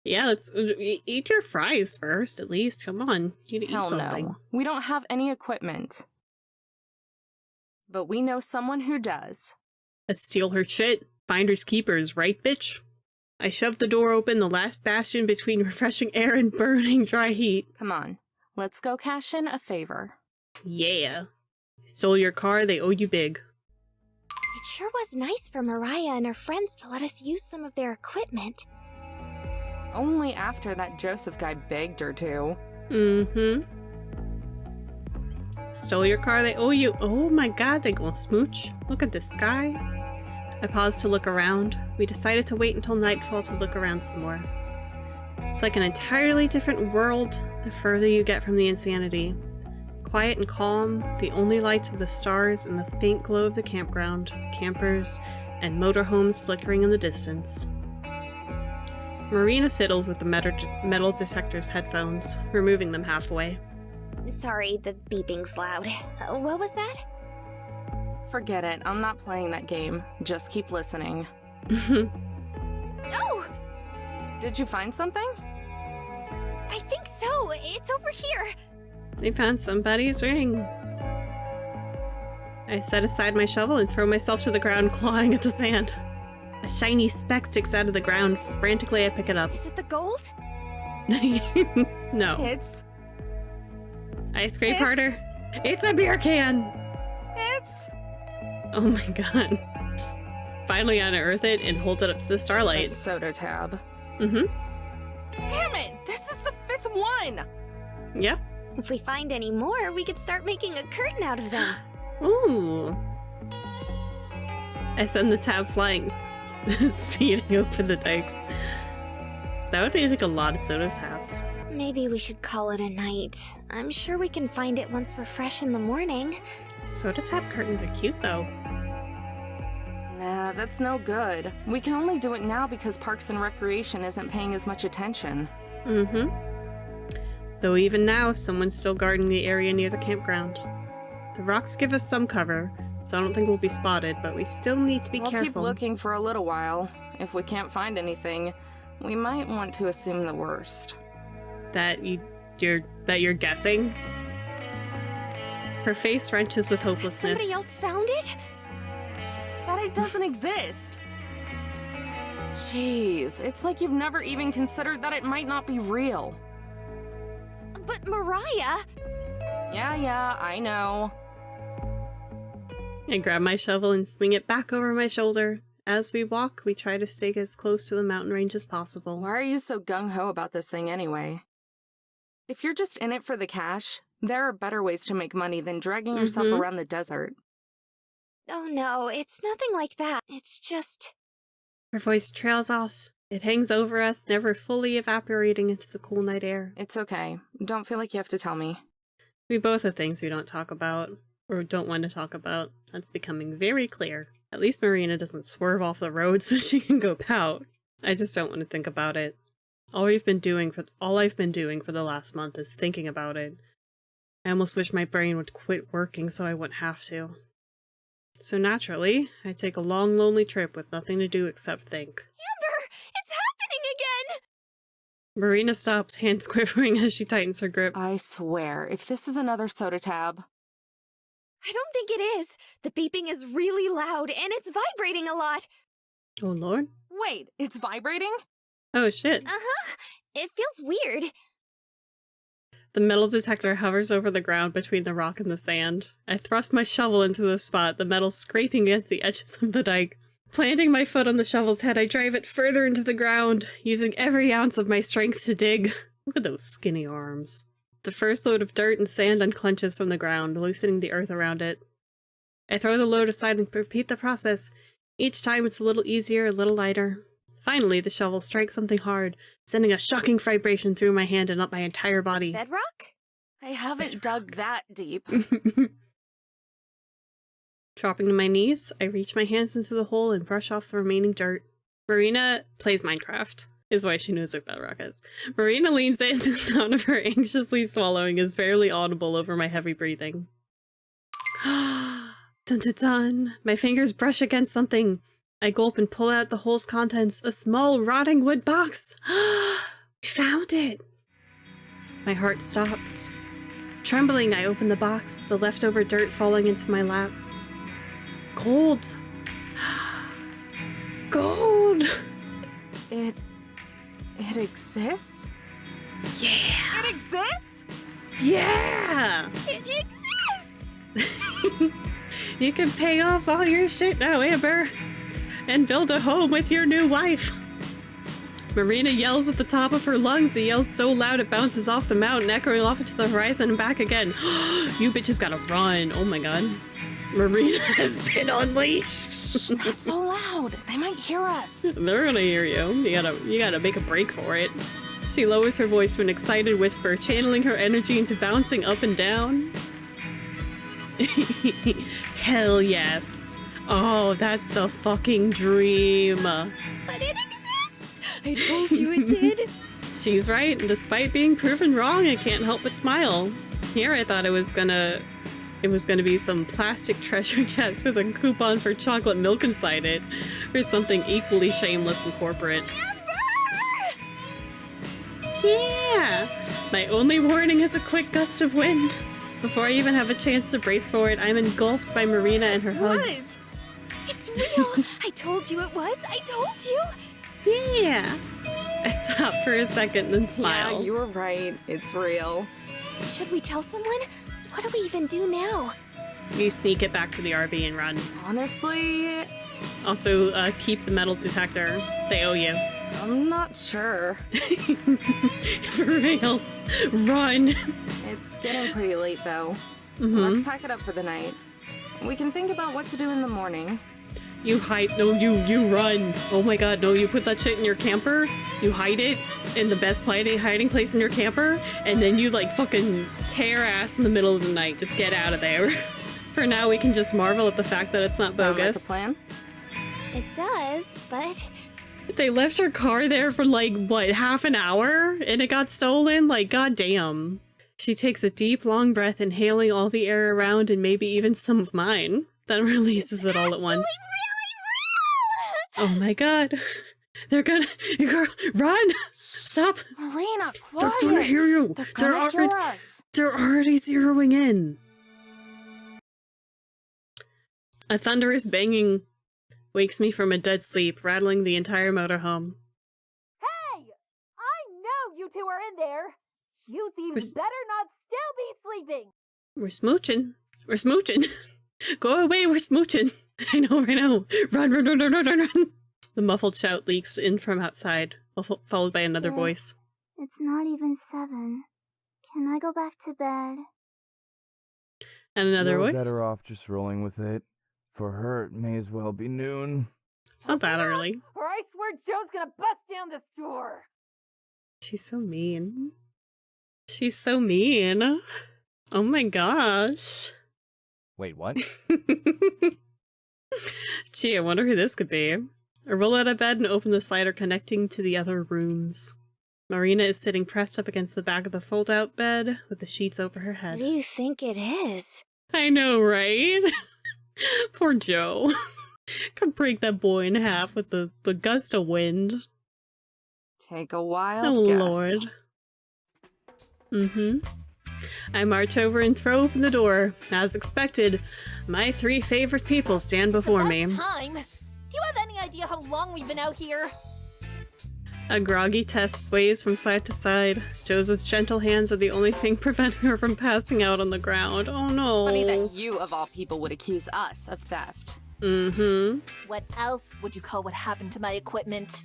[SPEAKER 1] Yeah, let's eat your fries first, at least. Come on, you need to eat
[SPEAKER 3] Hell
[SPEAKER 1] something.
[SPEAKER 3] no. We don't have any equipment. But we know someone who does.
[SPEAKER 1] Let's steal her shit. Finders keepers, right, bitch? I shoved the door open, the last bastion between refreshing air and burning dry heat.
[SPEAKER 3] Come on, let's go cash in a favor.
[SPEAKER 1] Yeah. Stole your car, they owe you big.
[SPEAKER 2] It sure was nice for Mariah and her friends to let us use some of their equipment.
[SPEAKER 3] Only after that Joseph guy begged her to.
[SPEAKER 1] Mm-hmm. Stole your car, they owe you. Oh my god, they gonna smooch. Look at the sky. I paused to look around. We decided to wait until nightfall to look around some more. It's like an entirely different world the further you get from the insanity. Quiet and calm, the only lights are the stars and the faint glow of the campground, the campers, and motorhomes flickering in the distance. Marina fiddles with the metal detector's headphones, removing them halfway.
[SPEAKER 2] Sorry, the beeping's loud. What was that?
[SPEAKER 3] Forget it, I'm not playing that game. Just keep listening.
[SPEAKER 2] Oh!
[SPEAKER 3] Did you find something?
[SPEAKER 2] I think so. It's over here.
[SPEAKER 1] They found somebody's ring. I set aside my shovel and throw myself to the ground, clawing at the sand. A shiny speck sticks out of the ground. Frantically, I pick it up.
[SPEAKER 2] Is it the gold?
[SPEAKER 1] No.
[SPEAKER 3] It's...
[SPEAKER 1] I scrape harder. It's a beer can!
[SPEAKER 3] It's...
[SPEAKER 1] Oh my god. Finally, I unearth it and hold it up to the
[SPEAKER 3] a
[SPEAKER 1] starlight.
[SPEAKER 3] soda tab.
[SPEAKER 1] Mm-hmm.
[SPEAKER 3] Damn it! This is the 5th one!
[SPEAKER 1] Yep.
[SPEAKER 2] If we find any more, we could start making a curtain out of them.
[SPEAKER 1] Ooh. I send the tab flying, speeding over the dikes. That would be like a lot of soda tabs.
[SPEAKER 2] Maybe we should call it a night. I'm sure we can find it once we're fresh in the morning.
[SPEAKER 1] Soda tab curtains are cute, though.
[SPEAKER 3] Nah, that's no good. We can only do it now because Parks and Recreation isn't paying as much attention.
[SPEAKER 1] Mm-hmm. Though even now, someone's still guarding the area near the campground. The rocks give us some cover, so I don't think we'll be spotted, but we still need to be
[SPEAKER 3] We'll
[SPEAKER 1] careful.
[SPEAKER 3] keep looking for a little while. If we can't find anything, we might want to assume the worst.
[SPEAKER 1] That you're guessing? Her face wrenches with hopelessness.
[SPEAKER 2] Somebody else found it?
[SPEAKER 3] That it doesn't exist! Jeez, it's like you've never even considered that it might not be real.
[SPEAKER 2] But Mariah...
[SPEAKER 3] Yeah, I know.
[SPEAKER 1] I grab my shovel and swing it back over my shoulder. As we walk, we try to stay as close to the mountain range as possible.
[SPEAKER 3] Why are you so gung-ho about this thing anyway? If you're just in it for the cash, there are better ways to make money than dragging yourself around the desert.
[SPEAKER 2] Oh no, it's nothing like that. It's just...
[SPEAKER 1] Her voice trails off. It hangs over us, never fully evaporating into the cool night air.
[SPEAKER 3] It's okay. Don't feel like you have to tell me.
[SPEAKER 1] We both have things we don't talk about, or don't want to talk about. That's becoming very clear. At least Marina doesn't swerve off the road so she can go pout. I just don't want to think about it. All I've been doing for the last month is thinking about it. I almost wish my brain would quit working so I wouldn't have to. So naturally, I take a long, lonely trip with nothing to do except think.
[SPEAKER 2] Amber! It's happening again!
[SPEAKER 1] Marina stops, hands quivering as she tightens her grip.
[SPEAKER 3] I swear, if this is another soda tab...
[SPEAKER 2] I don't think it is. The beeping is really loud, and it's vibrating a lot.
[SPEAKER 1] Oh lord.
[SPEAKER 3] Wait, it's vibrating?
[SPEAKER 1] Oh shit.
[SPEAKER 2] Uh-huh. It feels weird.
[SPEAKER 1] The metal detector hovers over the ground between the rock and the sand. I thrust my shovel into the spot, the metal scraping against the edges of the dike. Planting my foot on the shovel's head, I drive it further into the ground, using every ounce of my strength to dig. Look at those skinny arms. The first load of dirt and sand unclenches from the ground, loosening the earth around it. I throw the load aside and repeat the process. Each time it's a little easier, a little lighter. Finally, the shovel strikes something hard, sending a shocking vibration through my hand and up my entire body.
[SPEAKER 2] Bedrock?
[SPEAKER 3] I haven't dug that deep.
[SPEAKER 1] Dropping to my knees, I reach my hands into the hole and brush off the remaining dirt. Marina plays Minecraft, is why she knows what bedrock is. Marina leans in, the sound of her anxiously swallowing is barely audible over my heavy breathing. Dun dun dun! My fingers brush against something. I gulp and pull out the hole's contents, a small rotting wood box. We found it! My heart stops. Trembling, I open the box, the leftover dirt falling into my lap. Gold! Gold!
[SPEAKER 3] It exists?
[SPEAKER 1] Yeah!
[SPEAKER 3] It exists?
[SPEAKER 1] Yeah!
[SPEAKER 2] It exists!
[SPEAKER 1] You can pay off all your shit now, Amber! And build a home with your new wife! Marina yells at the top of her lungs. The yell's so loud it bounces off the mountain, echoing off into the horizon and back again. You bitches gotta run. Oh my god. Marina has been unleashed.
[SPEAKER 3] Not so loud. They might hear us.
[SPEAKER 1] They're gonna hear you. You gotta make a break for it. She lowers her voice to an excited whisper, channeling her energy into bouncing up and down. Hell yes. Oh, that's the fucking dream.
[SPEAKER 2] But it exists! I told you it did.
[SPEAKER 1] She's right, and despite being proven wrong, I can't help but smile. Here I thought it was gonna be some plastic treasure chest with a coupon for chocolate milk inside it, or something equally shameless and corporate. Yeah! My only warning is a quick gust of wind. Before I even have a chance to brace for it, I'm engulfed by Marina and her hug.
[SPEAKER 2] What? It's real! I told you it was! I told you!
[SPEAKER 1] Yeah! I stop for a second, then smile.
[SPEAKER 3] Yeah, you were right. It's real.
[SPEAKER 2] Should we tell someone? What do we even do now?
[SPEAKER 1] You sneak it back to the RV and run.
[SPEAKER 3] Honestly,
[SPEAKER 1] Also, keep the metal detector. They owe you.
[SPEAKER 3] I'm not sure.
[SPEAKER 1] For real. Run!
[SPEAKER 3] It's getting pretty late, though.
[SPEAKER 1] Mm-hmm.
[SPEAKER 3] Let's pack it up for the night. We can think about what to do in the morning.
[SPEAKER 1] You hide. No, you run. Oh my god, no, you put that shit in your camper, you hide it in the best hiding place in your camper, and then you like fucking tear ass in the middle of the night. Just get out of there. For now, we can just marvel at the fact that it's not
[SPEAKER 3] Sound like a
[SPEAKER 1] bogus.
[SPEAKER 3] plan?
[SPEAKER 2] It does, but...
[SPEAKER 1] They left her car there for like, what, half an hour? And it got stolen? Like, goddamn. She takes a deep, long breath, inhaling all the air around and maybe even some of mine. Then releases it all at once.
[SPEAKER 2] Really real!
[SPEAKER 1] Oh my god. They're gonna... Girl, run! Stop!
[SPEAKER 3] Marina, quiet!
[SPEAKER 1] They're gonna hear you!
[SPEAKER 3] They're gonna hear us!
[SPEAKER 1] They're already zeroing in. A thunderous banging wakes me from a dead sleep, rattling the entire motorhome.
[SPEAKER 4] Hey! I know you two are in there! You thieves better not still be sleeping!
[SPEAKER 1] We're smooching. We're smooching. Go away, we're smooching. I know, I know. Run, run, run, run, run, run, run. The muffled shout leaks in from outside, followed by another voice.
[SPEAKER 9] It's not even 7. Can I go back to bed?
[SPEAKER 1] And another
[SPEAKER 7] You're
[SPEAKER 1] voice.
[SPEAKER 7] better off just rolling with it. For her, it may as well be noon.
[SPEAKER 1] It's not that early.
[SPEAKER 4] Or I swear Joe's gonna bust down this door.
[SPEAKER 1] She's so mean. She's so mean. Oh my gosh.
[SPEAKER 7] Wait, what?
[SPEAKER 1] Gee, I wonder who this could be. I roll out of bed and open the slider connecting to the other rooms. Marina is sitting pressed up against the back of the fold-out bed with the sheets over her
[SPEAKER 2] What
[SPEAKER 1] head.
[SPEAKER 2] do you think it is?
[SPEAKER 1] I know, right? Poor Joe. Could break that boy in half with the gust of wind.
[SPEAKER 3] Take a
[SPEAKER 1] Oh,
[SPEAKER 3] wild guess.
[SPEAKER 1] Lord. Mm-hmm. I march over and throw open the door. As expected, my 3 favorite people stand before me.
[SPEAKER 4] Time? Do you have any idea how long we've been out here?
[SPEAKER 1] A groggy Tess sways from side to side. Joseph's gentle hands are the only thing preventing her from passing out on the ground. Oh no.
[SPEAKER 3] Funny that you, of all people, would accuse us of theft.
[SPEAKER 1] Mm-hmm.
[SPEAKER 4] What else would you call what happened to my equipment?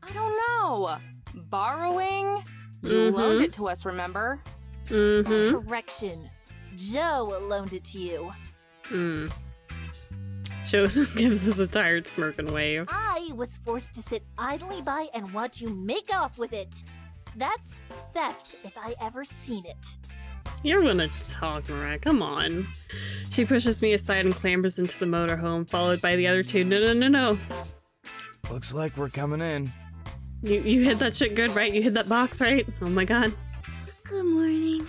[SPEAKER 3] I don't know. Borrowing? You loaned it to us, remember?
[SPEAKER 1] Mm-hmm.
[SPEAKER 4] Correction. Joe loaned it to you.
[SPEAKER 1] Joseph gives us a tired smirk and wave.
[SPEAKER 4] I was forced to sit idly by and watch you make off with it. That's theft if I ever seen it.
[SPEAKER 1] You're gonna talk, Mariah. Come on. She pushes me aside and clambers into the motorhome, followed by the other 2. No.
[SPEAKER 7] Looks like we're coming in.
[SPEAKER 1] You hid that shit good, right? You hid that box, right? Oh my god.
[SPEAKER 2] Good morning.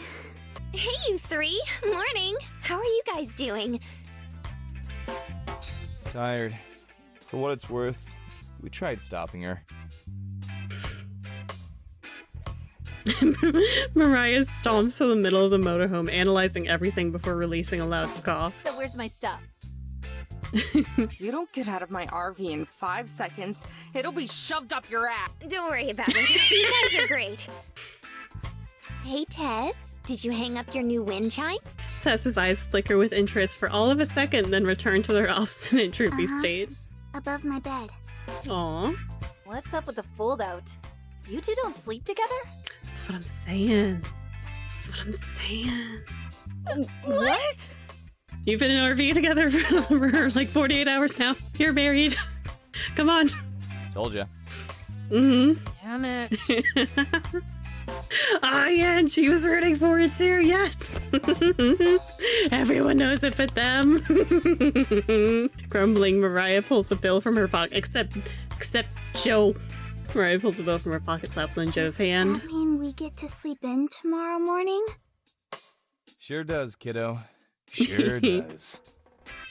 [SPEAKER 2] Hey, you 3. Morning. How are you guys doing?
[SPEAKER 7] Tired. For what it's worth, we tried stopping her.
[SPEAKER 1] Mariah stomps to the middle of the motorhome, analyzing everything before releasing a loud scoff.
[SPEAKER 4] So where's my stuff?
[SPEAKER 3] If you don't get out of my RV in 5 seconds, it'll be shoved up your ass.
[SPEAKER 2] Don't worry about it. You guys are great. Hey, Tess. Did you hang up your new wind chime?
[SPEAKER 1] Tess's eyes flicker with interest for all of a second, then return to their obstinate, droopy state.
[SPEAKER 9] Above my bed.
[SPEAKER 1] Aw.
[SPEAKER 4] What's up with the fold-out? You 2 don't sleep together?
[SPEAKER 1] That's what I'm saying. That's what I'm saying.
[SPEAKER 3] What?
[SPEAKER 1] You've been in an RV together for like 48 hours now. You're married. Come on.
[SPEAKER 7] Told ya.
[SPEAKER 1] Mm-hmm.
[SPEAKER 3] Damn it.
[SPEAKER 1] Ah, yeah, and she was rooting for it too, yes! Everyone knows it but them. Grumbling, Mariah pulls a bill from her pocket, except Joe. Mariah pulls a bill from her pocket, slaps on Joe's hand.
[SPEAKER 9] Does that mean we get to sleep in tomorrow morning?
[SPEAKER 7] Sure does, kiddo. Sure does.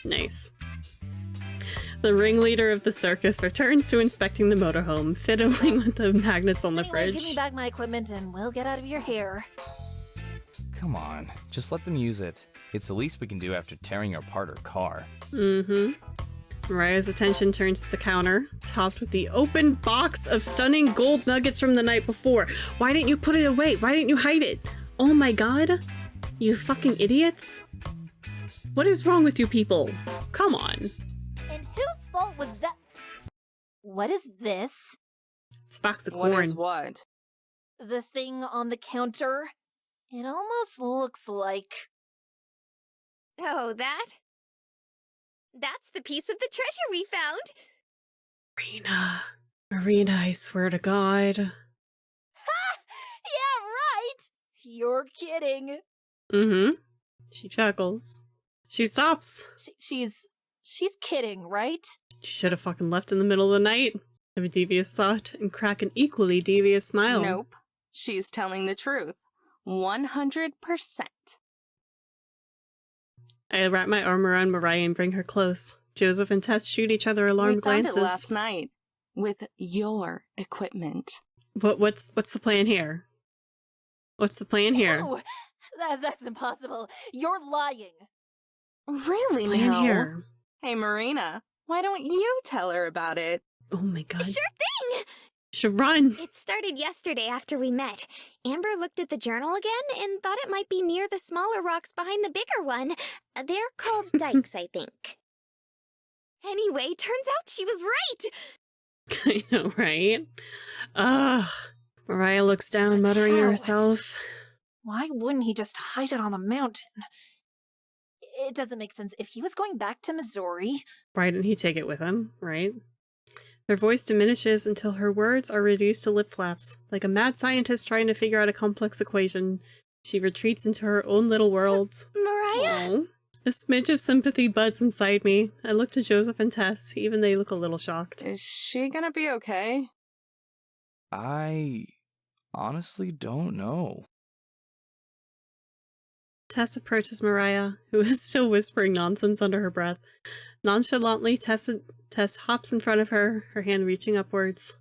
[SPEAKER 1] Nice. The ringleader of the circus returns to inspecting the motorhome, fiddling with the magnets on the
[SPEAKER 4] Anyway,
[SPEAKER 1] fridge.
[SPEAKER 4] give me back my equipment and we'll get out of your hair.
[SPEAKER 7] Come on, just let them use it. It's the least we can do after tearing apart her car.
[SPEAKER 1] Mm-hmm. Mariah's attention turns to the counter, topped with the open box of stunning gold nuggets from the night before. Why didn't you put it away? Why didn't you hide it? Oh my god. You fucking idiots. What is wrong with you people? Come on.
[SPEAKER 4] And whose fault was that? What is this?
[SPEAKER 1] It's a box of
[SPEAKER 3] What
[SPEAKER 1] corn.
[SPEAKER 3] is what?
[SPEAKER 4] The thing on the counter? It almost looks like...
[SPEAKER 2] Oh, that? That's the piece of the treasure we found.
[SPEAKER 1] Marina, I swear to God.
[SPEAKER 4] Ha! Yeah, right! You're kidding.
[SPEAKER 1] Mm-hmm. She chuckles. She stops.
[SPEAKER 4] She's kidding, right?
[SPEAKER 1] She should have fucking left in the middle of the night. Have a devious thought and crack an equally devious smile.
[SPEAKER 3] Nope. She's telling the truth. 100%.
[SPEAKER 1] I wrap my arm around Mariah and bring her close. Joseph and Tess shoot each other alarmed
[SPEAKER 3] We found
[SPEAKER 1] glances.
[SPEAKER 3] it last night. With your equipment.
[SPEAKER 1] What's the plan here? What's the plan here?
[SPEAKER 4] Oh, that's impossible. You're lying.
[SPEAKER 3] Really,
[SPEAKER 1] Plan
[SPEAKER 3] now?
[SPEAKER 1] here.
[SPEAKER 3] Hey, Marina, why don't you tell her about it?
[SPEAKER 1] Oh my god.
[SPEAKER 2] Sure thing!
[SPEAKER 1] Should run.
[SPEAKER 2] It started yesterday after we met. Amber looked at the journal again and thought it might be near the smaller rocks behind the bigger one. They're called dikes, I think. Anyway, turns out she was right!
[SPEAKER 1] I know, right? Ugh. Mariah looks down, muttering to
[SPEAKER 4] How?
[SPEAKER 1] herself.
[SPEAKER 4] Why wouldn't he just hide it on the mountain? It doesn't make sense. If he was going back to Missouri...
[SPEAKER 1] Why didn't he take it with him, right? Her voice diminishes until her words are reduced to lip flaps. Like a mad scientist trying to figure out a complex equation, she retreats into her own little world.
[SPEAKER 2] Mariah?
[SPEAKER 1] Aww. A smidge of sympathy buds inside me. I look to Joseph and Tess, even they look a little shocked.
[SPEAKER 3] Is she gonna be okay?
[SPEAKER 7] I honestly don't know.
[SPEAKER 1] Tess approaches Mariah, who is still whispering nonsense under her breath. Nonchalantly, Tess hops in front of her hand reaching upwards,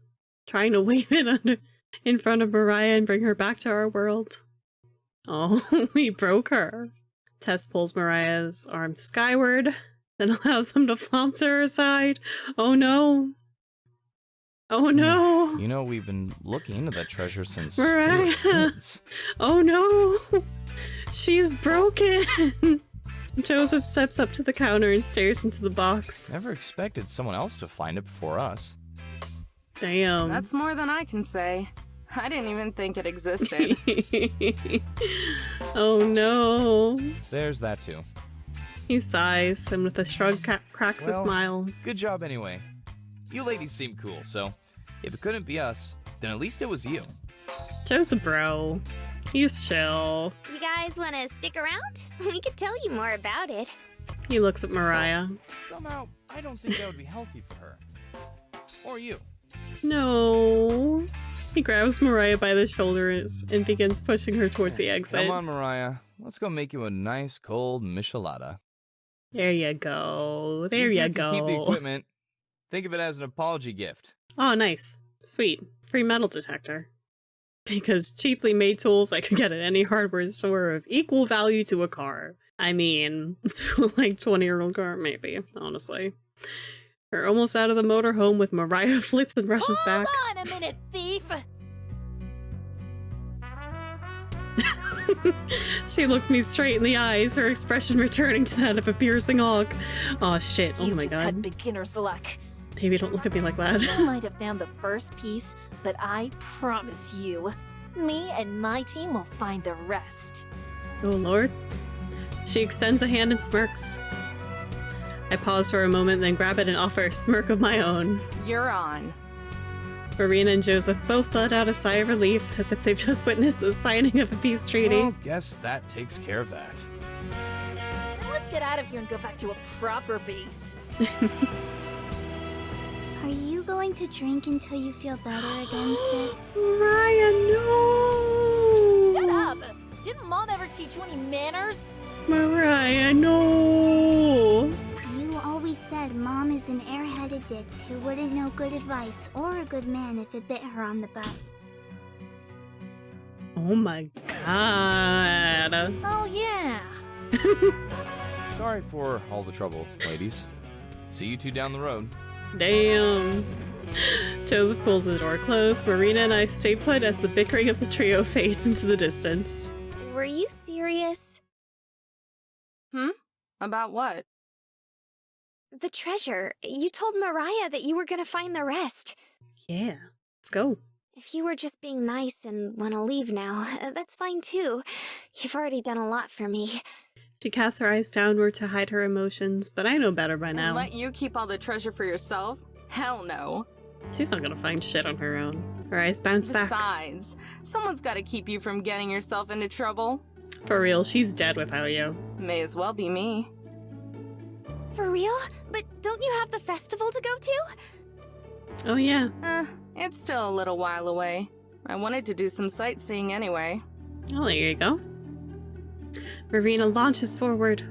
[SPEAKER 1] trying to wave it in front of Mariah and bring her back to our world. Oh, we broke her. Tess pulls Mariah's arm skyward, then allows them to flop to her side. Oh no. Oh no.
[SPEAKER 7] You know, we've been looking into that treasure since
[SPEAKER 1] Mariah.
[SPEAKER 7] we were kids.
[SPEAKER 1] Oh no. She's broken. Joseph steps up to the counter and stares into the box.
[SPEAKER 7] Never expected someone else to find it before us.
[SPEAKER 1] Damn.
[SPEAKER 3] That's more than I can say. I didn't even think it existed.
[SPEAKER 1] Oh no.
[SPEAKER 7] There's that too.
[SPEAKER 1] He sighs and with a shrug cracks a
[SPEAKER 7] Well,
[SPEAKER 1] smile.
[SPEAKER 7] Good job anyway. You ladies seem cool, so if it couldn't be us, then at least it was you.
[SPEAKER 1] Joseph bro. He's chill.
[SPEAKER 2] You guys want to stick around? We could tell you more about it.
[SPEAKER 1] He looks at Mariah.
[SPEAKER 7] Somehow, I don't think that would be healthy for her. Or you.
[SPEAKER 1] No. He grabs Mariah by the shoulders and begins pushing her towards the exit.
[SPEAKER 7] Come on, Mariah. Let's go make you a nice cold michelada.
[SPEAKER 1] There you go. There
[SPEAKER 7] You
[SPEAKER 1] you
[SPEAKER 7] two can keep the
[SPEAKER 1] go.
[SPEAKER 7] equipment. Think of it as an apology gift.
[SPEAKER 1] Oh, nice. Sweet. Free metal detector. Because cheaply made tools I could get at any hardware store of equal value to a car. I mean, like 20-year-old car, maybe, honestly. We're almost out of the motorhome with Mariah flips and rushes back.
[SPEAKER 4] Hold on a minute, thief!
[SPEAKER 1] She looks me straight in the eyes, her expression returning to that of a piercing hawk. Oh shit, oh
[SPEAKER 4] You
[SPEAKER 1] my
[SPEAKER 4] just
[SPEAKER 1] god.
[SPEAKER 4] had beginner's luck.
[SPEAKER 1] Baby, don't look at me like that.
[SPEAKER 4] You might have found the first piece, but I promise you, me and my team will find the rest.
[SPEAKER 1] Oh lord. She extends a hand and smirks. I pause for a moment, then grab it and offer a smirk of my own.
[SPEAKER 3] You're on.
[SPEAKER 1] Marina and Joseph both let out a sigh of relief, as if they've just witnessed the signing of a peace treaty.
[SPEAKER 7] Well, guess that takes care of that.
[SPEAKER 4] Now let's get out of here and go back to a proper base.
[SPEAKER 9] Are you going to drink until you feel better again, sis?
[SPEAKER 1] Mariah, no!
[SPEAKER 4] Shut up! Didn't Mom ever teach you any manners?
[SPEAKER 1] Mariah, no!
[SPEAKER 9] You always said Mom is an airheaded ditz who wouldn't know good advice or a good man if it bit her on the butt.
[SPEAKER 1] Oh my god.
[SPEAKER 4] Oh yeah.
[SPEAKER 7] Sorry for all the trouble, ladies. See you two down the road.
[SPEAKER 1] Damn. Joseph pulls the door closed. Marina and I stay put as the bickering of the trio fades into the distance.
[SPEAKER 2] Were you serious?
[SPEAKER 3] About what?
[SPEAKER 2] The treasure. You told Mariah that you were gonna find the rest.
[SPEAKER 1] Yeah, let's go.
[SPEAKER 2] If you were just being nice and want to leave now, that's fine too. You've already done a lot for me.
[SPEAKER 1] She casts her eyes downward to hide her emotions, but I know better by
[SPEAKER 3] And
[SPEAKER 1] now.
[SPEAKER 3] let you keep all the treasure for yourself? Hell no.
[SPEAKER 1] She's not gonna find shit on her own. Her eyes bounce back.
[SPEAKER 3] Besides, someone's gotta keep you from getting yourself into trouble.
[SPEAKER 1] For real, she's dead without you.
[SPEAKER 3] May as well be me.
[SPEAKER 2] For real? But don't you have the festival to go to?
[SPEAKER 1] Oh yeah.
[SPEAKER 3] It's still a little while away. I wanted to do some sightseeing anyway.
[SPEAKER 1] Oh, there you go. Marina launches forward.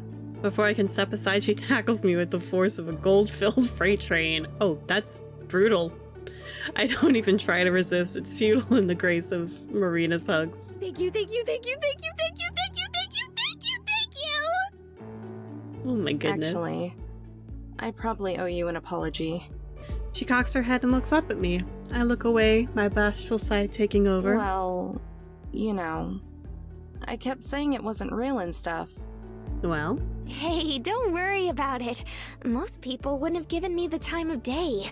[SPEAKER 1] Before I can step aside, she tackles me with the force of a gold-filled freight train. Oh, that's brutal. I don't even try to resist. It's futile in the grace of Marina's hugs.
[SPEAKER 2] Thank you, thank you, thank you, thank you, thank you, thank you, thank you, thank you, thank you!
[SPEAKER 1] Oh my goodness.
[SPEAKER 3] Actually, I probably owe you an apology.
[SPEAKER 1] She cocks her head and looks up at me. I look away, my bashful side taking over.
[SPEAKER 3] Well, you know, I kept saying it wasn't real and stuff.
[SPEAKER 1] Well?
[SPEAKER 2] Hey, don't worry about it. Most people wouldn't have given me the time of day.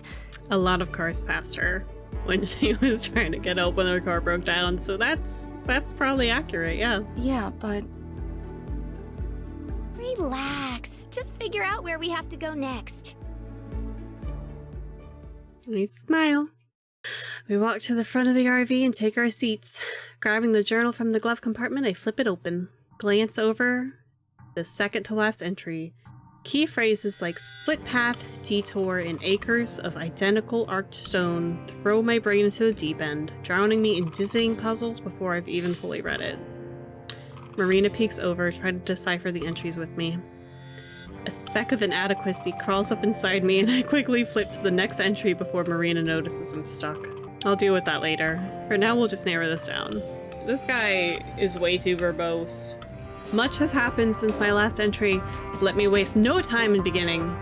[SPEAKER 1] A lot of cars passed her when she was trying to get out when her car broke down, so that's probably accurate, yeah.
[SPEAKER 3] Yeah, but
[SPEAKER 2] Relax. Just figure out where we have to go next.
[SPEAKER 1] I smile. We walk to the front of the RV and take our seats. Grabbing the journal from the glove compartment, I flip it open. Glance over the second to last entry. Key phrases like split path, detour, and acres of identical arced stone throw my brain into the deep end, drowning me in dizzying puzzles before I've even fully read it. Marina peeks over, trying to decipher the entries with me. A speck of inadequacy crawls up inside me, and I quickly flip to the next entry before Marina notices I'm stuck. I'll deal with that later. For now, we'll just narrow this down. This guy is way too verbose. Much has happened since my last entry, so let me waste no time in beginning.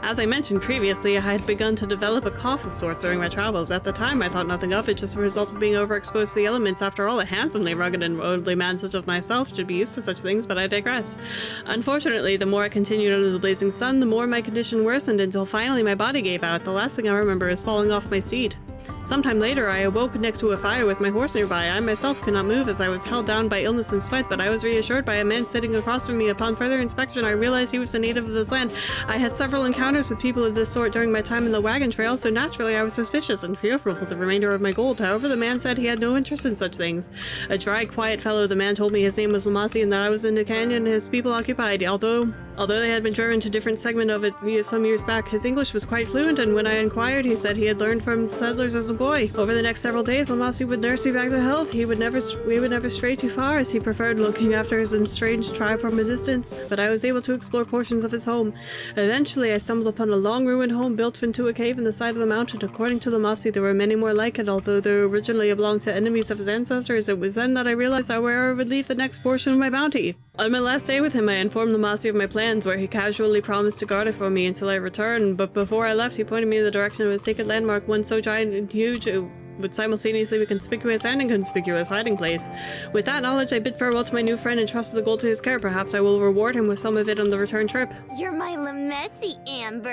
[SPEAKER 1] As I mentioned previously, I had begun to develop a cough of sorts during my travels. At the time, I thought nothing of it, just a result of being overexposed to the elements. After all, a handsomely rugged and worldly man such as myself should be used to such things, but I digress. Unfortunately, the more I continued under the blazing sun, the more my condition worsened until finally my body gave out. The last thing I remember is falling off my seat. Sometime later, I awoke next to a fire with my horse nearby. I myself could not move as I was held down by illness and sweat, but I was reassured by a man sitting across from me. Upon further inspection, I realized he was a native of this land. I had several encounters with people of this sort during my time in the wagon trail, so naturally I was suspicious and fearful for the remainder of my gold. However, the man said he had no interest in such things. A dry, quiet fellow, the man told me his name was Lamasi and that I was in the canyon his people occupied. Although they had been driven to different segment of it some years back, his English was quite fluent, and when I inquired, he said he had learned from settlers as a boy. Over the next several days, Lamasi would nurse me back to health. We would never stray too far, as he preferred looking after his estranged tribe from a distance, but I was able to explore portions of his home. Eventually, I stumbled upon a long ruined home built into a cave in the side of the mountain. According to Lamasi, there were many more like it, although they originally belonged to enemies of his ancestors. It was then that I realized where I would leave the next portion of my bounty. On my last day with him, I informed Lamasi of my plans, where he casually promised to guard it for me until I returned, but before I left, he pointed me in the direction of a sacred landmark, one so giant and huge it would simultaneously be conspicuous and inconspicuous hiding place. With that knowledge, I bid farewell to my new friend and trusted the gold to his care. Perhaps I will reward him with some of it on the return trip.
[SPEAKER 2] You're my Lamesi, Amber.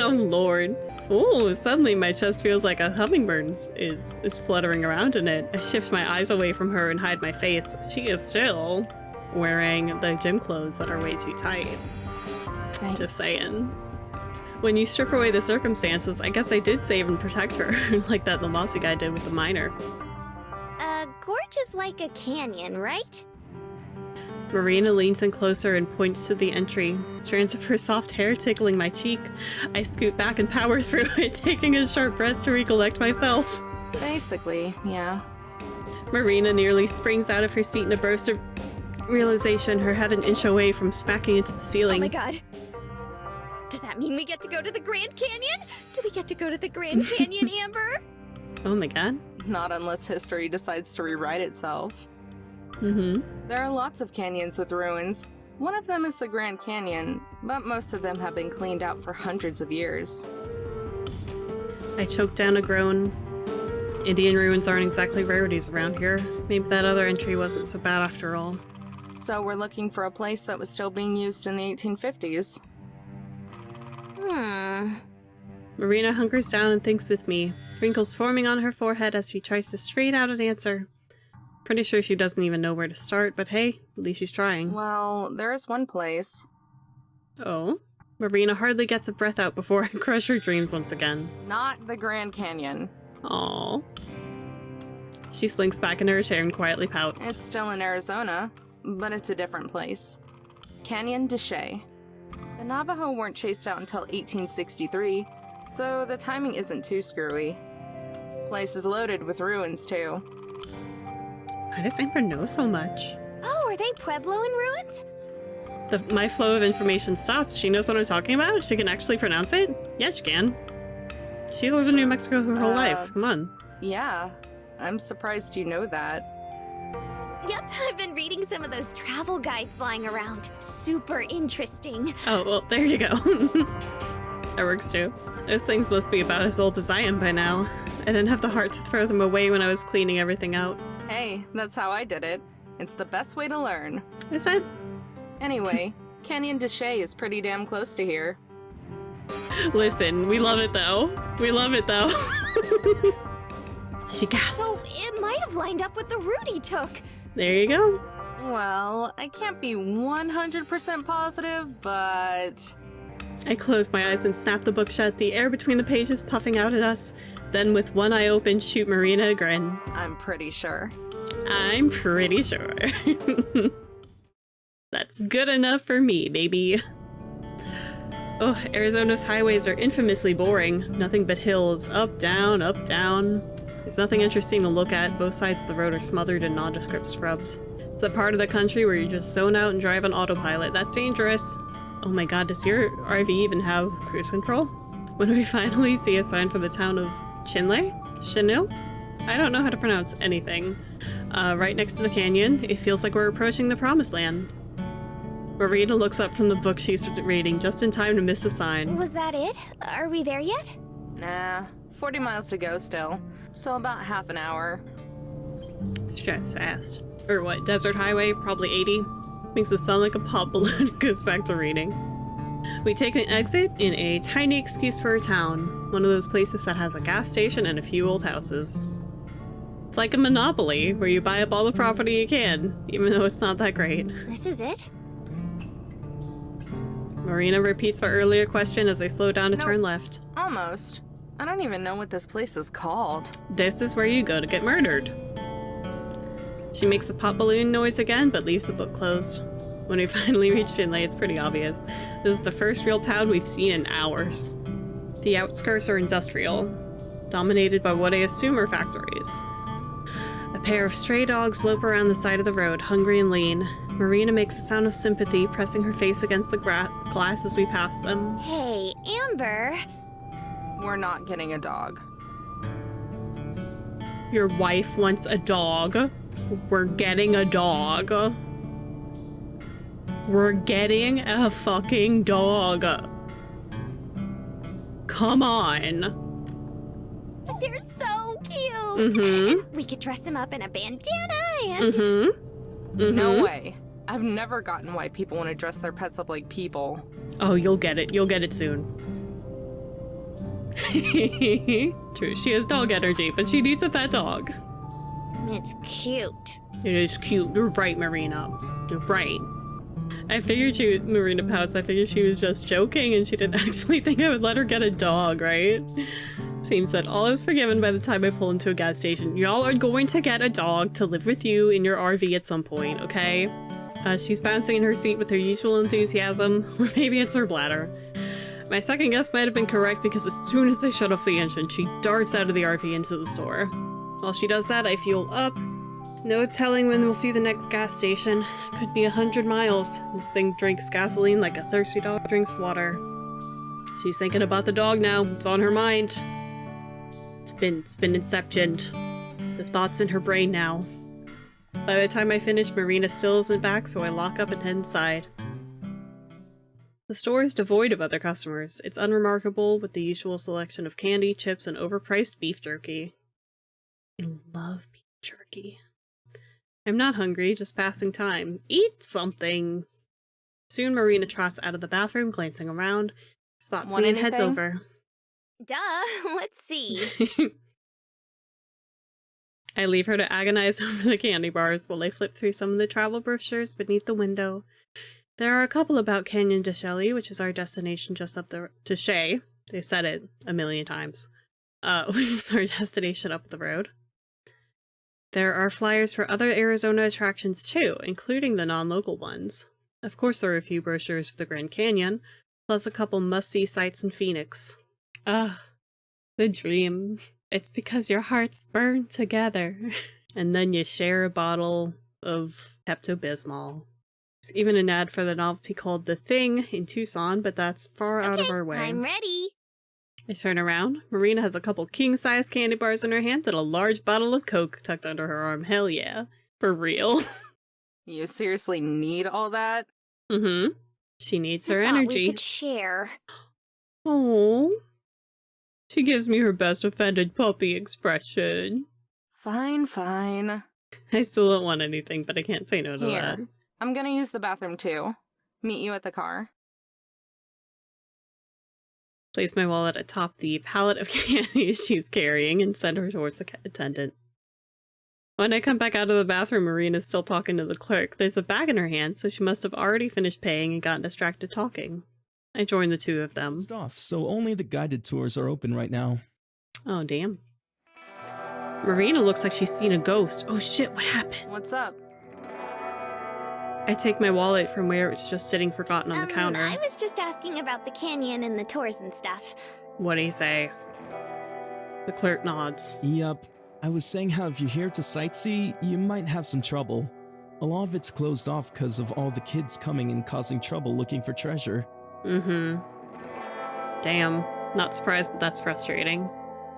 [SPEAKER 1] Oh lord. Oh, suddenly my chest feels like a hummingbird is fluttering around in it. I shift my eyes away from her and hide my face. She is still wearing the gym clothes that are way too tight.
[SPEAKER 3] Thanks.
[SPEAKER 1] Just saying. When you strip away the circumstances, I guess I did save and protect her, like that Lamasi guy did with the miner.
[SPEAKER 2] Gorge is like a canyon, right?
[SPEAKER 1] Marina leans in closer and points to the entry, strands of her soft hair tickling my cheek. I scoot back and power through it, taking a sharp breath to recollect myself.
[SPEAKER 3] Basically, yeah.
[SPEAKER 1] Marina nearly springs out of her seat in a burst of realization, her head an inch away from smacking into the ceiling.
[SPEAKER 2] Oh my god. Does that mean we get to go to the Grand Canyon? Do we get to go to the Grand Canyon, Amber?
[SPEAKER 1] Oh my god.
[SPEAKER 3] Not unless history decides to rewrite itself. There are lots of canyons with ruins. One of them is the Grand Canyon, but most of them have been cleaned out for hundreds of years.
[SPEAKER 1] I choke down a groan. Indian ruins aren't exactly rarities around here. Maybe that other entry wasn't so bad after all.
[SPEAKER 3] So we're looking for a place that was still being used in the 1850s. Marina
[SPEAKER 1] hunkers down and thinks with me, wrinkles forming on her forehead as she tries to straighten out an answer. Pretty sure she doesn't even know where to start, but hey, at least she's trying.
[SPEAKER 3] Well, there is one place.
[SPEAKER 1] Oh? Marina hardly gets a breath out before I crush her dreams once again.
[SPEAKER 3] Not the Grand Canyon.
[SPEAKER 1] Aww. She slinks back in her chair and quietly pouts.
[SPEAKER 3] It's still in Arizona, but it's a different place. Canyon de Chelly. The Navajo weren't chased out until 1863, so the timing isn't too screwy. Place is loaded with ruins, too.
[SPEAKER 1] Why does Amber know so much?
[SPEAKER 2] Oh, are they Pueblo in ruins?
[SPEAKER 1] My flow of information stops. She knows what I'm talking about? She can actually pronounce it? Yeah, she can. She's lived in New Mexico her whole life. Come on.
[SPEAKER 3] Yeah. I'm surprised you know that.
[SPEAKER 2] Yep, I've been reading some of those travel guides lying around. Super interesting.
[SPEAKER 1] Oh, well, there you go. That works too. Those things must be about as old as I am by now. I didn't have the heart to throw them away when I was cleaning everything out.
[SPEAKER 3] Hey, that's how I did it. It's the best way to learn.
[SPEAKER 1] Is it?
[SPEAKER 3] Anyway, Canyon de Chelly is pretty damn close to here.
[SPEAKER 1] Listen, we love it though. We love it though. She gasps.
[SPEAKER 2] So it might have lined up with the route he took.
[SPEAKER 1] There you go.
[SPEAKER 3] Well, I can't be 100% positive, but...
[SPEAKER 1] I close my eyes and snap the book shut, the air between the pages puffing out at us. Then with one eye open, shoot Marina a grin.
[SPEAKER 3] I'm pretty sure.
[SPEAKER 1] I'm pretty sure. That's good enough for me, baby. Oh, Arizona's highways are infamously boring. Nothing but hills. Up, down, up, down. There's nothing interesting to look at. Both sides of the road are smothered in nondescript shrubs. It's a part of the country where you're just zone out and drive on autopilot. That's dangerous. Oh my god, does your RV even have cruise control? When we finally see a sign for the town of Chinle? Chinle? I don't know how to pronounce anything. Right next to the canyon, it feels like we're approaching the promised land. Marina looks up from the book she's reading just in time to miss the sign.
[SPEAKER 2] Was that it? Are we there yet?
[SPEAKER 3] Nah, 40 miles to go still. So about half an hour.
[SPEAKER 1] She drives fast. Or what, desert highway? Probably 80? Makes it sound like a pop balloon and goes back to reading. We take an exit in a tiny excuse for a town. One of those places that has a gas station and a few old houses. It's like a monopoly, where you buy up all the property you can, even though it's not that great.
[SPEAKER 2] This is it?
[SPEAKER 1] Marina repeats our earlier question as I slow down to
[SPEAKER 3] Nope.
[SPEAKER 1] turn left.
[SPEAKER 3] Almost. I don't even know what this place is called.
[SPEAKER 1] This is where you go to get murdered. She makes the pop balloon noise again, but leaves the book closed. When we finally reach Finlay, it's pretty obvious. This is the first real town we've seen in hours. The outskirts are industrial, dominated by what I assume are factories. A pair of stray dogs lope around the side of the road, hungry and lean. Marina makes a sound of sympathy, pressing her face against the glass as we pass them.
[SPEAKER 2] Hey, Amber.
[SPEAKER 3] We're not getting a dog.
[SPEAKER 1] Your wife wants a dog. We're getting a dog. We're getting a fucking dog. Come on.
[SPEAKER 2] But they're so cute.
[SPEAKER 1] Mm-hmm.
[SPEAKER 2] And we could dress him up in a bandana and...
[SPEAKER 1] Mm-hmm. Mm-hmm.
[SPEAKER 3] No way. I've never gotten why people want to dress their pets up like people.
[SPEAKER 1] Oh, you'll get it. You'll get it soon. True, she has dog energy, but she needs a pet dog.
[SPEAKER 2] It's cute.
[SPEAKER 1] It is cute. You're right, Marina. You're right. I figured Marina pouts. I figured she was just joking and she didn't actually think I would let her get a dog, right? Seems that all is forgiven by the time I pull into a gas station. Y'all are going to get a dog to live with you in your RV at some point, okay? She's bouncing in her seat with her usual enthusiasm, or maybe it's her bladder. My second guess might have been correct because as soon as they shut off the engine, she darts out of the RV into the store. While she does that, I fuel up. No telling when we'll see the next gas station. Could be 100 miles. This thing drinks gasoline like a thirsty dog drinks water. She's thinking about the dog now. It's on her mind. It's been inceptioned. The thoughts in her brain now. By the time I finish, Marina still isn't back, so I lock up and head inside. The store is devoid of other customers. It's unremarkable, with the usual selection of candy, chips, and overpriced beef jerky. I love beef jerky. I'm not hungry, just passing time. Eat something! Soon Marina trots out of the bathroom, glancing around, spots
[SPEAKER 3] Want
[SPEAKER 1] me and heads
[SPEAKER 3] anything?
[SPEAKER 1] over.
[SPEAKER 2] Duh, let's see.
[SPEAKER 1] I leave her to agonize over the candy bars while I flip through some of the travel brochures beneath the window. There are a couple about Canyon de Chelly, which is our destination just up the to Shay. They said it a million times. Which is our destination up the road. There are flyers for other Arizona attractions too, including the non-local ones. Of course, there are a few brochures for the Grand Canyon, plus a couple must-see sites in Phoenix. Ah, the dream. It's because your hearts burn together. And then you share a bottle of Pepto-Bismol. There's even an ad for the novelty called The Thing in Tucson, but that's far out of our way.
[SPEAKER 2] I'm ready.
[SPEAKER 1] I turn around. Marina has a couple king-size candy bars in her hand and a large bottle of Coke tucked under her arm. Hell yeah. For real.
[SPEAKER 3] You seriously need all that?
[SPEAKER 1] Mm-hmm. She needs her
[SPEAKER 2] I thought we
[SPEAKER 1] energy.
[SPEAKER 2] could share.
[SPEAKER 1] Oh. She gives me her best offended puppy expression.
[SPEAKER 3] Fine, fine.
[SPEAKER 1] I still don't want anything, but I can't say no to that.
[SPEAKER 3] Here. I'm gonna use the bathroom too. Meet you at the car.
[SPEAKER 1] Place my wallet atop the pallet of candies she's carrying and send her towards the attendant. When I come back out of the bathroom, Marina's still talking to the clerk. There's a bag in her hand, so she must have already finished paying and gotten distracted talking. I join the two of them.
[SPEAKER 10] Stuff, so only the guided tours are open right now.
[SPEAKER 1] Oh, damn. Marina looks like she's seen a ghost. Oh shit, what happened?
[SPEAKER 3] What's up?
[SPEAKER 1] I take my wallet from where it's just sitting forgotten on the counter.
[SPEAKER 2] I was just asking about the canyon and the tours and stuff.
[SPEAKER 1] What do you say? The clerk nods.
[SPEAKER 10] Yup. I was saying how if you're here to sightsee, you might have some trouble. A lot of it's closed off because of all the kids coming and causing trouble looking for treasure.
[SPEAKER 1] Mm-hmm. Damn. Not surprised, but that's frustrating.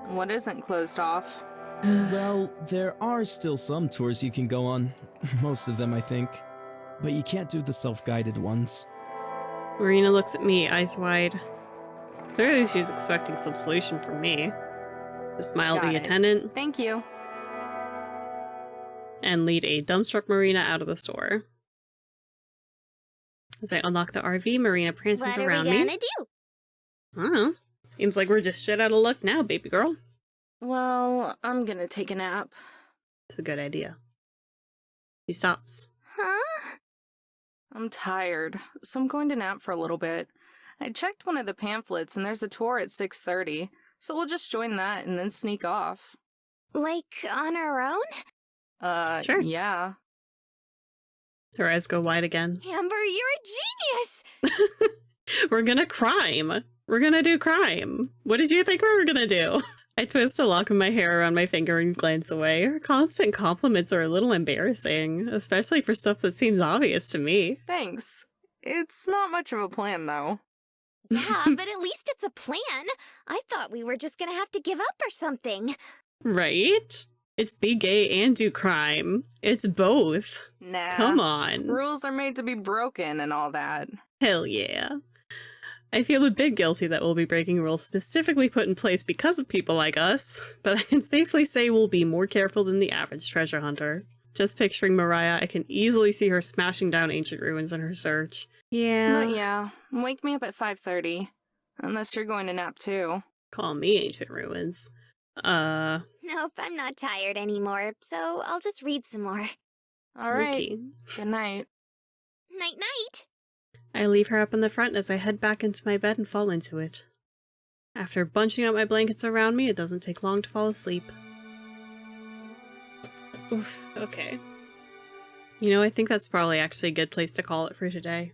[SPEAKER 3] What isn't closed off?
[SPEAKER 10] Well, there are still some tours you can go on. Most of them, I think. But you can't do the self-guided ones.
[SPEAKER 1] Marina looks at me, eyes wide. Clearly she's expecting some solution from me. To smile at the attendant.
[SPEAKER 3] Thank you.
[SPEAKER 1] And lead a dumbstruck Marina out of the store. As I unlock the RV, Marina prances around me.
[SPEAKER 2] What are we gonna do?
[SPEAKER 1] I don't know. Seems like we're just shit out of luck now, baby girl.
[SPEAKER 3] Well, I'm gonna take a nap.
[SPEAKER 1] It's a good idea. He stops.
[SPEAKER 2] Huh?
[SPEAKER 3] I'm tired, so I'm going to nap for a little bit. I checked one of the pamphlets and there's a tour at 6:30, so we'll just join that and then sneak off.
[SPEAKER 2] Like, on our own?
[SPEAKER 1] Sure.
[SPEAKER 3] Yeah.
[SPEAKER 1] Her eyes go wide again.
[SPEAKER 2] Amber, you're a genius!
[SPEAKER 1] We're gonna crime. We're gonna do crime. What did you think we were gonna do? I twist a lock of my hair around my finger and glance away. Her constant compliments are a little embarrassing, especially for stuff that seems obvious to me.
[SPEAKER 3] Thanks. It's not much of a plan, though.
[SPEAKER 2] Yeah, but at least it's a plan. I thought we were just gonna have to give up or something.
[SPEAKER 1] Right? It's be gay and do crime. It's both.
[SPEAKER 3] Nah.
[SPEAKER 1] Come on.
[SPEAKER 3] Rules are made to be broken and all that.
[SPEAKER 1] Hell yeah. I feel a bit guilty that we'll be breaking rules specifically put in place because of people like us, but I can safely say we'll be more careful than the average treasure hunter. Just picturing Mariah, I can easily see her smashing down ancient ruins in her search. Yeah.
[SPEAKER 3] But yeah, wake me up at 5:30. Unless you're going to nap too.
[SPEAKER 1] Call me ancient ruins.
[SPEAKER 2] Nope, I'm not tired anymore, so I'll just read some more.
[SPEAKER 3] Alright.
[SPEAKER 1] Okay.
[SPEAKER 3] Good night.
[SPEAKER 2] Night-night!
[SPEAKER 1] I leave her up in the front as I head back into my bed and fall into it. After bunching up my blankets around me, it doesn't take long to fall asleep. Oof, okay. You know, I think that's probably actually a good place to call it for today.